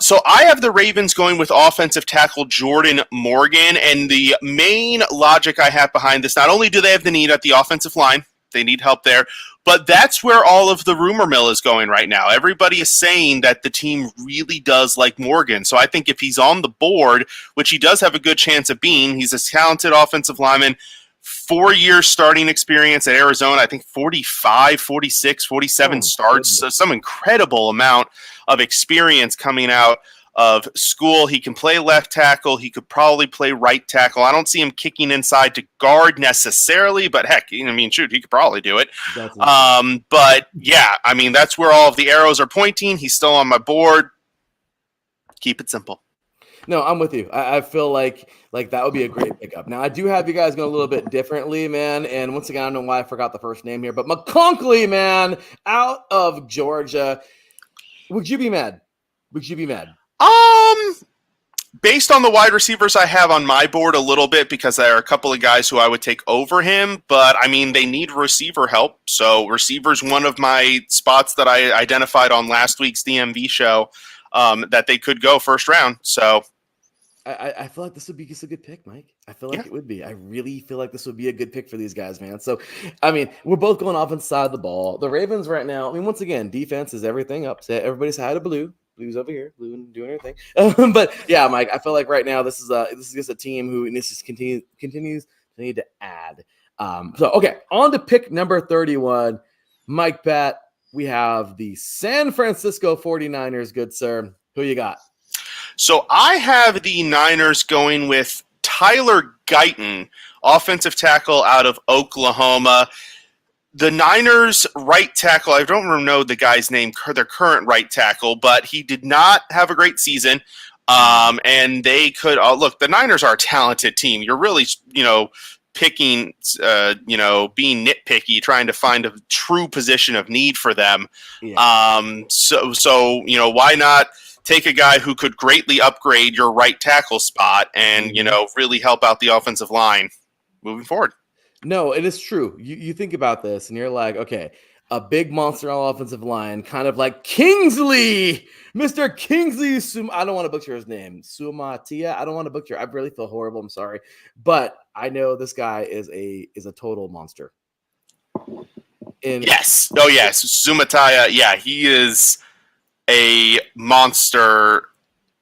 So I have the Ravens going with offensive tackle Jordan Morgan, and the main logic I have behind this, not only do they have the need at the offensive line, they need help there, but that's where all of the rumor mill is going right now. Everybody is saying that the team really does like Morgan. So I think if he's on the board, which he does have a good chance of being, he's a talented offensive lineman, 4 years starting experience at Arizona, I think 45, 46, 47 starts. So some incredible amount of experience coming out of school. He can play left tackle. He could probably play right tackle. I don't see him kicking inside to guard necessarily, but heck, I mean, shoot, he could probably do it. But yeah, I mean, that's where all of the arrows are pointing. He's still on my board. Keep it simple. No, I'm with you. I feel like that would be a great pickup. Now, I do have you guys going a little bit differently, man. And once again, I don't know why I forgot the first name here, but McConkley, man, out of Georgia. Would you be mad? Based on the wide receivers I have on my board a little bit, because there are a couple of guys who I would take over him, but I mean, they need receiver help. So receiver's one of my spots that I identified on last week's DMV show that they could go first round. So I feel like this would be just a good pick, Mike. I feel like it would be. I really feel like this would be a good pick for these guys, man. So, I mean, we're both going offense side of the ball. The Ravens right now, I mean, once again, defense is everything up. Everybody's high to blue. Blue's over here, blue and doing everything. But yeah, Mike, I feel like right now this is just a team who just continues to need to add. So okay, on to pick number 31, Mike Patt. We have the San Francisco 49ers, good sir. Who you got? So I have the Niners going with Tyler Guyton, offensive tackle out of Oklahoma. The Niners right tackle, I don't know the guy's name, their current right tackle, but he did not have a great season. And they could, look, the Niners are a talented team. You're really, picking, being nitpicky, trying to find a true position of need for them. Yeah. So why not take a guy who could greatly upgrade your right tackle spot and, really help out the offensive line moving forward. No, it is true. You think about this and you're like, okay, a big monster on offensive line, kind of like Kingsley, Mr. Kingsley. I don't want to butcher his name. Sumatia. I don't want to butcher. I really feel horrible. I'm sorry. But I know this guy is a total monster. Yes. Oh, yes. Sumatia. Yeah, he is a monster.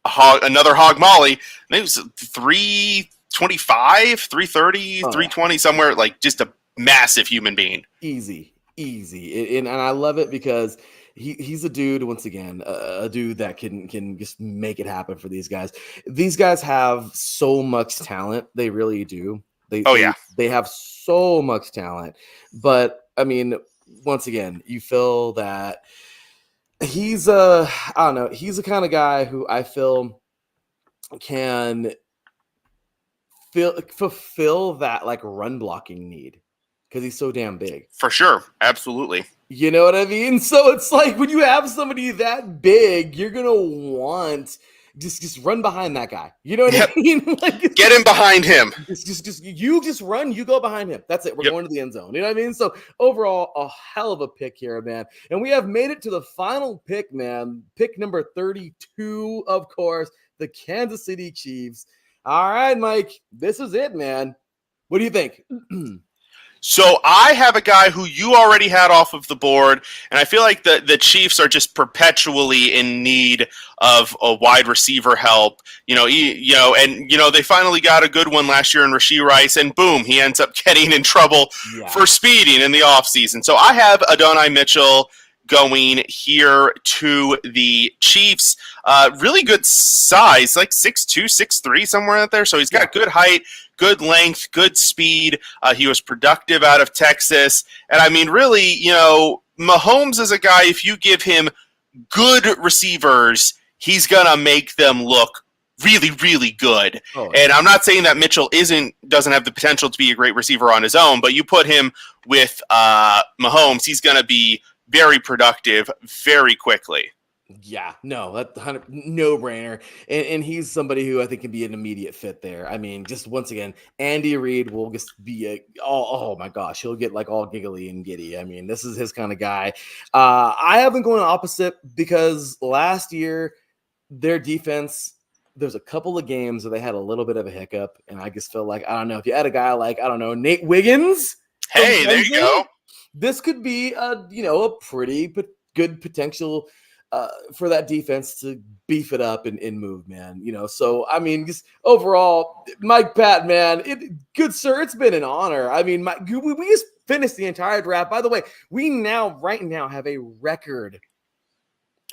Another hog molly. I think it was 325, 330, 320, somewhere, like just a massive human being. Easy. And I love it because he's a dude, once again, a dude that can just make it happen for these guys. These guys have so much talent. They really do. They have so much talent. But, I mean, once again, you feel that he's I don't know, he's the kind of guy who I feel can fulfill that like run blocking need because he's so damn big. For sure. Absolutely. You know what I mean? So it's like when you have somebody that big, you're going to want just run behind that guy. You know what I mean? Like, get him behind him. Just run, you go behind him. That's it. We're going to the end zone. You know what I mean? So overall, a hell of a pick here, man. And we have made it to the final pick, man. Pick number 32, of course, the Kansas City Chiefs. All right, Mike, this is it, man. What do you think? So I have a guy who you already had off of the board, and I feel like the Chiefs are just perpetually in need of a wide receiver help. They finally got a good one last year in Rashee Rice, and boom, he ends up getting in trouble for speeding in the offseason. So I have Adonai Mitchell going here to the Chiefs. Really good size, like 6'2", 6'3", somewhere out there. So he's got good height, good length, good speed. He was productive out of Texas. And I mean, really, Mahomes is a guy, if you give him good receivers, he's going to make them look really, really good. And I'm not saying that Mitchell doesn't have the potential to be a great receiver on his own, but you put him with Mahomes, he's going to be very productive very quickly. Yeah, no, that's no-brainer. And he's somebody who I think can be an immediate fit there. I mean, just once again, Andy Reid will just be oh my gosh, he'll get like all giggly and giddy. I mean, this is his kind of guy. I have been going opposite because last year, their defense, there's a couple of games where they had a little bit of a hiccup, and I just feel like, I don't know, if you had a guy like, I don't know, Nate Wiggins. Hey, there you go. This could be a pretty good potential for that defense to beef it up and move, man. So I mean, just overall, Mike Patt, man, good sir, it's been an honor. I mean, we just finished the entire draft. By the way, we right now have a record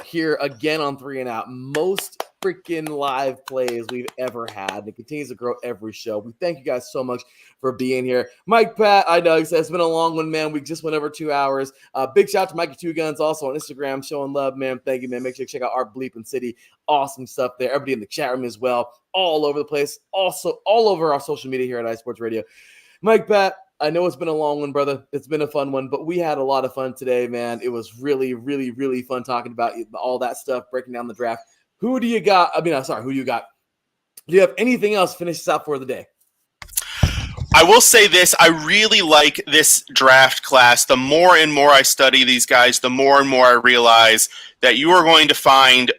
here again on 3 and Out. Most freaking live plays we've ever had. It continues to grow every show. We thank you guys so much for being here. Mike Patt, I know it's been a long one, man. We just went over 2 hours. Big shout out to Mikey Two Guns, also on Instagram, showing love, man. Thank you, man. Make sure you check out our Bleeping City. Awesome stuff there. Everybody in the chat room as well, all over the place. Also, all over our social media here at iSports Radio. Mike Patt, I know it's been a long one, brother. It's been a fun one, but we had a lot of fun today, man. It was really, really, really fun talking about all that stuff, breaking down the draft. Who do you got? Who do you got? Do you have anything else to finish this out for the day? I will say this. I really like this draft class. The more and more I study these guys, the more and more I realize that you are going to find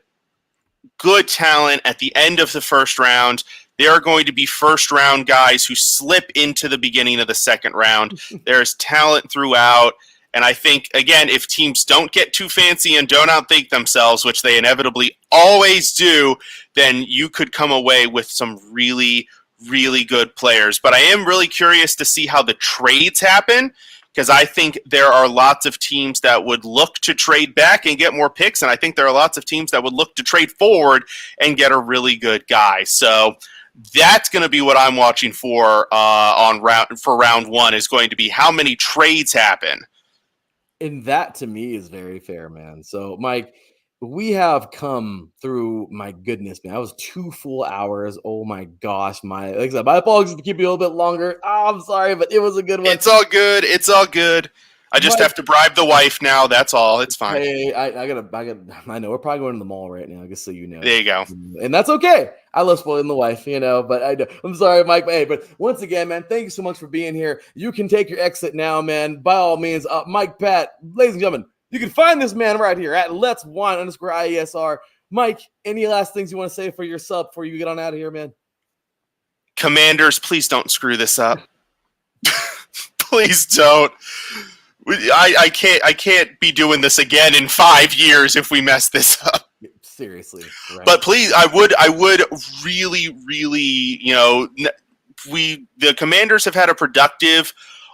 good talent at the end of the first round. There are going to be first-round guys who slip into the beginning of the second round. There's talent throughout. And I think, again, if teams don't get too fancy and don't outthink themselves, which they inevitably always do, then you could come away with some really, really good players. But I am really curious to see how the trades happen, because I think there are lots of teams that would look to trade back and get more picks, and I think there are lots of teams that would look to trade forward and get a really good guy. So that's going to be what I'm watching for round one, is going to be how many trades happen. And that, to me, is very fair, man. So, Mike, we have come through, my goodness, man. That was 2 full hours. Oh, my gosh. Like I said, my apologies to keep you a little bit longer. I'm sorry, but it was a good one. It's all good. It's all good. I just have to bribe the wife now. That's all. It's fine. Hey, I know we're probably going to the mall right now, just so you know. There you go. And that's okay. I love spoiling the wife, but I'm sorry, Mike. Hey, but once again, man, thank you so much for being here. You can take your exit now, man. By all means, Mike Patt, ladies and gentlemen, you can find this man right here at Let's Wine _IESR. Mike, any last things you want to say for yourself before you get on out of here, man? Commanders, please don't screw this up. Please don't. I can't be doing this again in 5 years if we mess this up. Seriously. Right. But please, I would really, really, the Commanders have had a productive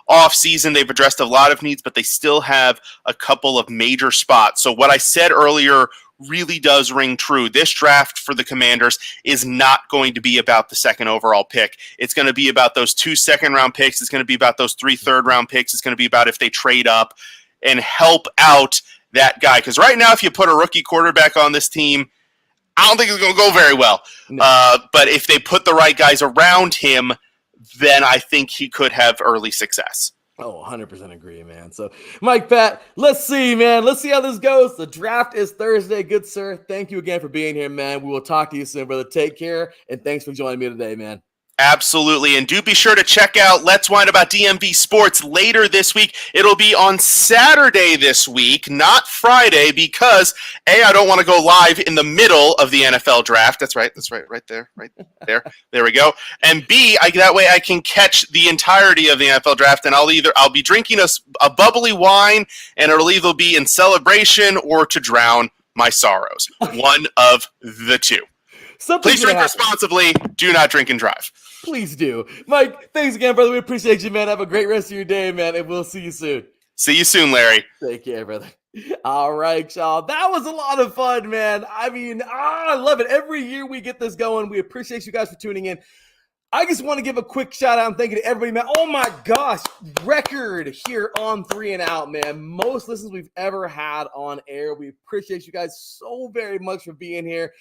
offseason. They've addressed a lot of needs, but they still have a couple of major spots. So what I said earlier really does ring true. This draft for the Commanders is not going to be about the second overall pick. It's going to be about those 2 second-round picks. It's going to be about those 3 third-round picks. It's going to be about if they trade up and help out that guy. Because right now, if you put a rookie quarterback on this team, I don't think it's going to go very well. No. But if they put the right guys around him, then I think he could have early success. Oh, 100% agree, man. So, Mike Patt, let's see, man. Let's see how this goes. The draft is Thursday. Good, sir. Thank you again for being here, man. We will talk to you soon, brother. Take care, and thanks for joining me today, man. Absolutely. And do be sure to check out Let's Whine About DMV Sports later this week. It'll be on Saturday this week, not Friday, because A, I don't want to go live in the middle of the NFL draft. That's right. Right there. There we go. And B, that way I can catch the entirety of the NFL draft, and I'll be drinking a bubbly wine, and it'll either be in celebration or to drown my sorrows. One of the two. Please drink responsibly. Do not drink and drive. Please do. Mike, thanks again, brother. We appreciate you, man. Have a great rest of your day, man, and we'll see you soon. See you soon, Larry. Take care, brother. All right, y'all. That was a lot of fun, man. I mean, I love it. Every year we get this going. We appreciate you guys for tuning in. I just want to give a quick shout out and thank you to everybody, man. Oh my gosh, record here on 3 and Out, man. Most listens we've ever had on air. We appreciate you guys so very much for being here.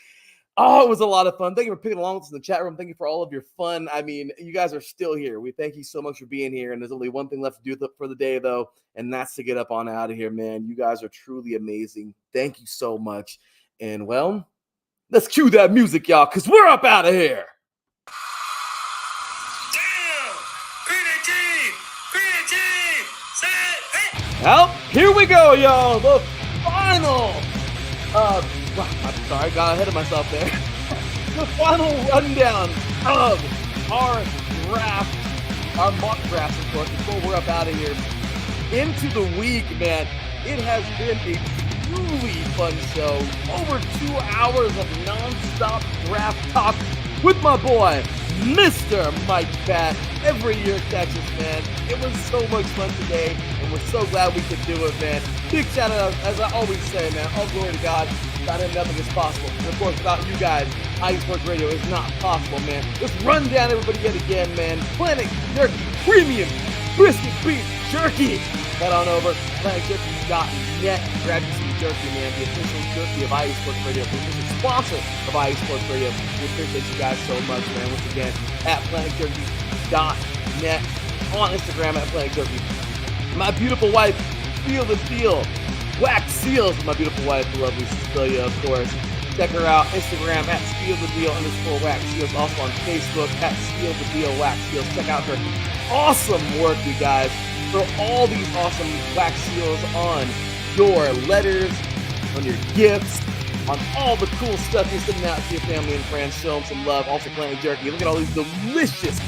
Oh, it was a lot of fun. Thank you for picking along with us in the chat room. Thank you for all of your fun. I mean, you guys are still here. We thank you so much for being here. And there's only one thing left to do for the day, though, and that's to get up on out of here, man. You guys are truly amazing. Thank you so much. And, well, let's cue that music, y'all, because we're up out of here. Well, here we go, y'all. The final. I'm sorry, I got ahead of myself there. The final rundown of our draft, our mock draft, of course, before we're up out of here. Into the week, man. It has been a truly fun show. Over 2 hours of nonstop draft talk with my boy, Mr. Mike Patt, every year Texas, man. It was so much fun today, and we're so glad we could do it, man. Big shout out, as I always say, man, all glory to God. Without him, nothing is possible. And of course, without you guys, IE Sports Radio is not possible, man. Let's run down everybody yet again, man. Planet Jerky Premium Brisket Beef Jerky. Head on over to planetjerky.net. Grab you some jerky, man. The official jerky of IE Sports Radio. The official sponsor of IE Sports Radio. We appreciate you guys so much, man. Once again, at planetjerky.net. On Instagram at Planet Jerky. My beautiful wife, Feel the Feel. Wax Seals with my beautiful wife, the lovely Cecilia, of course. Check her out. Instagram at @StealTheDeal_Wax Seals. Also on Facebook at @StealTheDeal_Wax Seals. Check out her awesome work, you guys. For all these awesome wax seals on your letters, on your gifts, on all the cool stuff you're sending out to your family and friends. Show them some love. Also, Planet Jerky. Look at all these delicious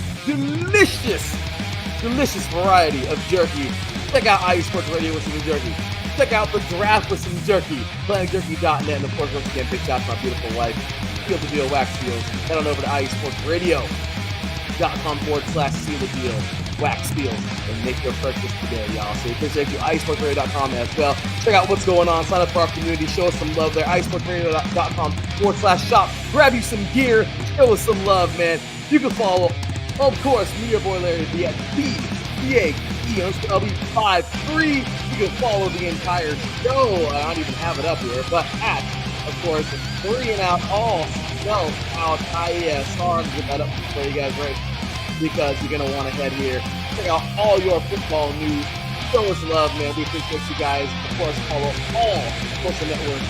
variety of jerky. Check out IE Sports Radio with some jerky. Check out the draft with some jerky. PlanetJerky.net. And of course, once again, big shout out to my beautiful wife, Seal the Deal Wax Seals. Head on over to IESportsRadio.com/Seal the Deal Wax Seals and make your purchase today, y'all. So we appreciate you. IESportsRadio.com as well. Check out what's going on. Sign up for our community. Show us some love there. IESportsRadio.com/shop. Grab you some gear. Show us some love, man. You can follow, of course, me, your boy Larry B at BAELB53. You can follow the entire show. I don't even have it up here, but at, of course, 3 and Out, all spelled out IESR. Get that up for you guys, right? Because you're going to want to head here. Check out all your football news. Show us love, man. We appreciate you guys. Of course, follow all social networks,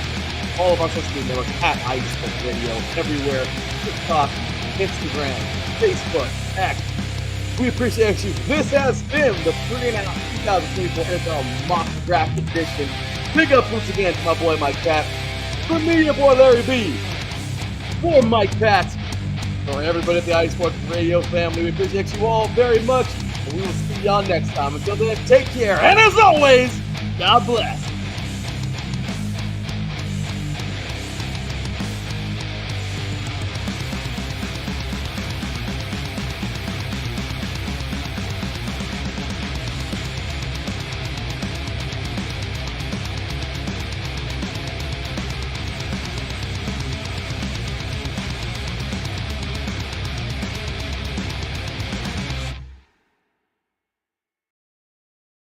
all of our social media networks at IE Sports Radio, everywhere. TikTok, Instagram, Facebook, X. We appreciate you. This has been the 3 and Out 2024 NFL Mock Draft Edition. Big up once again to my boy Mike Patt. For me, your boy Larry B. For Mike Patt. For everybody at the IE Sports Radio family, we appreciate you all very much. And we will see y'all next time. Until then, take care. And as always, God bless.